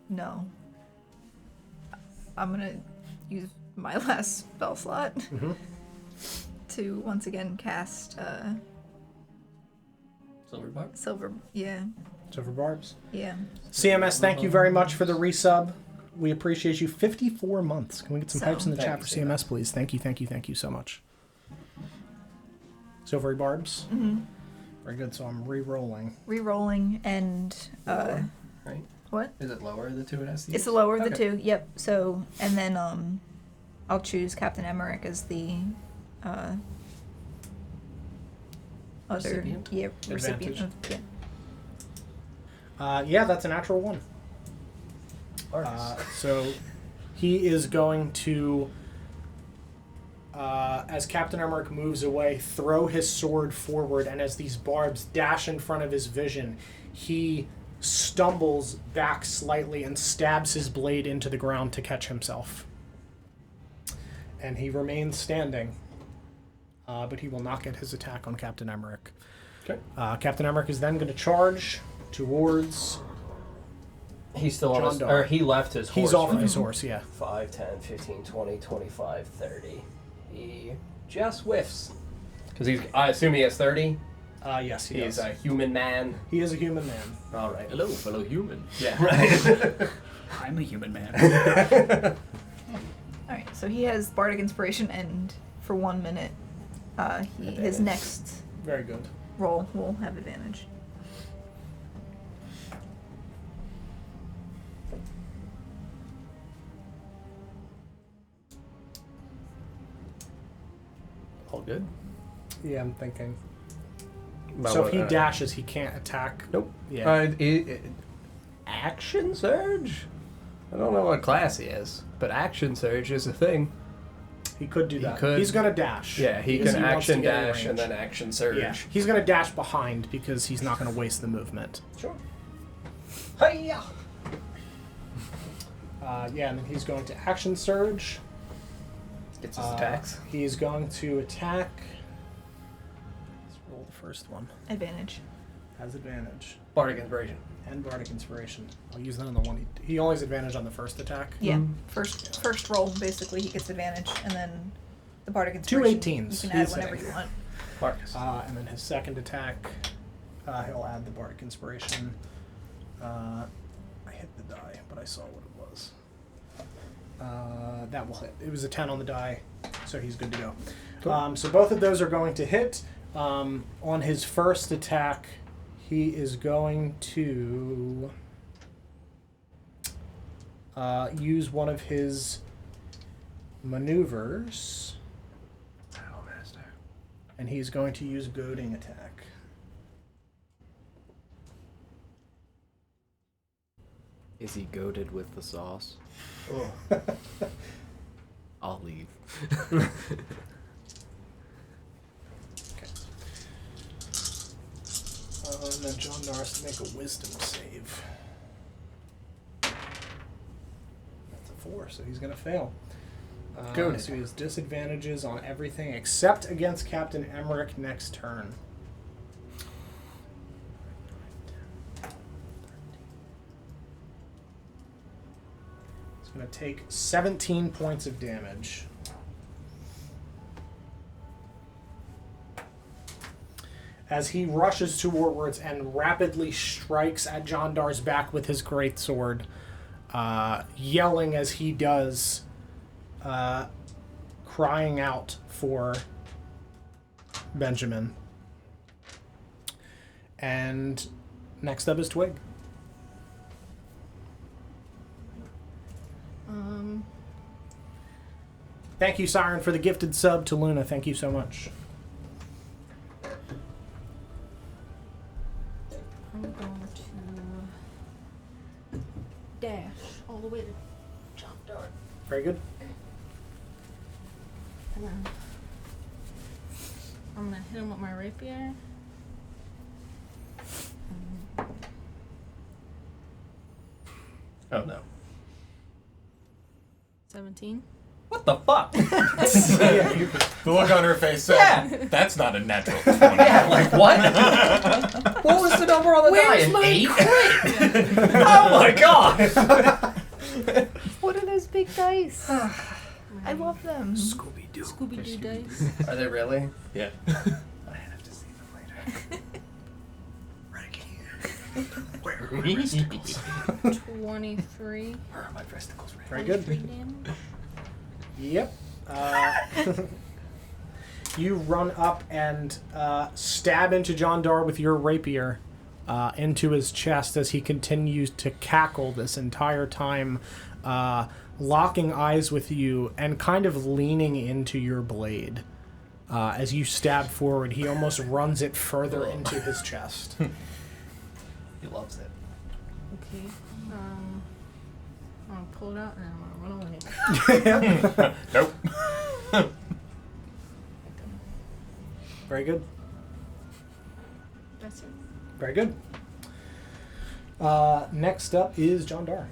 No. I'm gonna use my last spell slot to once again cast Silver bar? silver. Yeah, So for Barbs. yeah. CMS, thank you very much for the resub. We appreciate you. 54 months. Can we get some So- hypes in the Thank chat you, for CMS, please? Thank you, thank you, thank you so much. Silvery barbs. Mm-hmm. Very good. So I'm re-rolling. Re-rolling and Lower, right? what? Is it lower the two it has to It's use? the lower of the Okay. two. Yep. So and then I'll choose Captain Emerick as the other Recipient? recipient of Yeah, that's a natural 1. So he is going to, as Captain Emerick moves away, throw his sword forward, and as these barbs dash in front of his vision, he stumbles back slightly and stabs his blade into the ground to catch himself. And he remains standing, but he will not get his attack on Captain Emerick. Okay. Captain Emerick is then going to charge towards... He's still on his... Jandar. Or he left his horse, He's off of right? his horse, yeah. 5, 10, 15, 20, 25, 30. He just whiffs. Because I assume he has 30? Yes, he He's does. a human man. He is a human man. All right. Hello, fellow human. Yeah, right. I'm a human man. All right. So he has bardic inspiration, and for 1 minute, his next Very good. roll will have advantage. All good? Yeah, I'm thinking. About So what, if he dashes, he can't attack. Nope. Yeah. Action Surge? I don't know what class he is, but Action Surge is a thing. He could do he that. could- He's gonna dash. Yeah, he because can wants to action get in dash and range. then Action Surge. Yeah, he's gonna dash behind because he's not gonna waste the movement. Sure. Hiya! Yeah, and then he's going to action surge. Gets his attacks. He's going to attack. Let's roll the first one. Advantage. Has advantage Bardic Inspiration. and bardic inspiration. I'll use that on the one. He only has advantage on the first attack. Yeah. First roll, basically, he gets advantage, and then the bardic Two inspiration. 18s. You can add He's whenever hitting. you want. Marcus. And then his second attack, he'll add the bardic inspiration. I hit the die, but I saw what it was. That will hit. It was a 10 on the die, so he's good to go. Cool. So both of those are going to hit. On his first attack, he is going to use one of his maneuvers. Battle Master. And he's going to use goading attack. Is he goaded with the sauce? Oh. I'll leave. And then Jandar has to make a wisdom save. That's a 4, so he's going to fail. Goaded. So he has disadvantages on everything except against Captain Emerick next turn. He's going to take 17 points of damage. As he rushes towards and rapidly strikes at Jandar's back with his greatsword, yelling as he does, crying out for Benjamin. And next up is Twig. Thank you, Siren, for the gifted sub to Luna. Thank you so much. I'm going to dash all the way to Jandar. Very good. And then I'm gonna hit him with my rapier. Oh no. 17. What the fuck? The look on her face said, that's not a natural 20. Yeah, like what? What was the number on the die? Where's An my 8? crit? Oh my god! What are those big dice? I love them. Scooby-Doo. Scooby-Doo dice. Are they really? Yeah. I have to see them later. Where are my vesticles? 23. Where are my vesticles? Very good. 23 damage. Yep. you run up and stab into Jandar with your rapier into his chest as he continues to cackle this entire time, locking eyes with you and kind of leaning into your blade. As you stab forward, he almost runs it further into his chest. He loves it. Okay. I'm gonna pull it out and I'm gonna run away. Nope. Very good. That's it. Very good. Next up is Jandar.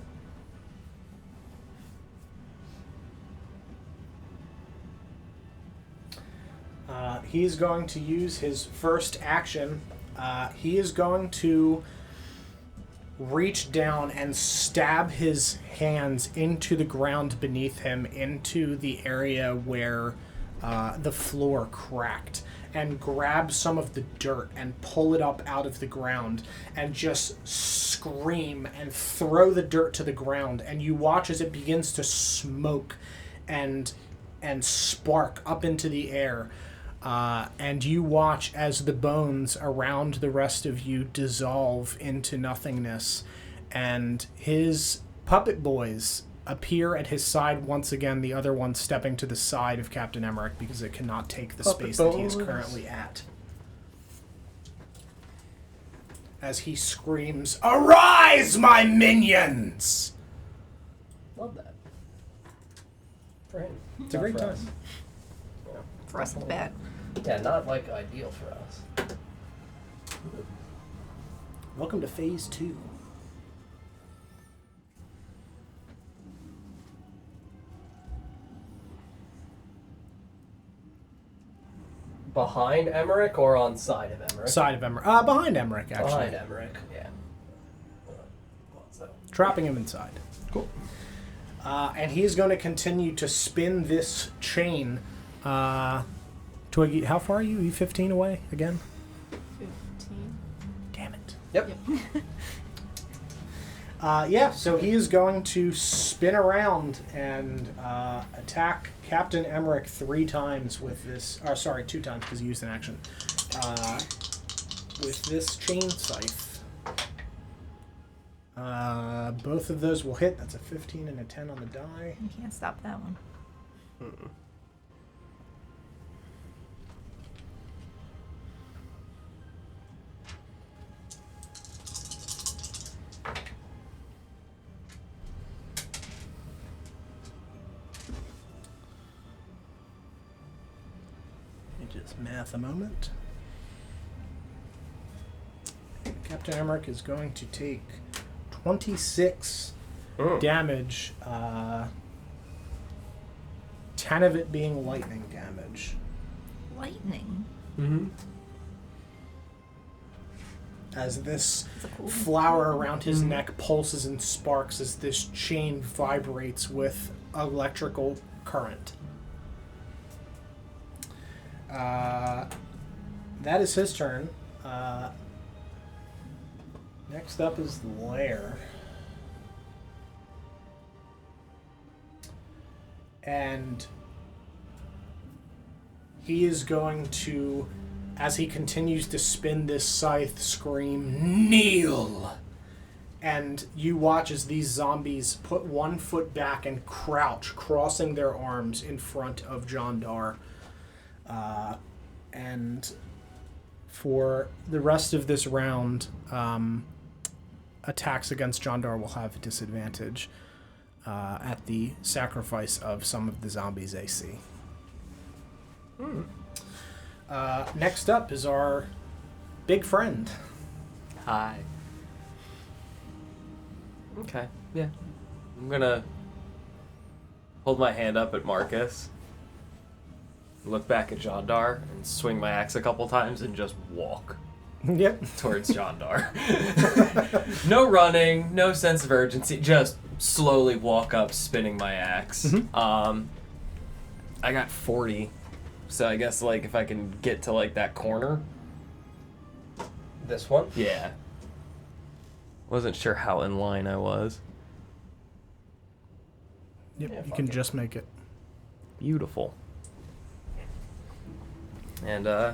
He's going to use his first action. He is going to reach down and stab his hands into the ground beneath him, into the area where the floor cracked, and grab some of the dirt and pull it up out of the ground and just scream and throw the dirt to the ground. And you watch as it begins to smoke and spark up into the air. And you watch as the bones around the rest of you dissolve into nothingness, and his puppet boys appear at his side once again, the other one stepping to the side of Captain Emerick because it cannot take the Puppet space that he is boys. currently at. As he screams, "Arise, my minions!" Love that. For him. It's a Not great for time. us. For us, it's bad. Yeah, not like ideal for us. Welcome to Phase 2. Behind Emerick or on side of Emerick? Side of Emerick. Behind Emerick, actually. Behind Emerick, yeah. So. Trapping him inside. Cool. And he's going to continue to spin this chain. How far are you? Are you 15 away again? 15. Damn it. Yep. Yeah, so he is going to spin around and attack Captain Emerick 3 times with this. Or, sorry, 2 times because he used an action. With this chain scythe. Both of those will hit. That's a 15 and a 10 on the die. You can't stop that one. Mm-mm. Let me just math a moment. Captain Emerick is going to take 26 damage, 10 of it being lightning damage. Lightning. Mm-hmm. As this That's a cool flower around his neck pulses and sparks as this chain vibrates with electrical current. That is his turn. Next up is Lair. And he is going to, as he continues to spin this scythe, scream, "Kneel!" And you watch as these zombies put one foot back and crouch, crossing their arms in front of Jandar. And for the rest of this round, attacks against Jandar will have disadvantage at the sacrifice of some of the zombies' AC. Next up is our big friend. Hi. Okay, yeah. I'm gonna hold my hand up at Marcus, look back at Jandar, and swing my axe a couple times and just walk Yep. towards Jandar. No running, no sense of urgency, just slowly walk up, spinning my axe. I got 40, so I guess like if I can get to like that corner. This one? Yeah. Wasn't sure how in line I was. Yep, Yeah, you fuck can it. just make it. Beautiful. And yeah,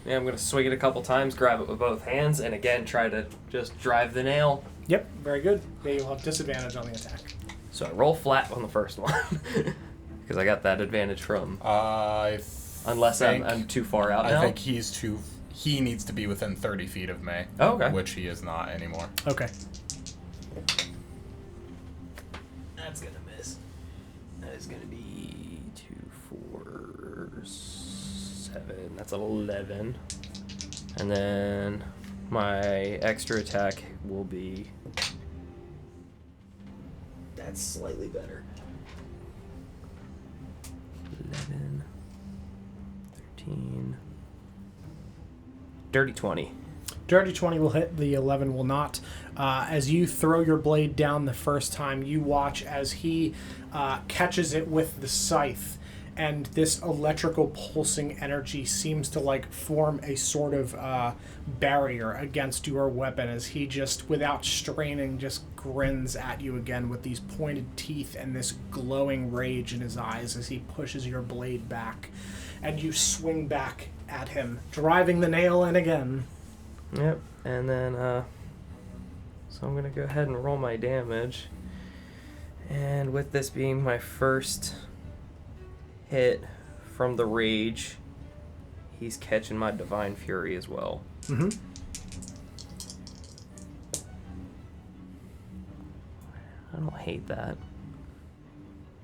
I'm gonna swing it a couple times, grab it with both hands, and again try to just drive the nail. Yep, very good. Yeah, you'll have disadvantage on the attack. So I roll flat on the first one because I got that advantage from. Unless I'm too far out now. I think he needs to be within 30 feet of me. Oh, okay. Which he is not anymore. Okay. That's gonna miss. That is gonna be 2, 4, 7. That's an 11. And then my extra attack will be. That's slightly better. 11, 13. Dirty 20. Dirty 20 will hit, the 11 will not. As you throw your blade down the first time, you watch as he catches it with the scythe, and this electrical pulsing energy seems to like form a sort of barrier against your weapon as he just, without straining, just grins at you again with these pointed teeth and this glowing rage in his eyes as he pushes your blade back, and you swing back at him, driving the nail in again. Yep, and then, so I'm going to go ahead and roll my damage. And with this being my first hit from the rage, he's catching my Divine Fury as well. Mm-hmm. I don't hate that.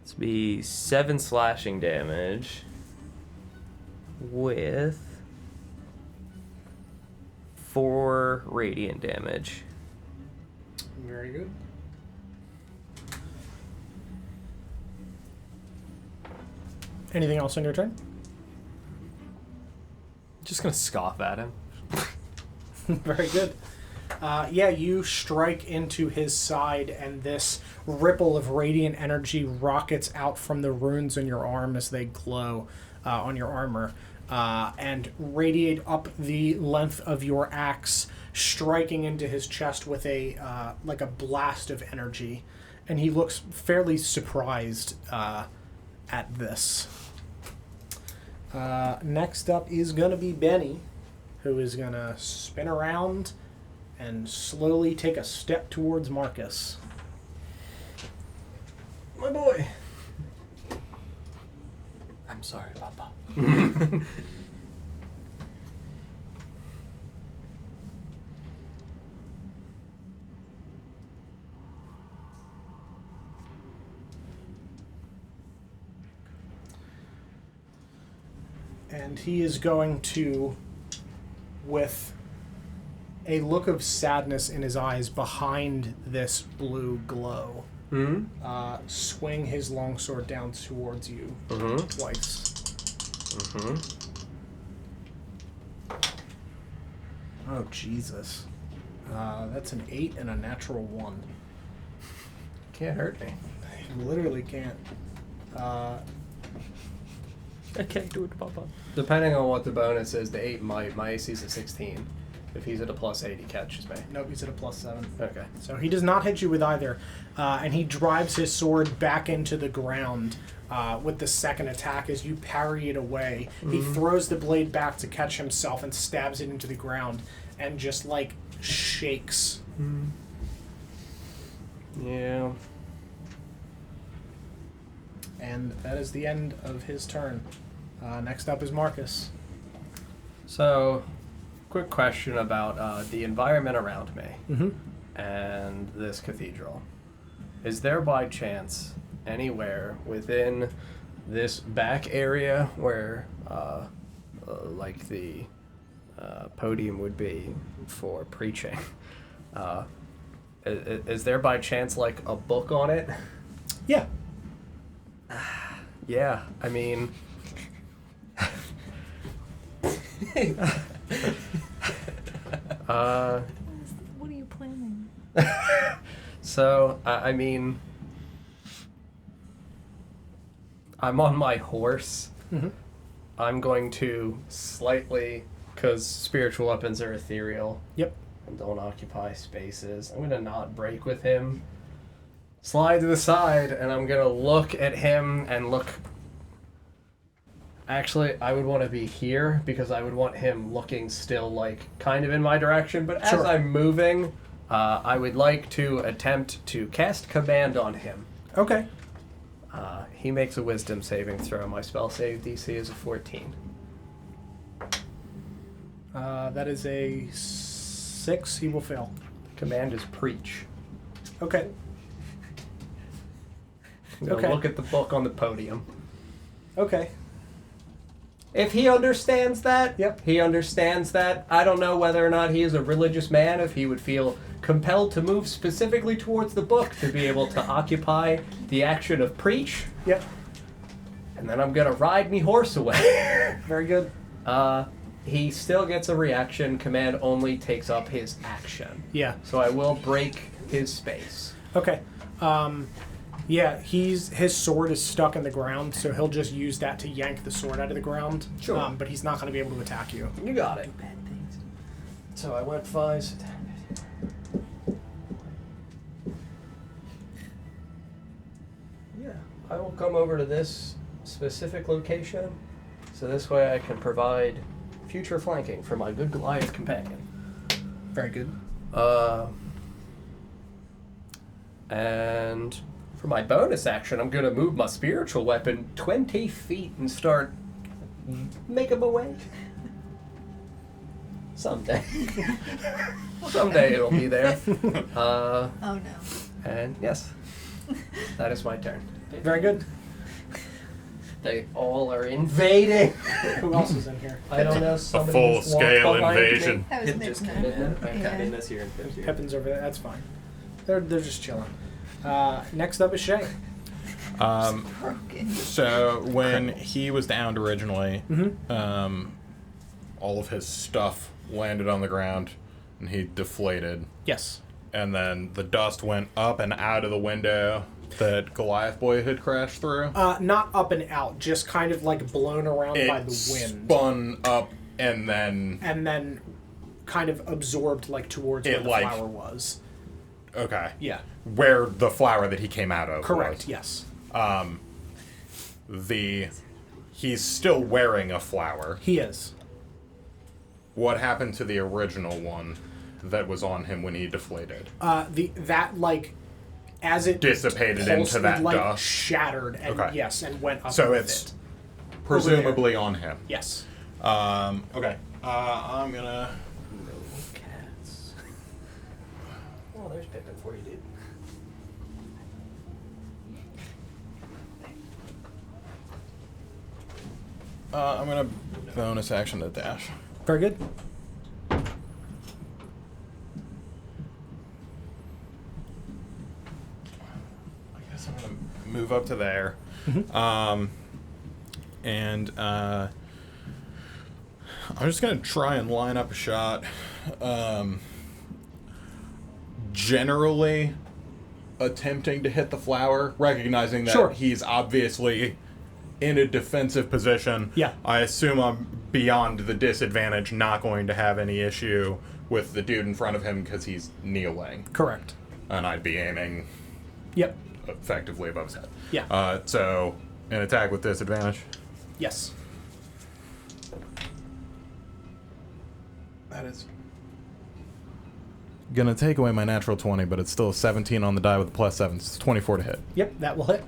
It's be 7 slashing damage with 4 radiant damage. Very good. Anything else on your turn? Just gonna scoff at him. Very good. Yeah, you strike into his side, and this ripple of radiant energy rockets out from the runes on your arm as they glow on your armor, and radiate up the length of your axe, striking into his chest with a like a blast of energy. And he looks fairly surprised at this. Next up is going to be Benny, who is going to spin around and slowly take a step towards Marcus. My boy. I'm sorry, Papa. And he is going to, with a look of sadness in his eyes behind this blue glow, swing his longsword down towards you twice. Oh, Jesus. That's an 8 and a natural 1. Can't hurt me. You literally can't. I can't do it, Papa. Depending on what the bonus is, the 8 might. My AC's at 16. If he's at a +8, he catches me. Nope, he's at a +7. Okay. So he does not hit you with either. And he drives his sword back into the ground with the second attack as you parry it away. He throws the blade back to catch himself and stabs it into the ground and just, like, shakes. Yeah. And that is the end of his turn. Next up is Marcus. So, quick question about the environment around me and this cathedral. Is there by chance anywhere within this back area where like the podium would be for preaching, is there by chance like a book on it? Yeah. Yeah, I mean... What are you planning? So, I mean... I'm on my horse. I'm going to slightly... Because spiritual weapons are ethereal. Yep. And don't occupy spaces. I'm going to not break with him. Slide to the side, and I'm going to look at him and look Actually, I would want to be here because I would want him looking still, like, kind of in my direction. But as Sure. I'm moving, I would like to attempt to cast command on him. Okay. He makes a wisdom saving throw. My spell save DC is a 14. That is a 6. He will fail. Command is preach. Okay. I'm gonna Okay. look at the book on the podium. Okay. If he understands that, Yep. he understands that. I don't know whether or not he is a religious man, if he would feel compelled to move specifically towards the book to be able to occupy the action of preach. Yep. And then I'm gonna ride me horse away. Very good. He still gets a reaction. Command only takes up his action. Yeah. So I will break his space. Okay. Yeah, his sword is stuck in the ground, so he'll just use that to yank the sword out of the ground. Sure. But he's not going to be able to attack you. You got it. So I went 5. Yeah, I will come over to this specific location, so this way I can provide future flanking for my good Goliath companion. Very good. And for my bonus action, I'm going to move my spiritual weapon 20 feet and start making my way. Someday. Someday it'll be there. Oh no. And yes, that is my turn. Very good. They all are invading. Who else is in here? I don't know. A Somebody full just walked scale behind me. invasion. That was It just midnight. came in. Yeah. Okay, Midna's here and Pip's here. Pippin's over there. That's fine. They're just chilling. Next up is Shay. Broken. So when he was downed originally, all of his stuff landed on the ground, and he deflated. Yes. And then the dust went up and out of the window that Goliath Boy had crashed through. Not up and out, just kind of like blown around It by the wind. spun up and then And then kind of absorbed like towards where It, the like- flower was. okay, Yeah. where the flower that he came out of Correct, was. yes. He's still wearing a flower. He is. What happened to the original one that was on him when he deflated? As it Dissipated pulsed, into that it, like, dust? shattered and Okay. yes, and went up So with it's it. presumably on him. Yes. Okay. I'm gonna. No cats. Oh, there's Pippin for you, dude. I'm gonna bonus action to dash. Very good. I guess I'm gonna move up to there. And I'm just gonna try and line up a shot. Generally attempting to hit the flower, recognizing that Sure. he's obviously in a defensive position. Yeah. I assume I'm beyond the disadvantage, not going to have any issue with the dude in front of him because he's kneeling. Correct. And I'd be aiming Yep. effectively above his head. Yeah. So an attack with disadvantage. Yes. That is gonna take away my natural 20, but it's still a 17 on the die with a +7. So it's 24 to hit. Yep, that will hit.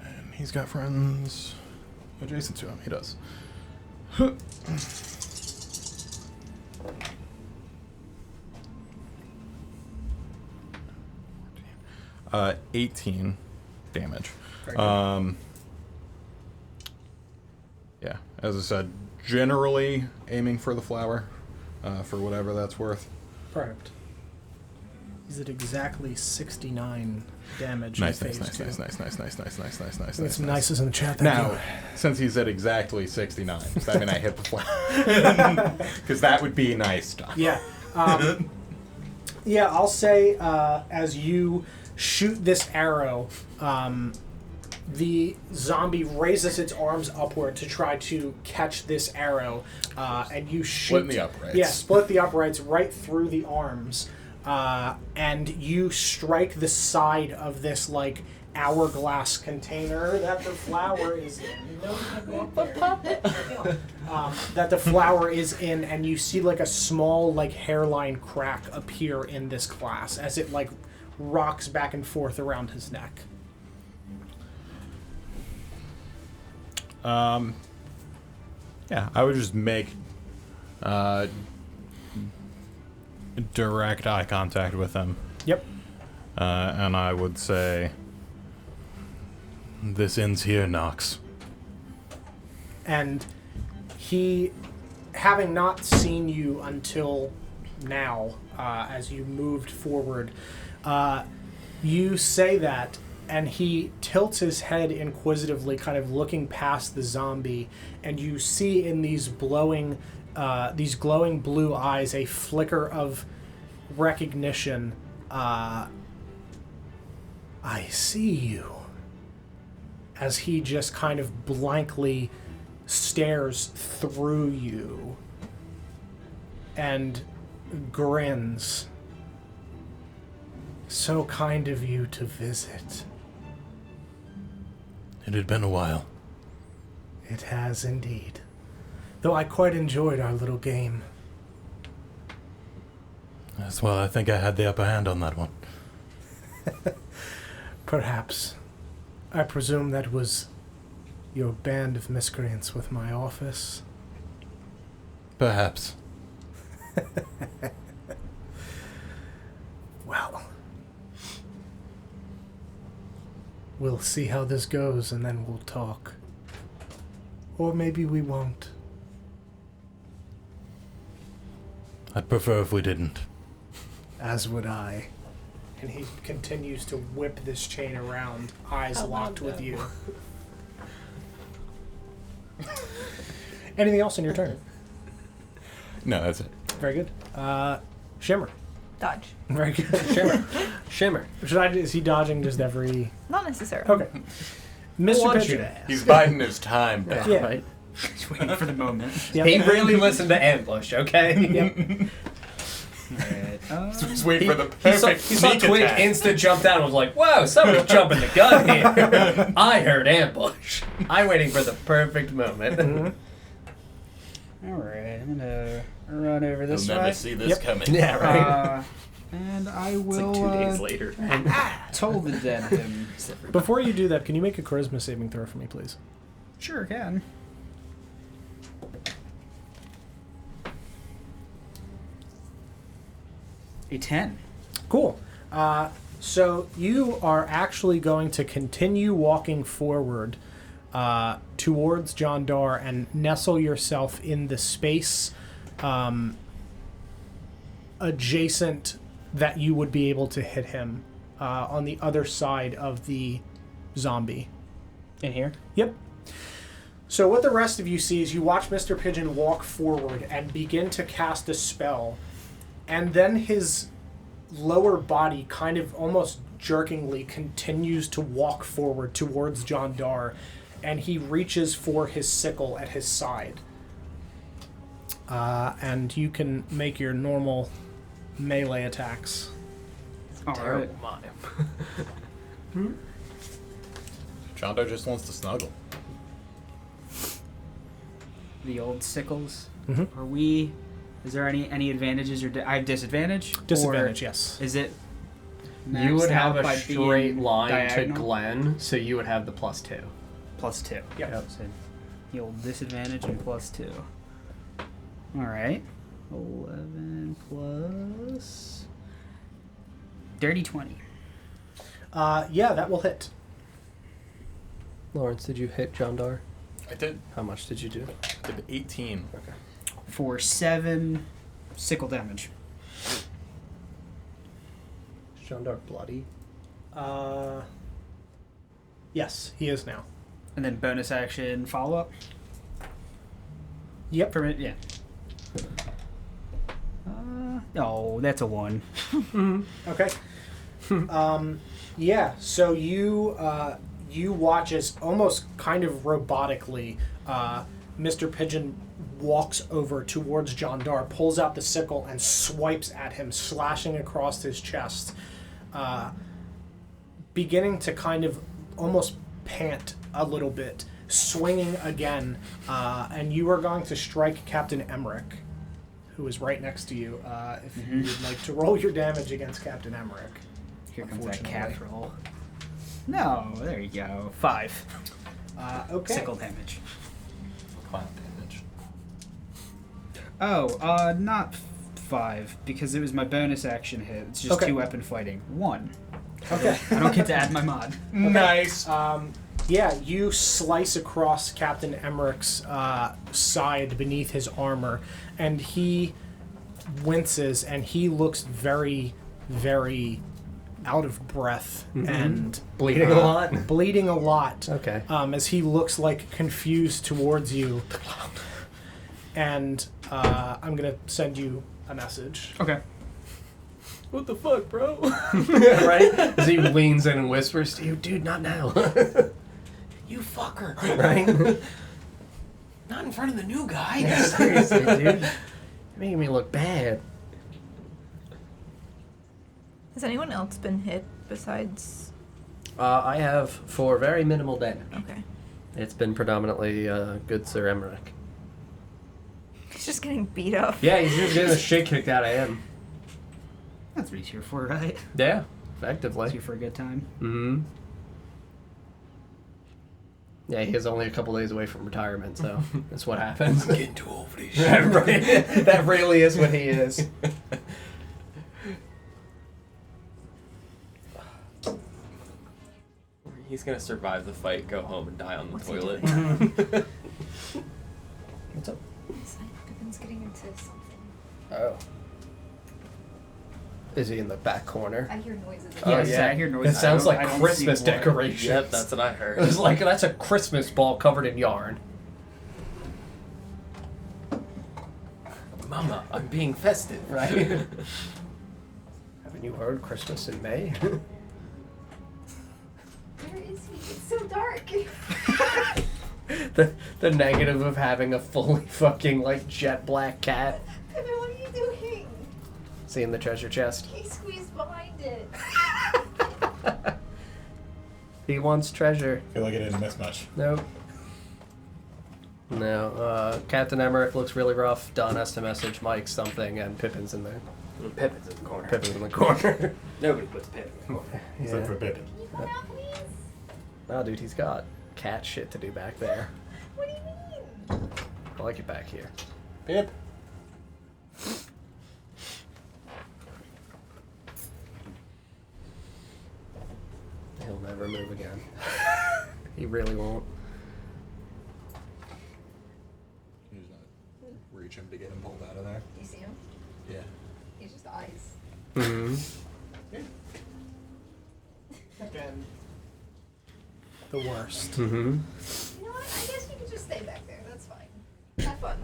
And he's got friends adjacent to him. He does. 18 damage. Very good. Yeah, as I said, generally aiming for the flower, for whatever that's worth. Perfect. He's at exactly 69 damage. Nice, in nice, phase nice, two. nice, nice, nice, nice, nice, nice, nice, Get nice. some nice. nices in the chat. Thank Now, you. since he's at exactly 69, does that mean I hit the flower? Because that would be nice stuff. Yeah. Yeah, I'll say as you shoot this arrow, the zombie raises its arms upward to try to catch this arrow, and you shoot. Split the uprights. Yeah, split the uprights right through the arms, and you strike the side of this like hourglass container that the flower is in. That the flower is in, and you see like a small like hairline crack appear in this glass as it like rocks back and forth around his neck. Yeah, I would just make direct eye contact with him. Yep. And I would say, This ends here, Knox. And he, having not seen you until now, as you moved forward, you say that, and he tilts his head inquisitively, kind of looking past the zombie, and you see in these glowing blue eyes a flicker of recognition. I see you. As he just kind of blankly stares through you and grins. So kind of you to visit. It had been a while. It has indeed. Though I quite enjoyed our little game. Yes, well, I think I had the upper hand on that one. Perhaps. I presume that was your band of miscreants with my office. Perhaps. Well, we'll see how this goes and then we'll talk. Or maybe we won't. I'd prefer if we didn't. As would I. And he continues to whip this chain around, eyes How locked long with though? you. Anything else in your turn? no, that's it. Very good. Shimmer. Dodge. Very good. Shimmer. Is he dodging just every... Not necessarily. Okay. Mr. Want you Pigeon. to ask. He's biding his time. Yeah. Down. Yeah. Right. Just waiting for the moment. Yep. He really listened to Ambush, okay? Yep. Alright. Just wait for the He saw perfect sneak Twig attack. instant jump down and was like, whoa, somebody's jumping the gun here. I heard Ambush. I'm waiting for the perfect moment. Mm-hmm. Alright, I'm gonna run over You'll this never way. see this Yep. coming. Yeah, right. And I It's will like 2 days later. toll the dead him. Before you do that, can you make a charisma saving throw for me, please? Sure can. A 10. Cool. So you are actually going to continue walking forward towards Jandar and nestle yourself in the space adjacent that you would be able to hit him on the other side of the zombie. In here? Yep. So what the rest of you see is you watch Mr. Pigeon walk forward and begin to cast a spell, and then his lower body kind of almost jerkingly continues to walk forward towards Jandar, and he reaches for his sickle at his side. And you can make your normal melee attacks. Alright. Jandar just wants to snuggle. The old sickles. Mhm. Are we... Is there any advantages or... I have disadvantage? Disadvantage, Or yes. is it... You would maxed have out a by straight being line diagonal? to Glenn, so you would have the +2. Plus 2. Yep. So the old disadvantage and plus 2. Alright. 11 plus... Dirty 20. Yeah, that will hit. Lawrence, did you hit Jandar? I did. How much did you do? I did 18. For 7 sickle damage. Is Jandar bloody? Yes, he is now. And then bonus action follow-up? Yep. For yeah. Oh, that's a 1. Okay. Yeah, so you watch as almost kind of robotically Mr. Pigeon walks over towards Jandar, pulls out the sickle, and swipes at him, slashing across his chest. beginning to kind of almost pant a little bit, swinging again, and you are going to strike Captain Emerick, who is right next to you, if you would like to roll your damage against Captain Emerick. Here comes that Unfortunately. cat roll. No, there you go. 5. Okay. Sickle damage. Cloud damage. Oh, not 5, because it was my bonus action hit. It's just Okay. 2 weapon fighting. 1. Okay. I don't get to add my mod. Nice. Yeah, you slice across Captain Emmerick's side beneath his armor, and he winces, and he looks very, very out of breath and Bleeding a lot? Bleeding a lot. Okay. As he looks like confused towards you, and I'm gonna send you a message. Okay. What the fuck, bro? Right? As he leans in and whispers to you, dude, not now. You fucker. Right? Not in front of the new guy. Seriously, dude. You're making me look bad. Has anyone else been hit besides? I have 4 very minimal damage. Okay. It's been predominantly good Sir Emerick. He's just getting beat up. Yeah, he's just getting the shit kicked out of him. That's what he's here for, right? Yeah, He's effectively. here for a good time. Mm-hmm. Yeah, he is only a couple days away from retirement, so that's what happens. I'm getting too old for this Yeah, shit. right. That really is what he is. He's gonna survive the fight, go home, and die on the What's he toilet. What's up? Pippin's getting into something. Oh. Is he in the back corner? I hear noises. Oh, Yes, yeah. I hear noises. It sounds I like don't Christmas see what. decorations. Yep, that's what I heard. It's like, that's a Christmas ball covered in yarn. Mama, I'm being festive. Right? Haven't you heard Christmas in May? Where is he? It's so dark. the negative of having a fully fucking, like, jet black cat. Pippin, what are you doing? Seeing the treasure chest. He squeezed behind it. He wants treasure. I feel like I didn't miss much. Nope. No, Captain Emerick looks really rough. Don has to message Mike something, and Pippin's in there. Pippin's in the corner. Pippin's in the corner. Nobody puts Pippin in the corner. Except for Pippin. Can you come out, please? No, dude, he's got cat shit to do back there. What do you mean? I like it back here. Pip. He'll never move again. He really won't. You just reach him to get him pulled out of there. Do you see him? Yeah. He's just eyes. Mm-hmm. Again, the worst. Mm-hmm. You know what? I guess you could just stay back there. That's fine. Have fun.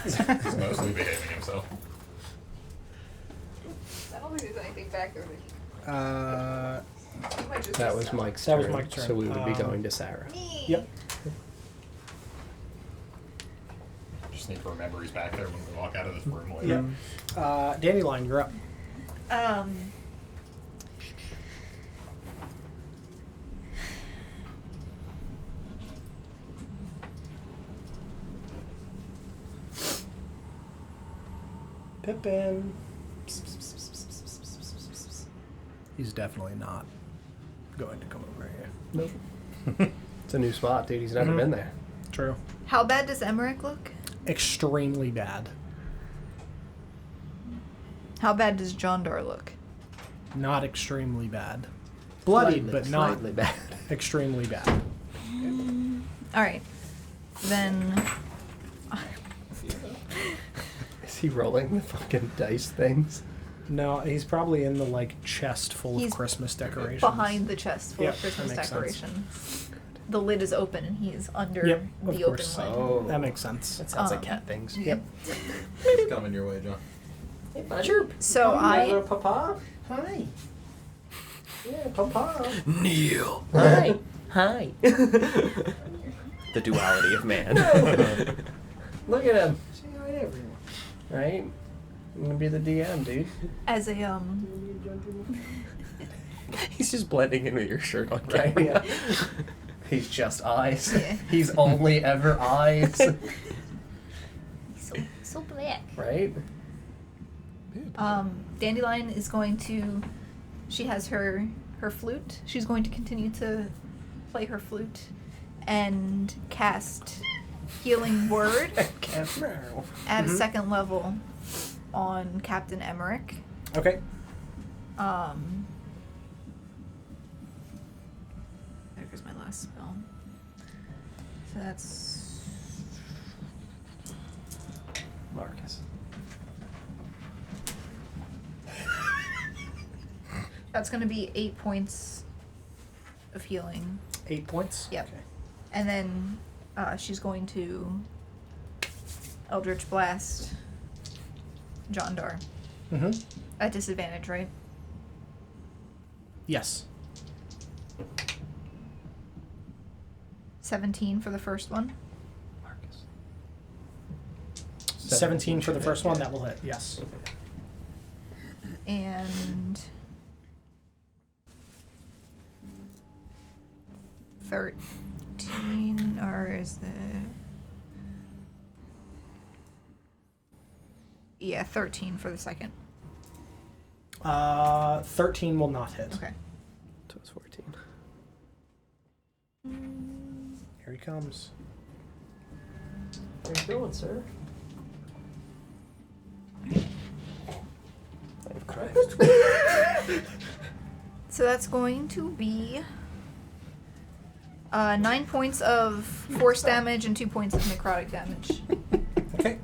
He's mostly behaving himself. I don't think there's anything back there. You might just That be was stuck. Mike's That turn. was Mike's turn. So we would be Um, going to Sarah. Me. Yep. Just need to remember he's back there when we walk out of this room later. Yep. Dandelion, you're up. Pippin. He's definitely not going to come over here. Nope. It's a new spot, dude. He's never been there. True. How bad does Emerick look? Extremely bad. How bad does Jandar look? Not extremely bad. Bloodied, but not Slightly bad. extremely bad. All right. Then Is he rolling the fucking dice things? No, he's probably in the like chest full He's of Christmas decorations. behind the chest full Yep, of that Christmas makes sense. decorations. The lid is open and he is under Yep, of the open course. lid. Oh. That makes sense. That sounds like cat things. Yep. He's coming your way, John. Chirp. So I Papa. Hi. Yeah, Papa. Neil. Hi. Hi. The duality of man. Look at him. Say hi to everyone. Right? I'm gonna be the DM, dude. as a He's just blending in with your shirt on camera. He's just eyes. Yeah. He's only ever eyes. So black. Right? Dandelion is going to. She has her flute. She's going to continue to play her flute and cast Healing Word at a second level on Captain Emerick. Okay. There's my last spell. So that's Marcus. that's going to be 8 points of healing. 8 points? Yep. Okay. And then she's going to Eldritch Blast Jandar. Mm-hmm. At disadvantage, right? Yes. 17 for the first one. Marcus. 17 for the first one, that will hit, yes. And 13, or is the... Yeah, 13 for the second. 13 will not hit. Okay. So it's 14. Here he comes. How you doing, sir? Thank Christ. So that's going to be 9 points of force damage and 2 points of necrotic damage. Okay.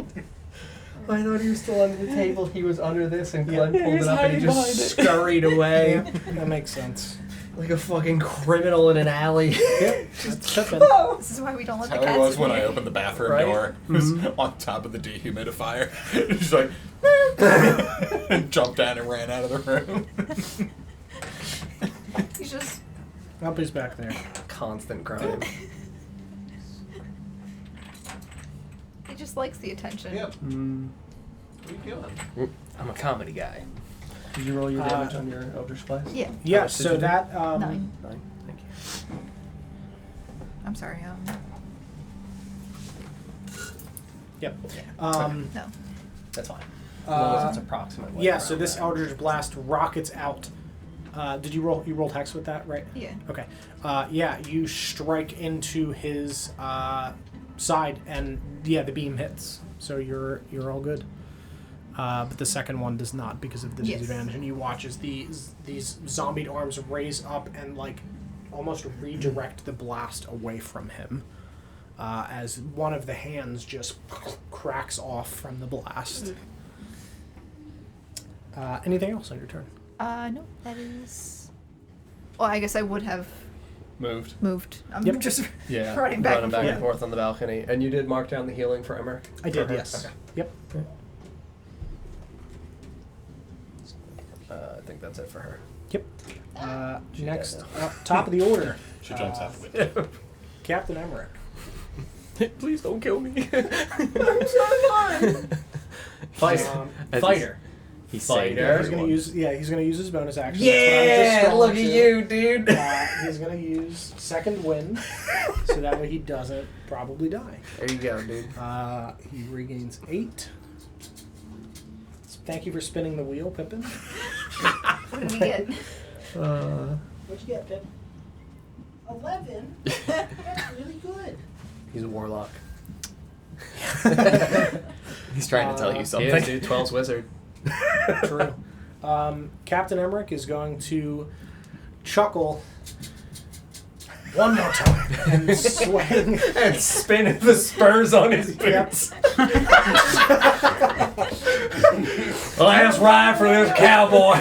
I thought he was still under the table. He was under this, and Glenn Yeah, pulled it up, and he just scurried Yeah, away that makes sense. like a fucking criminal in an alley. Yep, that's Pippin. This is why we don't let the How cats it was in when I here. opened the bathroom Right? door. It was on top of the dehumidifier. Just like and jumped down and ran out of the room. He's just... Up he's back there. Constant crime. He just likes the attention. Yep. Mm. What are you doing? I'm a comedy guy. Did you roll your damage on your Eldritch Blast? Yeah. Yeah, much did so you do? that 9. 9. Thank you. I'm sorry. Yep. No. That's fine. As long as it's Uh, approximate. yeah, so this Eldritch Blast rockets out. Did you roll? You rolled hex with that, right? Yeah. Okay. Yeah, you strike into his side, and yeah, the beam hits. So you're all good. But the second one does not because of the Yes. disadvantage, and you watch as these zombie arms raise up and like almost redirect the blast away from him. As one of the hands just cracks off from the blast. Anything else on your turn? No, that is... Well, I guess I would have moved. I'm Yep. just Yeah, running back and and forth. forth on the balcony. And you did mark down the healing for Emerick? I did, For her? yes. Okay. Yep. I think that's it for her. Yep. Next, top of the order. She jumps out the window. Captain Emerick. Please don't kill me. Um, Fighter. He's Fighter. He's gonna use he's gonna use his bonus action. Yeah, That's what I was just look at scrolling to. you, dude. He's gonna use second wind, so that way he doesn't probably die. There you go, dude. He regains 8. Thank you for spinning the wheel, Pippin. What did we get? What'd you get, Pip? 11. That's really good. He's a warlock. He's trying to tell you He something. is, dude. 12's wizard. True. Captain Emerick is going to chuckle one more time and swing. And spin the spurs on his boots. Last ride for this cowboy.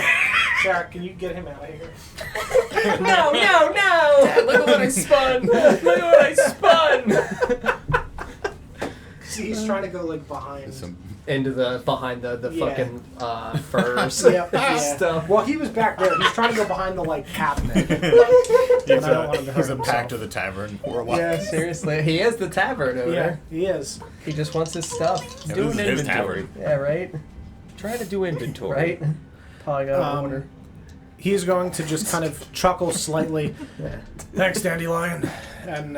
Sarah, can you get him out of here? No. Dad, look at what I spun. Look at what I spun. See, he's trying to go like behind. Into behind the Yeah. fucking furs. Yeah. Stuff. Well, he was back there. He's trying to go behind the like cabinet. And I don't want him to hurt He's a himself. pack to the tavern warlock. Yeah, seriously. He is the tavern owner. Yeah, he is. He just wants his stuff. Yeah, Do this an is his inventory. tavern. Yeah, right? Try to do inventory. Right? Probably got Um, order. He's going to just kind of chuckle slightly. Thanks, Dandelion. And,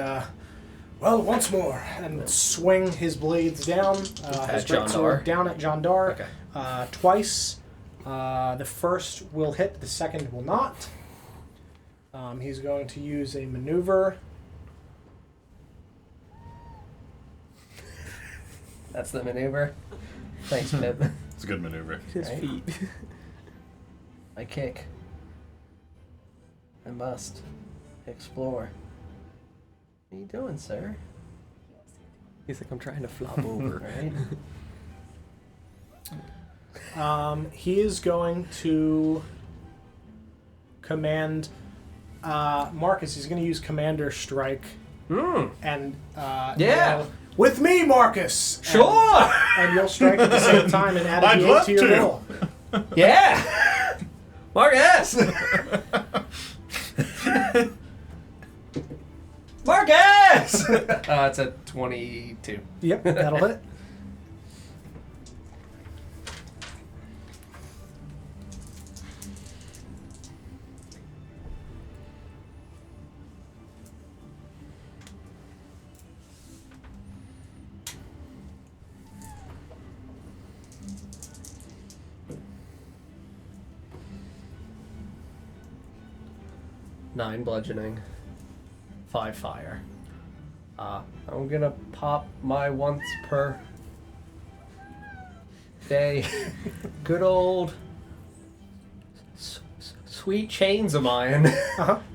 well, once more. And swing his blades down. His At great sword Jandar? down at Jandar. Okay. Twice. The first will hit, the second will not. He's going to use a maneuver. That's the maneuver. Thanks, Pip. It's a good maneuver. His feet. I kick. I must explore. What are you doing, sir? He's like, I'm trying to flop over. Right? He is going to command Marcus. He's going to use Commander Strike and Yeah. yell, with me, Marcus. Sure. And you'll strike at the same time and add a I'd D8 love to your to. roll. Yeah. Marcus. Marcus. It's a 22. Yep, that'll hit. Nine bludgeoning, 5 fire. I'm gonna pop my once per day good old sweet chains of mine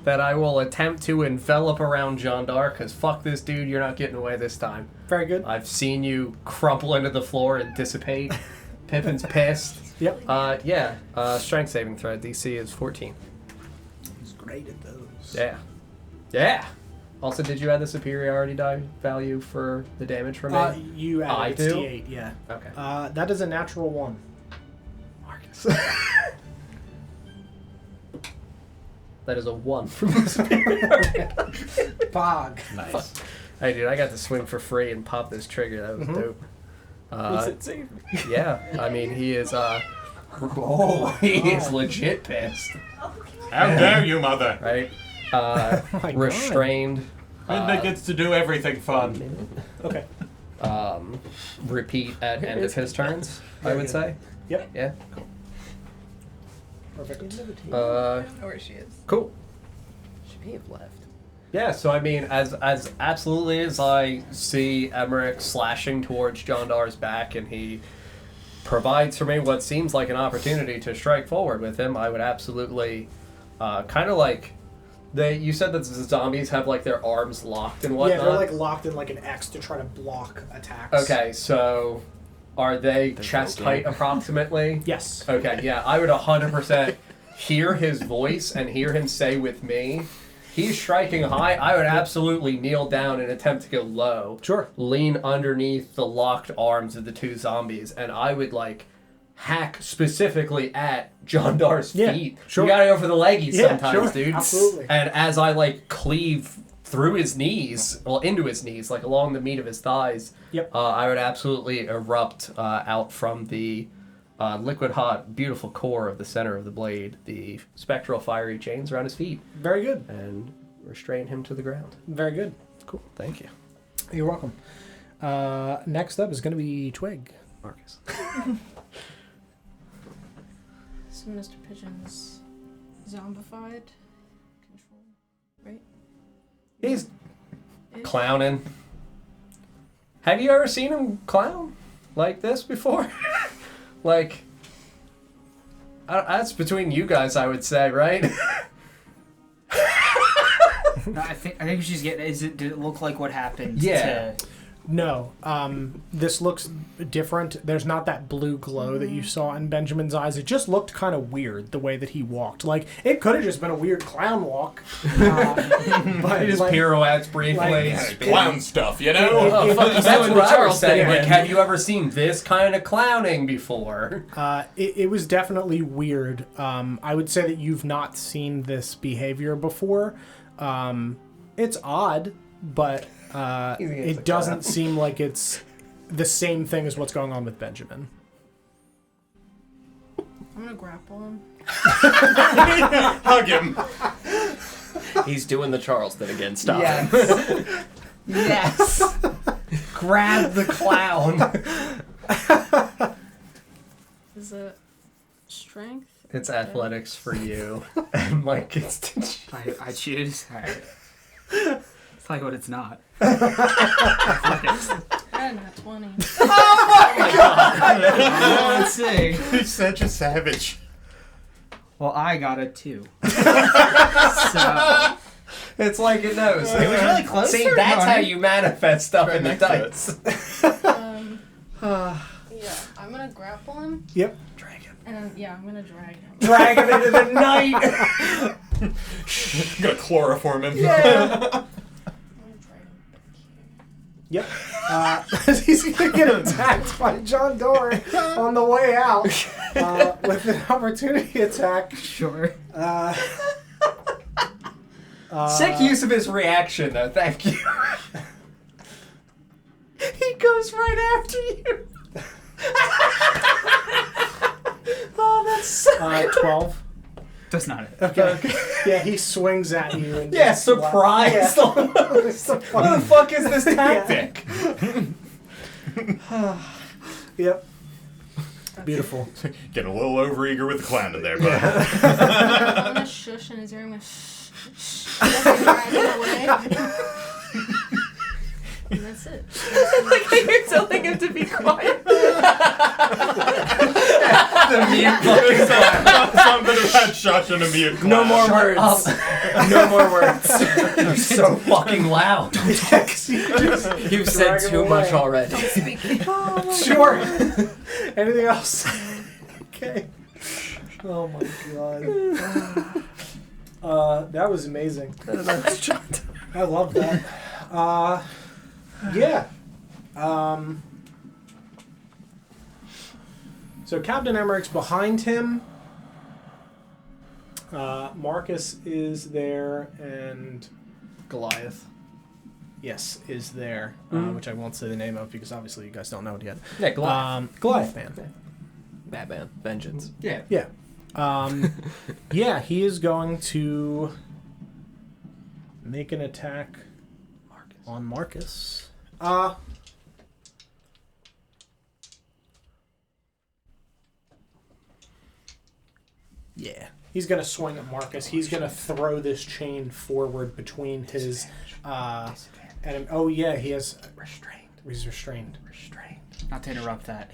that I will attempt to envelop around Jandar, because fuck this dude, you're not getting away this time. Very good. I've seen you crumple into the floor and dissipate. Pippin's pissed. Yep. Strength saving throw, DC is 14. He's great at those. Yeah. Yeah. Also, did you add the superiority die value for the damage from me? You I added do? D8, yeah. Okay. That is a natural 1. Marcus. That is a 1 from the superiority. Fog. Nice. Hey, dude, I got to swing for free and pop this trigger. That was dope. Yeah, I mean, he is, he is legit pissed, How dare you, mother? right? my God. Restrained. Linda gets to do everything fun. Okay. Repeat at end of his turns, I would say. Yep. Yeah, cool. Perfect. I don't know where she is. Cool. She may have left. Yeah, so I mean, as absolutely as I see Emerick slashing towards Jandar's back, and he provides for me what seems like an opportunity to strike forward with him, I would absolutely, kind of like, you said that the zombies have like their arms locked and whatnot. Yeah, they're like locked in like an X to try to block attacks. Okay, so are they chest height approximately? Yes. Okay, yeah, I would 100% hear his voice and hear him say with me, he's striking high. I would absolutely kneel down and attempt to go low. Sure. Lean underneath the locked arms of the two zombies, and I would like hack specifically at Jandar's Yeah, feet. sure. You gotta go for the leggies Yeah, sometimes, sure, dude. absolutely. And as I like cleave through his knees, well, into his knees, like along the meat of his thighs, Yep. I would absolutely erupt out from the liquid hot, beautiful core of the center of the blade, the spectral fiery chains around his feet, Very good. and restrain him to the ground. Very good. Cool, thank you, You're welcome. Next up is going to be Twig. Marcus. So Mr. Pigeon's zombified. Control, right? He's clowning. Have you ever seen him clown like this before? Like, that's between you guys, I would say, right? No, I think she's getting. Did it look like what happened? Yeah. No. This looks different. There's not that blue glow that you saw in Benjamin's eyes. It just looked kind of weird the way that he walked. Like, it could have just been a weird clown walk. But He just like, pirouettes briefly. Clown stuff, you know? Oh, fuck, that's doing what the I was Charles saying. thing, Like, man. have you ever seen this kind of clowning before? it was definitely weird. I would say that you've not seen this behavior before. It's odd, but it doesn't seem like it's the same thing as what's going on with Benjamin. I'm gonna grapple him. Hug him. He's doing the Charleston again. Stop. Yes. Yes. Grab the clown. Is it strength? It's athletics for you, and Mike gets to choose. I choose. Alright. Tell you what, it's not. Athletics. I got 20. Let's see. He's such a savage. Well, I got a 2. So It's like it knows. It was really close. See, there, that's how Johnny. you manifest stuff in the Right dice. Yeah, I'm gonna grapple him, Yep. and then, I'm gonna drag him. Drag him into the night. I'm gonna chloroform him. I'm gonna drag him. Yep. He's gonna get attacked by Jandar on the way out with an opportunity attack. sure. Sick use of his reaction, though. Thank you. He goes right after you. Oh, that's so 12. That's not it. Okay. Yeah, he swings at you. And Yeah, just- surprise. Yeah. What the fuck is this tactic? Yep. Beautiful. Getting a little overeager with the clown in there, but I'm gonna shush in his ear. I'm gonna shh. Drag him away. And that's it. You're telling him to be quiet. The mute fucking something about shush and a mute clown. No more words. No more words. You're so fucking loud. You've said Drag him too away. much already. Sure. Anything else? Okay. Oh my god. That was amazing. I love that. Yeah. So Captain Emerick's behind him. Marcus is there, and Goliath. yes, is there, which I won't say the name of because obviously you guys don't know it yet. Yeah, Goliath. Goliath man. Batman. Vengeance. Yeah. Yeah. Yeah, he is going to make an attack on Marcus. Yeah. He's going to swing at Marcus. He's going to throw this chain forward between his and oh yeah, he has restrained. He's restrained. Not to interrupt that.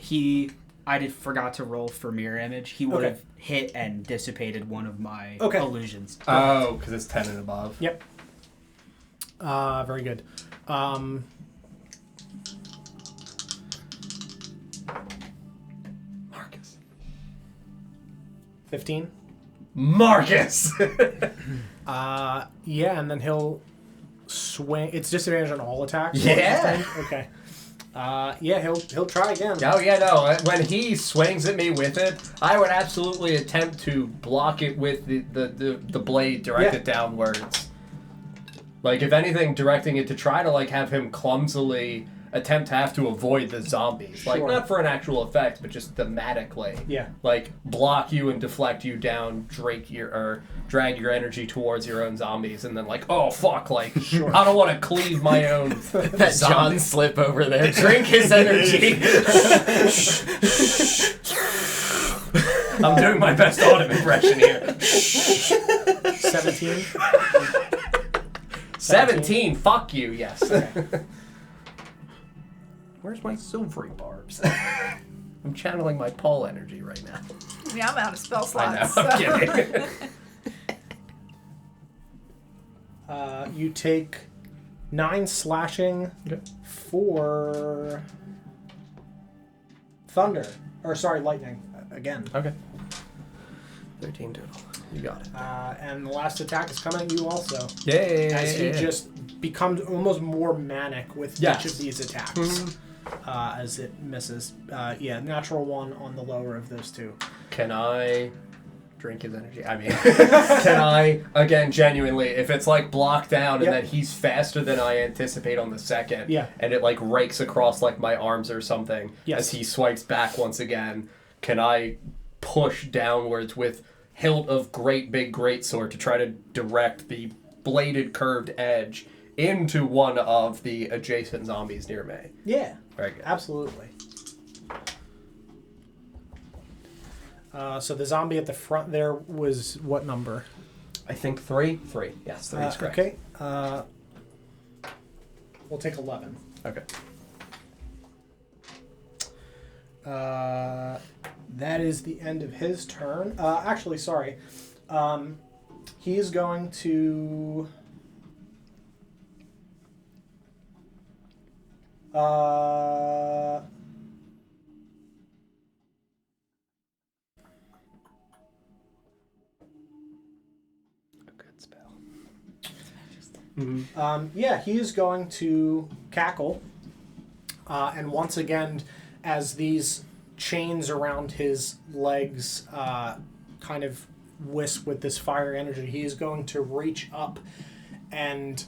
I forgot to roll for mirror image. He would have hit and dissipated one of my illusions. Oh, because it's 10 and above. Yep. Very good. Marcus. 15. Marcus! Yeah, and then he'll swing. It's disadvantage on all attacks. Yeah. Okay. Yeah, he'll try again. Oh, yeah, no. When he swings at me with it, I would absolutely attempt to block it with the blade directed downwards. Like, if anything, directing it to try to, like, have him clumsily attempt to have to avoid the zombies. Like, Sure. not for an actual effect, but just thematically. Yeah. Like, block you and deflect you down, drag your energy towards your own zombies, and then, like, oh, fuck, like, I don't want to cleave my own That John slip over there. drink his energy. I'm doing my best autumn impression here. 17. 17, fuck you, yes. Where's my silvery barbs? I'm channeling my Paul energy right now. I mean, I'm out of spell I know, slots. I'm so. kidding. You take 9 slashing for thunder. Or, sorry, lightning. Again. Okay. 13 total. You got it. And the last attack is coming at you also. Yay! As he just becomes almost more manic with each of these attacks. As it misses. Yeah, natural 1 on the lower of those two. Can I drink his energy? I mean, can I, again, genuinely, if it's like blocked down and then he's faster than I anticipate on the second, and it like rakes across like my arms or something as he swipes back once again, can I push downwards with hilt of great big greatsword to try to direct the bladed curved edge into one of the adjacent zombies near me. Yeah. Very good. Absolutely. So the zombie at the front there was what number? I think 3. 3. Yes, 3 is correct. Okay. We'll take 11. Okay. That is the end of his turn. Actually, sorry. He is going to... Good spell. Yeah, he is going to cackle. And once again, as these chains around his legs kind of wisp with this fire energy, he is going to reach up and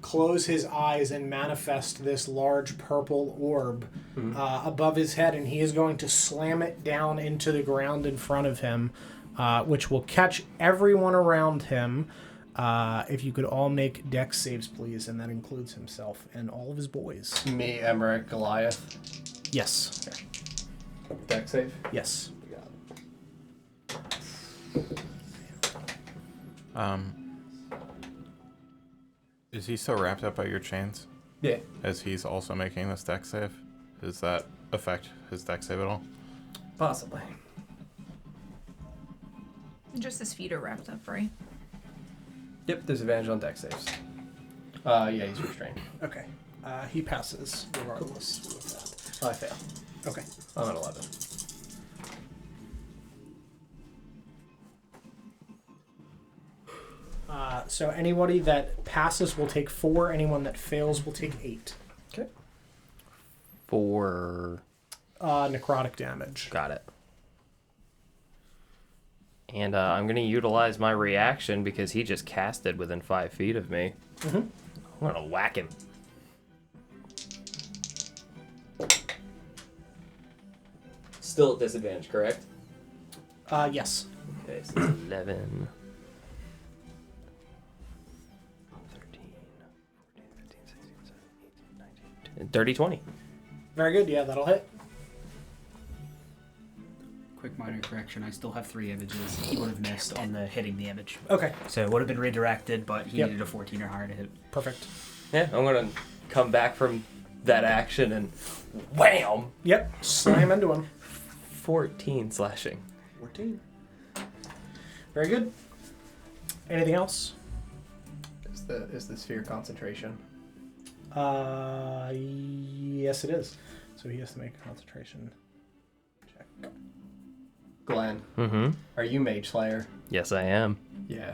close his eyes and manifest this large purple orb above his head, and he is going to slam it down into the ground in front of him, which will catch everyone around him. If you could all make dex saves, please, and that includes himself and all of his boys. Me, Emerick, Goliath. Yes. Okay. Deck save? Yes. Is he so wrapped up by your chains? Yeah. As he's also making this deck save? Does that affect his deck save at all? Possibly. Just his feet are wrapped up, right? Yep, there's advantage on deck saves. Yeah, he's restrained. Okay. He passes regardless with that. I fail. Okay. I'm at 11. So anybody that passes will take 4. Anyone that fails will take 8. Okay. 4. Necrotic damage. Got it. And I'm going to utilize my reaction because he just casted within 5 feet of me. Mm-hmm. I'm going to whack him. Still at disadvantage, correct? Yes. Okay, so it's 11. 13, 14, 15, 16, 17, 18, 19, 30, 20. Very good. Yeah, that'll hit. Quick minor correction, I still have 3 images. He would have missed on the hitting the image. Okay. So it would have been redirected, but he Yep. needed a 14 or higher to hit. Perfect. Yeah, I'm going to come back from that action and wham! Yep. Slam into him. 14 slashing. 14. Very good. Anything else? Is the sphere concentration? Yes, it is. So he has to make a concentration check. Glenn, Mm-hmm. are you Mage Slayer? Yes, I am. Yeah.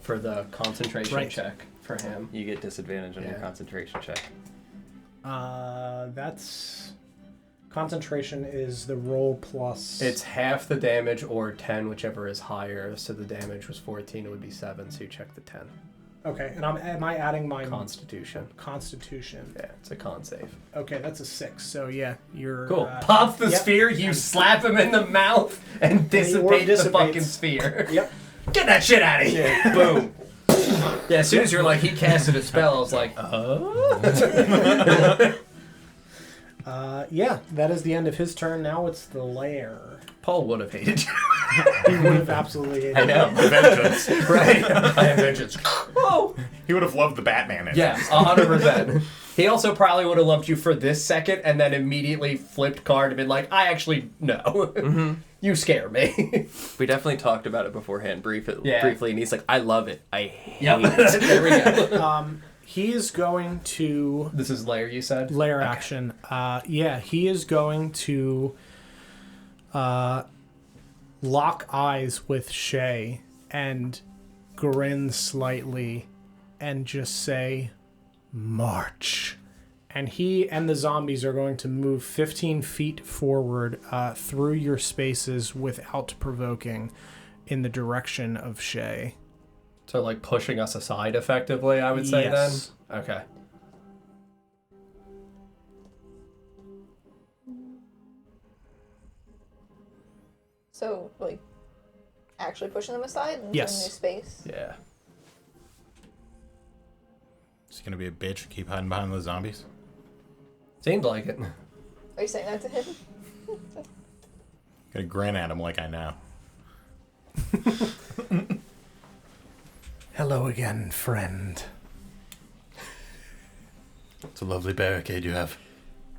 For the concentration Right. check for him. You get disadvantage on your Yeah. concentration check. That's concentration is the roll plus. It's half the damage or 10, whichever is higher. So the damage was 14, it would be 7, so you check the 10. Okay, and am I adding my Constitution. Constitution? Yeah, it's a con save. Okay, that's a 6. So yeah, you're Cool. Pops the sphere, you slap him in the mouth, and dissipate the dissipates. fucking sphere. Yep. Get that shit out of here. Boom. Yeah, as soon as you're like, he casted a spell, I was like, Yeah, that is the end of his turn. Now it's the lair. Paul would have hated you. He would have absolutely hated I know. Vengeance. Right? I have vengeance. Oh! He would have loved the Batman in Yeah, 100%. He also probably would have loved you for this second and then immediately flipped card and been like, I actually, no. You scare me. We definitely talked about it beforehand briefly, Yeah. and he's like, I love it. I hate Yep. it. There we go. He is going to This is lair, you said? lair Okay. action. Yeah, he is going to lock eyes with Shay and grin slightly and just say, "March." And he and the zombies are going to move 15 feet forward through your spaces without provoking in the direction of Shay. So, like, pushing us aside effectively, I would say Yes. then? Okay. So, like, actually pushing them aside and Yes. giving new space? Yeah. Is he gonna be a bitch and keep hiding behind those zombies? Seemed like it. Are you saying that to him? Gonna grin at him like I know. Hello again, friend. It's a lovely barricade you have.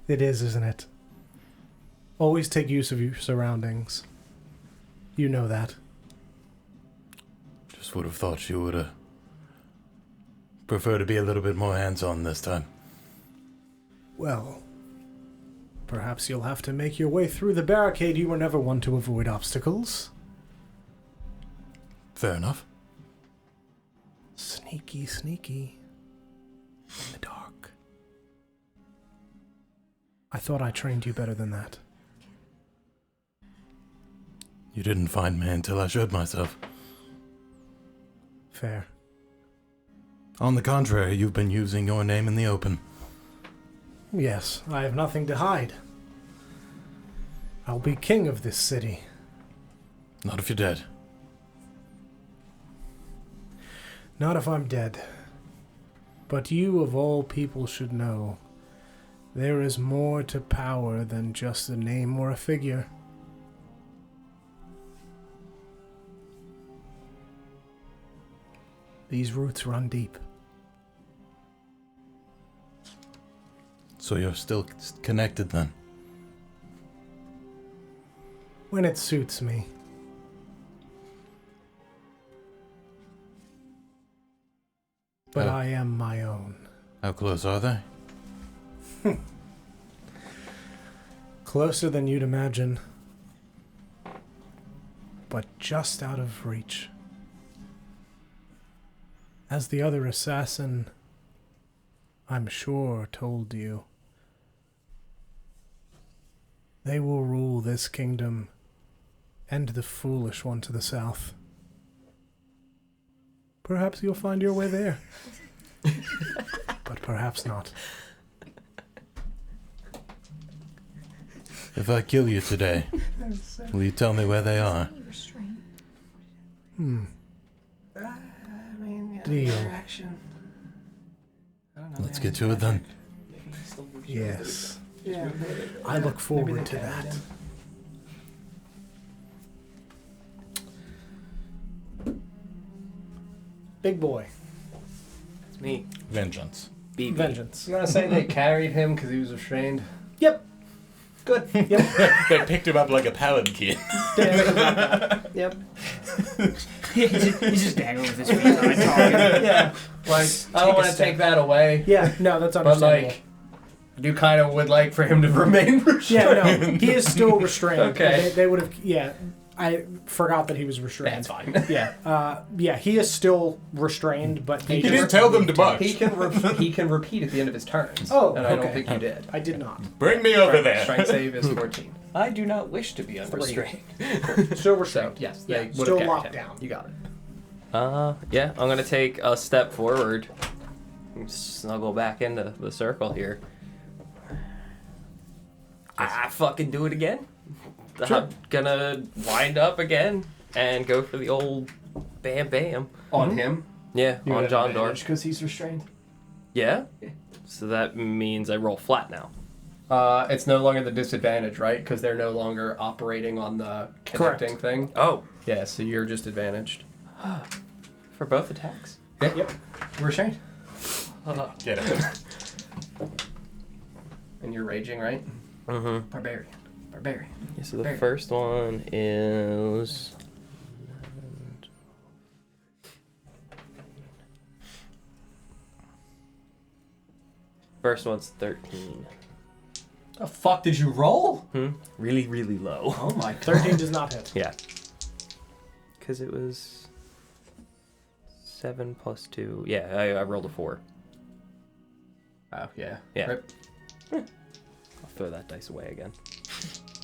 It is, isn't it? Always take use of your surroundings. You know that. Just would have thought you would prefer to be a little bit more hands-on this time. Well, perhaps you'll have to make your way through the barricade. You were never one to avoid obstacles. Fair enough. Sneaky, sneaky. In the dark. I thought I trained you better than that. You didn't find me until I showed myself. Fair. On the contrary, you've been using your name in the open. Yes, I have nothing to hide. I'll be king of this city. Not if you're dead. Not if I'm dead. But you, of all people, should know there is more to power than just a name or a figure. These roots run deep. So you're still connected then? When it suits me. But Oh. I am my own. How close are they? Closer than you'd imagine. But just out of reach. As the other assassin, I'm sure, told you, they will rule this kingdom and the foolish one to the south. Perhaps you'll find your way there. But perhaps not. If I kill you today, will you tell me where they are? Deal. Let's get to it then. Yes. I look forward to that. Big boy. It's me. Vengeance. BB. Vengeance. I'm gonna say they carried him because he was restrained. Yep. Good. Yep. They picked him up like a palanquin. Yep. He's just dangling with his feet on it, talking. Yeah. Like, I don't want to take that away. Yeah, no, that's But, understandable. like, I do kind of would like for him to remain restrained. Yeah, no, he is still restrained. Okay. They would have, yeah. I forgot that he was restrained. That's fine. Yeah. Yeah, he is still restrained, but He didn't tell them to buck. He can repeat at the end of his turns. Oh, and I don't okay. think you did. I did not. Bring me over there. Strength save is 14. I do not wish to be unrestrained. Still So restrained. yes, Yeah, they would still have locked kept him. down. You got it. Yeah, I'm gonna take a step forward. Snuggle back into the circle here. I fucking do it again. I'm gonna wind up again and go for the old bam bam. On him? Yeah, on Jandar. because he's restrained. Yeah? So that means I roll flat now. It's no longer the disadvantage, right? Because they're no longer operating on the connecting thing. Oh, Yeah, so you're just advantaged. for both attacks. Yep. Restrained. Get it. And you're raging, right? Mm-hmm. Barbarian. Yeah, so the Very first one is... First one's 13. The fuck did you roll? Really, really low. Oh my god. 13 does not hit. Yeah. Because it was 7 plus 2. Yeah, I rolled a 4. Oh, yeah. Yeah. Rip. I'll throw that dice away again.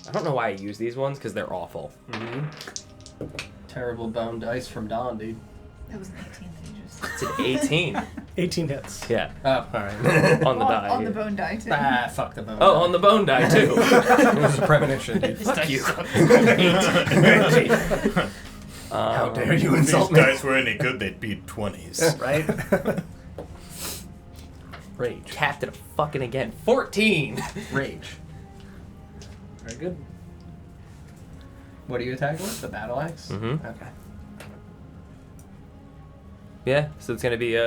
I don't know why I use these ones, because they're awful. Terrible bone dice from Don, dude. That was an 18 that you just... It's an 18. 18 hits. Yeah, Oh, all right. on the die. On the bone die, too. Fuck the bone. Oh, on the bone die too. It was a premonition, dude. Fuck you. How dare you If these insult me? dice were any good, they'd be 20s. Right? Rage. Capped it fucking again. 14. Rage. Very good. What are you attacking with? The battle axe? Mm-hmm. Okay. Yeah, so it's gonna be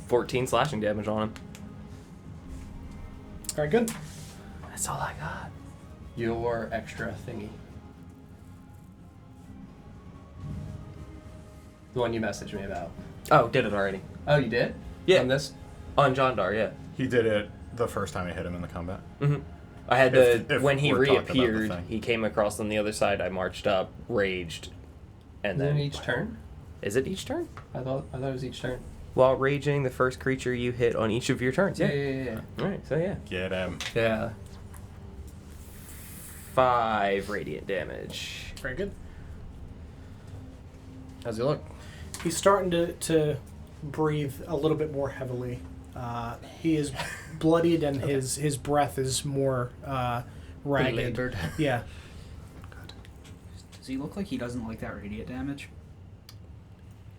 14 slashing damage on him. Very good. That's all I got. Your extra thingy. The one you messaged me about. Oh, did it already? Oh, you did? Yeah. On this? On Jandar, yeah. He did it the first time I hit him in the combat. Mm-hmm. I had If when he we're talking about the reappeared, thing. he came across on the other side. I marched up, raged, and then each turn? Is it each turn? I thought it was each turn. While raging, the first creature you hit on each of your turns. Yeah. All right, so yeah, Get him. Yeah. 5 radiant damage. Very good. How's he look? He's starting to breathe a little bit more heavily. He is bloodied and his breath is more ragged. Belabored. Yeah. Does he look like he doesn't like that radiant damage?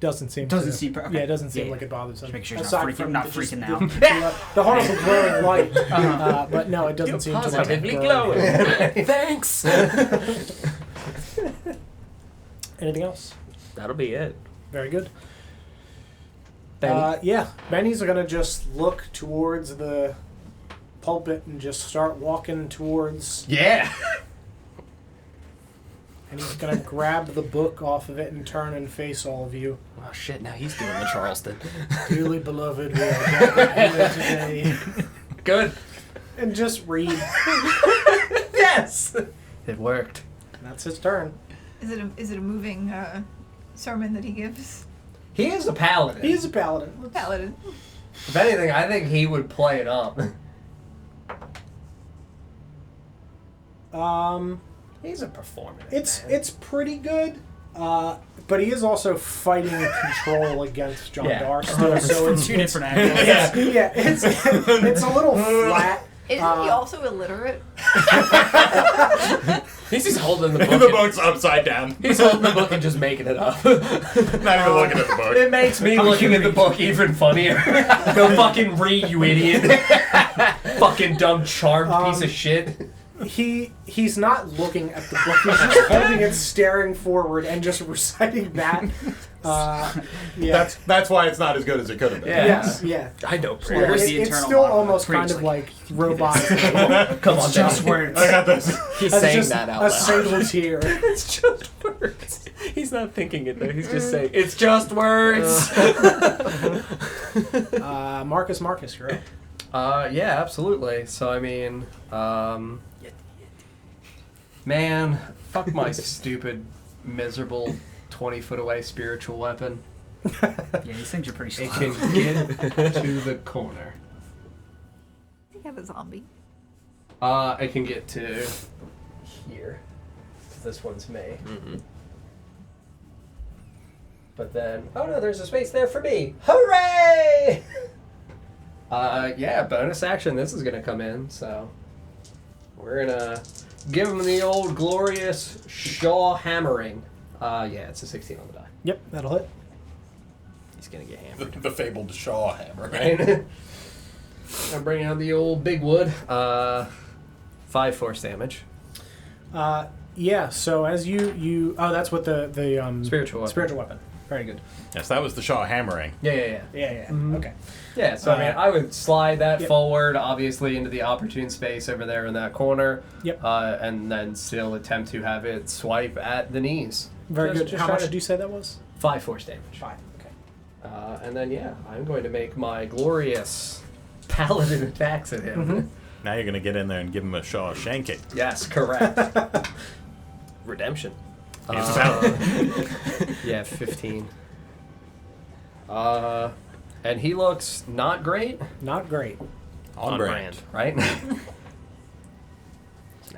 Doesn't seem Doesn't to. seem- okay. Yeah, it doesn't seem Yeah, like it bothers him. Just make sure he's Aside not freaking, from not just freaking the, out. the horrible glowing light. But no, it doesn't seem to like Positively burn. glowing. Thanks. Anything else? That'll be it. Very good. Benny? Yeah, Benny's gonna just look towards the pulpit and just start walking towards, Yeah! and he's gonna grab the book off of it and turn and face all of you. Oh shit! Now he's doing the Charleston. Dearly beloved, we are gathered here today. Good. And just read. Yes! It worked. And that's his turn. Is it a moving sermon that he gives? He is a paladin. He is a paladin. Paladin. If anything, I think he would play it up. He's a performance. It's pretty good. But he is also fighting control against Jandar still, so it's Two different angles. yeah, it's a little flat. Isn't he also illiterate? He's just holding the book. The book's upside down. He's holding the book and just making it up. Not even looking at the book. It makes me looking at the book even funnier. Go fucking read, you idiot. Fucking dumb charmed piece of shit. He's not looking at the book. He's just holding it, staring forward, and just reciting that. Yeah. That's why it's not as good as it could have been. Yeah. Yes. Yeah. I know Yeah, prayers. the it's internal still monologue. almost kind of Previously. like robotic. Come on, Just Johnny. words. I got this. He's That's saying just that out a loud. single tear. It's just words. He's not thinking it though. He's just saying it's just words. Marcus, you're up. Yeah, absolutely. So, I mean, man, fuck my stupid, miserable 20-foot away spiritual weapon. Yeah, these things are pretty slow. It can get to the corner. You have a zombie. It can get to here. This one's me. Mm-hmm. But then, oh no, there's a space there for me. Hooray! Yeah, bonus action. This is gonna come in, so we're gonna give him the old glorious Shaw hammering. Yeah, it's a 16 on the die. Yep, that'll hit. He's gonna get hammered. The fabled Shaw hammer. Right? I'm bringing out the old big wood. 5 force damage. Yeah. So as you that's what the Spiritual weapon. spiritual weapon. Very good. Yes, that was the Shaw hammering. Yeah. Yeah. Mhm. Okay. Yeah, so I mean, I would slide that Yep. forward, obviously, into the opportune space over there in that corner. Yep. And then still attempt to have it swipe at the knees. Very Just- good. just How try much to- did you say that was? 5 force damage. 5. Okay. And then, yeah, I'm going to make my glorious paladin attacks at him. Mhm. Now you're gonna get in there and give him a Shaw shanking. Yes, correct. Redemption. It's about Yeah, 15. And he looks not great, Not great. on brand. right?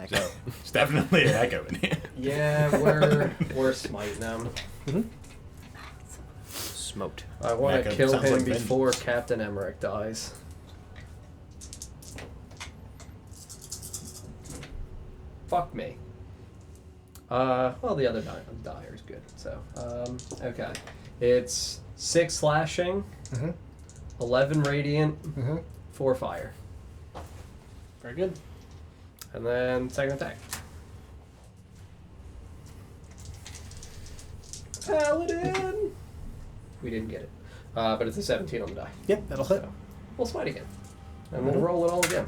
So, it's definitely an echo in here. Yeah, we're smiting them. Smoked. I want to Mecha kill sounds him like before vengeance. Captain Emerick dies. Fuck me. Well, the other Dire is good. So, okay. It's 6 slashing, Mm-hmm. 11 radiant, Mm-hmm. 4 fire. Very good. And then second attack. Paladin! We didn't get it. But it's a 17 on the die. Yep, that'll hit. So, we'll smite again. And we'll roll it all again.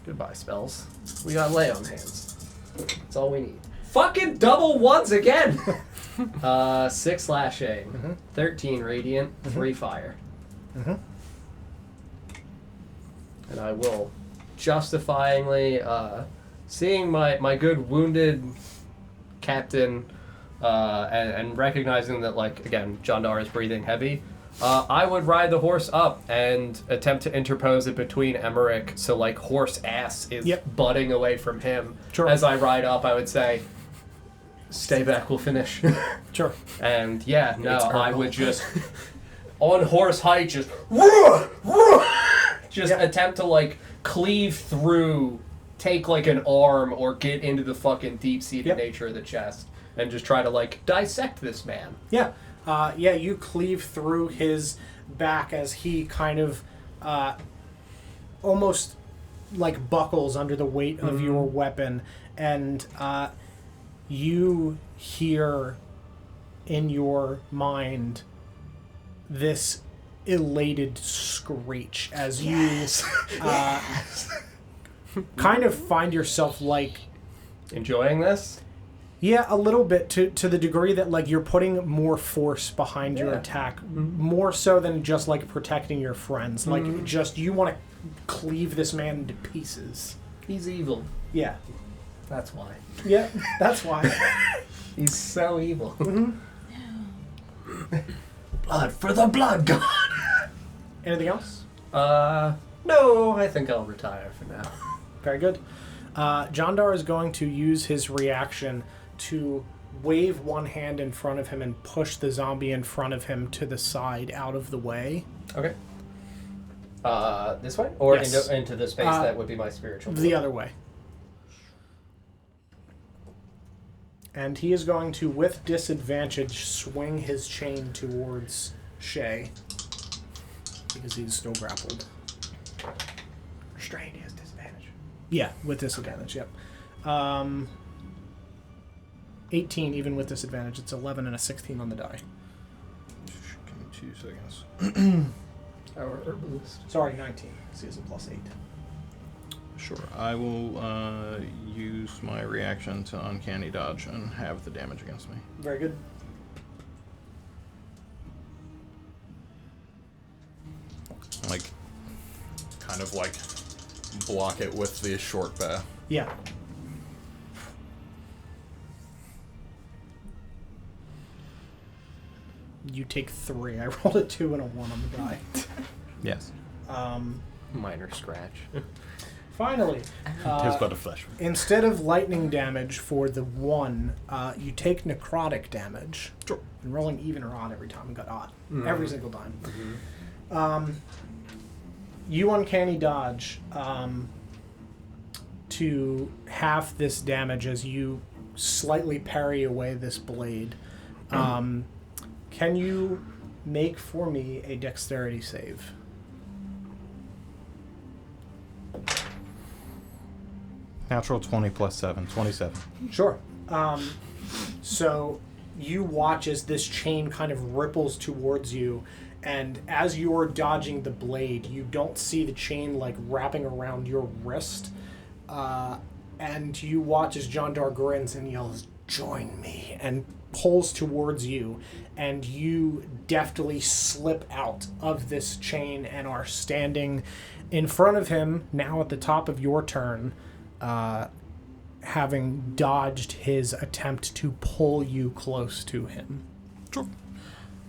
Goodbye, spells. We got lay on hands. That's all we need. Fucking double ones again! 6 slashing, Mhm. 13 radiant, 3 fire. Mm-hmm. And I will justifyingly, seeing my good wounded captain, and recognizing that, like, again, Jandar is breathing heavy, I would ride the horse up and attempt to interpose it between Emerick, so, like, horse ass is Yep. butting away from him. Sure. As I ride up, I would say, stay back, we'll finish. Sure. And, yeah, no, It's I Earl. would just, on horse height, just attempt to, like, cleave through, take, like, an arm, or get into the fucking deep-seated Yep. nature of the chest, and just try to, like, dissect this man. Yeah. Yeah, you cleave through his back as he kind of almost like buckles under the weight of your weapon, and you hear in your mind this elated screech as you kind of find yourself like, Enjoying this? yeah, a little bit, to the degree that, like, you're putting more force behind your Yeah. attack, more so than just, like, protecting your friends. Like, just, you want to cleave this man into pieces. He's evil. Yeah. That's why. Yeah, that's why. He's so evil. Blood for the blood god! Anything else? No, I think I'll retire for now. Very good. Jandar is going to use his reaction to wave one hand in front of him and push the zombie in front of him to the side, out of the way. Okay. This way? Or Yes. into the space that would be my spiritual The form? other way. And he is going to, with disadvantage, swing his chain towards Shay. Because he's still grappled. Restrained, he has disadvantage. Yeah, with disadvantage, yep. 18 even with disadvantage. It's 11 and a 16 on the die. Give me 2 seconds. Our herbalist. Sorry, 19. See, it's a +8. Sure. I will use my reaction to uncanny dodge and have the damage against me. Very good. Like, kind of like block it with the short bow. Yeah. You take 3. I rolled a 2 and a 1 on the die. Yes. Minor scratch. Finally, It is but a flesh wound. instead of lightning damage for the 1, you take necrotic damage. Sure. And rolling even or odd every time. I got odd. Every single time. You uncanny dodge to half this damage as you slightly parry away this blade. Can you make for me a dexterity save? Natural 20 plus 7, 27. Sure. So you watch as this chain kind of ripples towards you, and as you're dodging the blade, you don't see the chain like wrapping around your wrist. And you watch as Jandar grins and yells, "Join me," and pulls towards you, and you deftly slip out of this chain and are standing in front of him now at the top of your turn, having dodged his attempt to pull you close to him. Sure.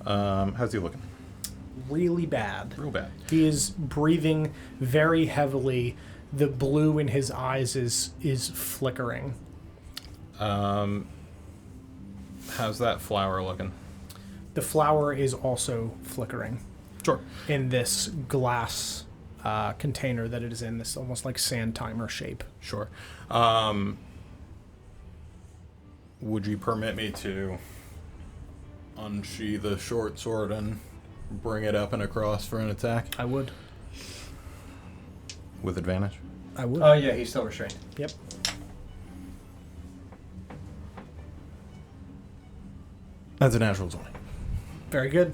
How's he looking? Really bad. Real bad. He is breathing very heavily. The blue in his eyes is flickering. How's that flower looking? the flower is also flickering Sure. in this glass container that it is in, this almost like sand timer shape. Sure. Would you permit me to unsheath the short sword and bring it up and across for an attack I would. with advantage? I would. Oh, yeah, he's still restrained. Yep. That's a natural 20. Very good.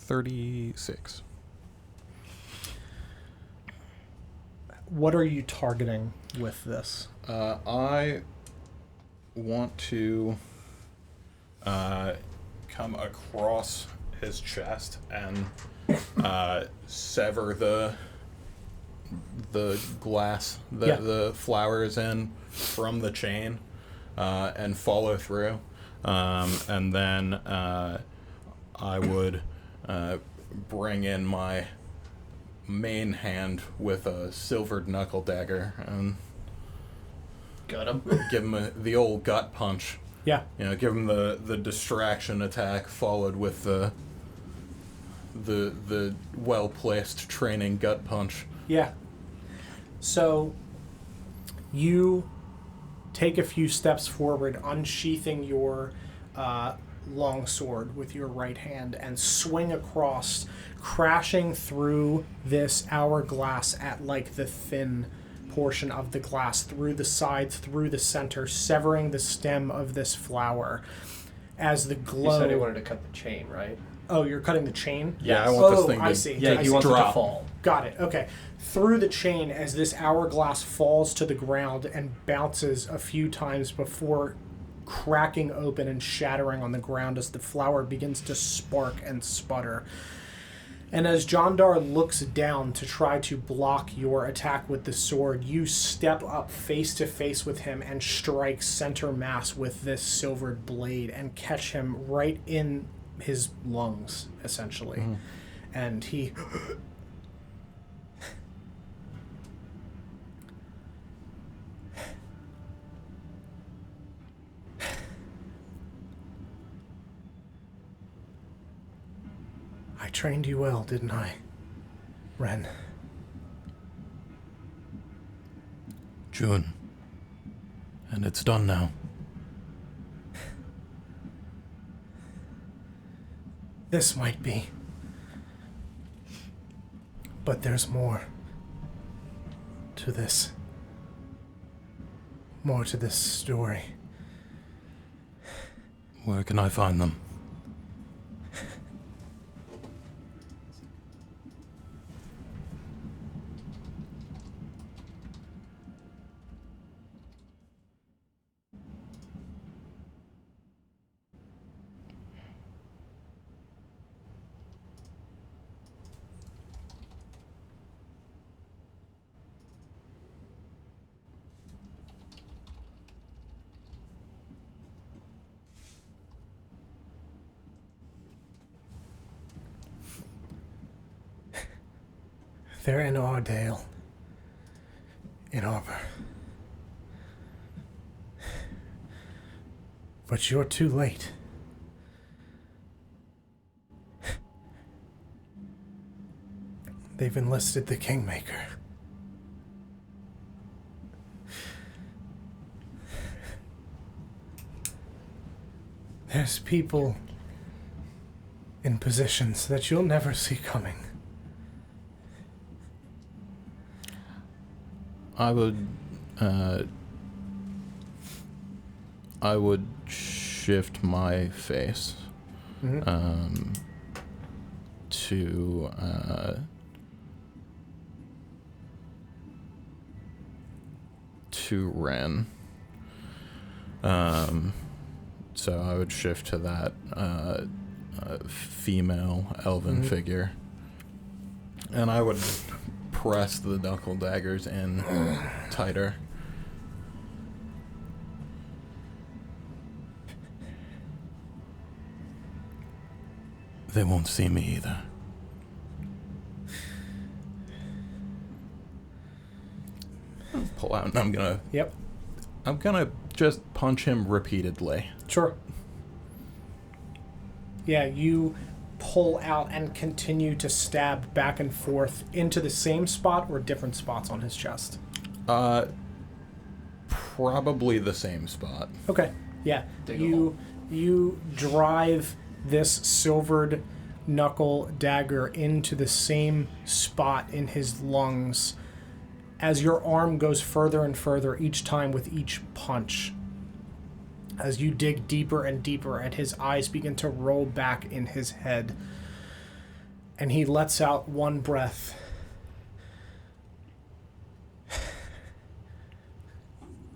$36. What are you targeting with this? I want to come across his chest and sever the glass that Yeah. the flower is in from the chain and follow through. And then I would bring in my main hand with a silvered knuckle dagger and Got him. give him the old gut punch. Yeah. You know, give him the distraction attack followed with the well placed training gut punch. Yeah. So you take a few steps forward, unsheathing your long sword with your right hand and swing across, crashing through this hourglass at like the thin portion of the glass, through the sides, through the center, severing the stem of this flower. As the glow... You said he wanted to cut the chain, right? Oh, you're cutting the chain? Yeah, I want this Oh, thing to I see. Yeah, I he see. wants it to drop. fall. Got it. Okay. Through the chain as this hourglass falls to the ground and bounces a few times before cracking open and shattering on the ground as the flower begins to spark and sputter. And as Jandar looks down to try to block your attack with the sword, you step up face to face with him and strike center mass with this silvered blade and catch him right in his lungs, essentially. Mhm. And he... I trained you well, didn't I, Rinn? June. And it's done now. This might be. But there's more to this. More to this story. Where can I find them? They're in Ardale. In Arbor. But you're too late. They've enlisted the Kingmaker. There's people in positions that you'll never see coming. I would shift my face to Rinn. So I would shift to that female elven figure, and I would press the knuckle daggers in tighter. They won't see me either. Pull out, and I'm gonna just punch him repeatedly. Sure. Yeah, you pull out and continue to stab back and forth into the same spot or different spots on his chest. Probably the same spot. Okay. Yeah. You drive this silvered knuckle dagger into the same spot in his lungs as your arm goes further and further each time with each punch. As you dig deeper and deeper and his eyes begin to roll back in his head. And he lets out one breath.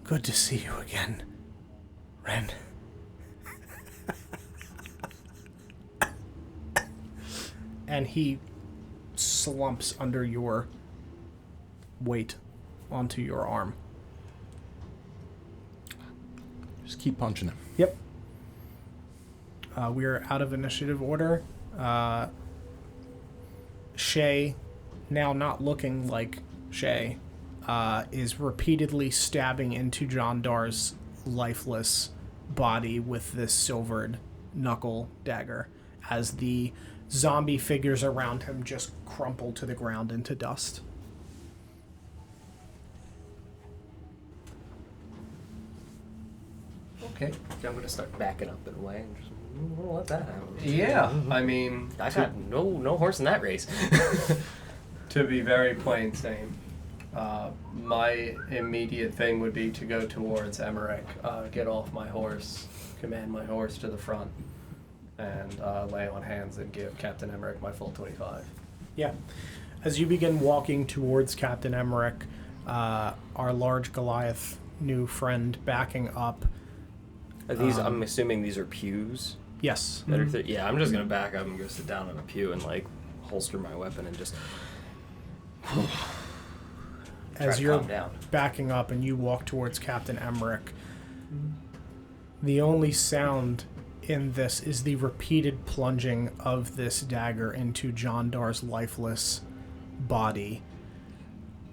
Good to see you again, Rinn. And he slumps under your weight onto your arm. Just keep punching him. Yep. We are out of initiative order. Shay, now not looking like Shay, is repeatedly stabbing into Jandar's lifeless body with this silvered knuckle dagger as the zombie figures around him just crumple to the ground into dust. Okay. I'm gonna start backing up and away and just we'll let that happen. Yeah, I mean, I got no horse in that race. to be very plain sane, my immediate thing would be to go towards Emerick, get off my horse, command my horse to the front, and lay on hands and give Captain Emerick my full 25. Yeah. As you begin walking towards Captain Emerick, our large Goliath new friend backing up. Are these, I'm assuming these are pews. Yes. That are yeah, I'm just gonna back up and go sit down on a pew and like holster my weapon and just. As you're backing up and you walk towards Captain Emerick, the only sound in this is the repeated plunging of this dagger into Jandar's lifeless body.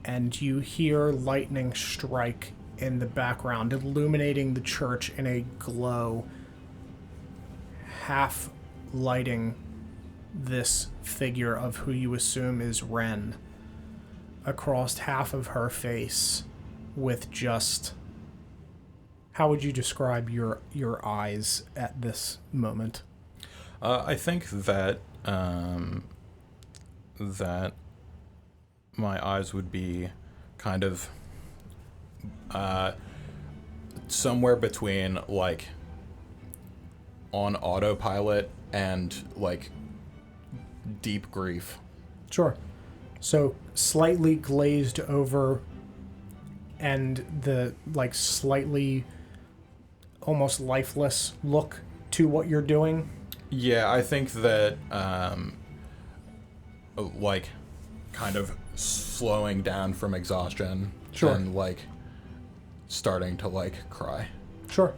And you hear lightning strike in the background, illuminating the church in a glow, half lighting this figure of who you assume is Rinn across half of her face with just... How would you describe your eyes at this moment? I think that that my eyes would be kind of somewhere between like on autopilot and like deep grief. Sure. So slightly glazed over and the like slightly almost lifeless look to what you're doing. Yeah, I think that like kind of slowing down from exhaustion. Sure. And like starting to like cry. Sure.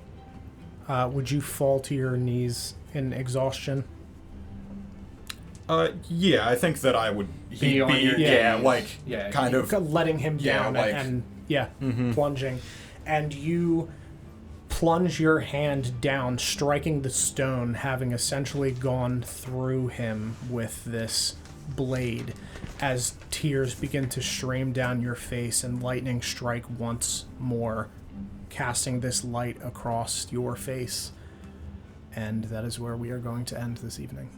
Would you fall to your knees in exhaustion? Yeah, I think that I would Be on your knees. kind of letting him down like- and Mhm. plunging. And you plunge your hand down, striking the stone, having essentially gone through him with this blade as tears begin to stream down your face and lightning strike once more, casting this light across your face. And that is where we are going to end this evening.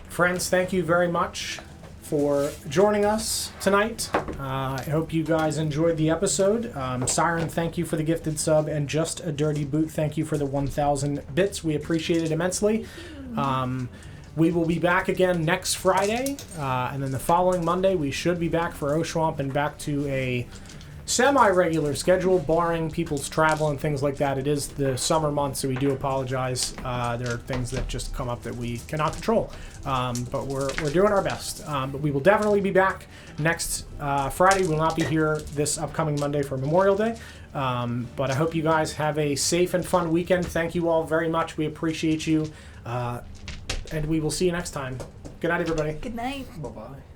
Friends, thank you very much for joining us tonight. I hope you guys enjoyed the episode. Siren, thank you for the gifted sub, and Just a Dirty Boot, thank you for the 1,000 bits. We appreciate it immensely. We will be back again next Friday, and then the following Monday we should be back for Oshwamp and back to a semi-regular schedule, barring people's travel and things like that. It is the summer months, so we do apologize. There are things that just come up that we cannot control, but we're doing our best. But we will definitely be back next Friday. We will not be here this upcoming Monday for Memorial Day. But I hope you guys have a safe and fun weekend. Thank you all very much. We appreciate you. And we will see you next time. Good night, everybody. Good night. Bye-bye.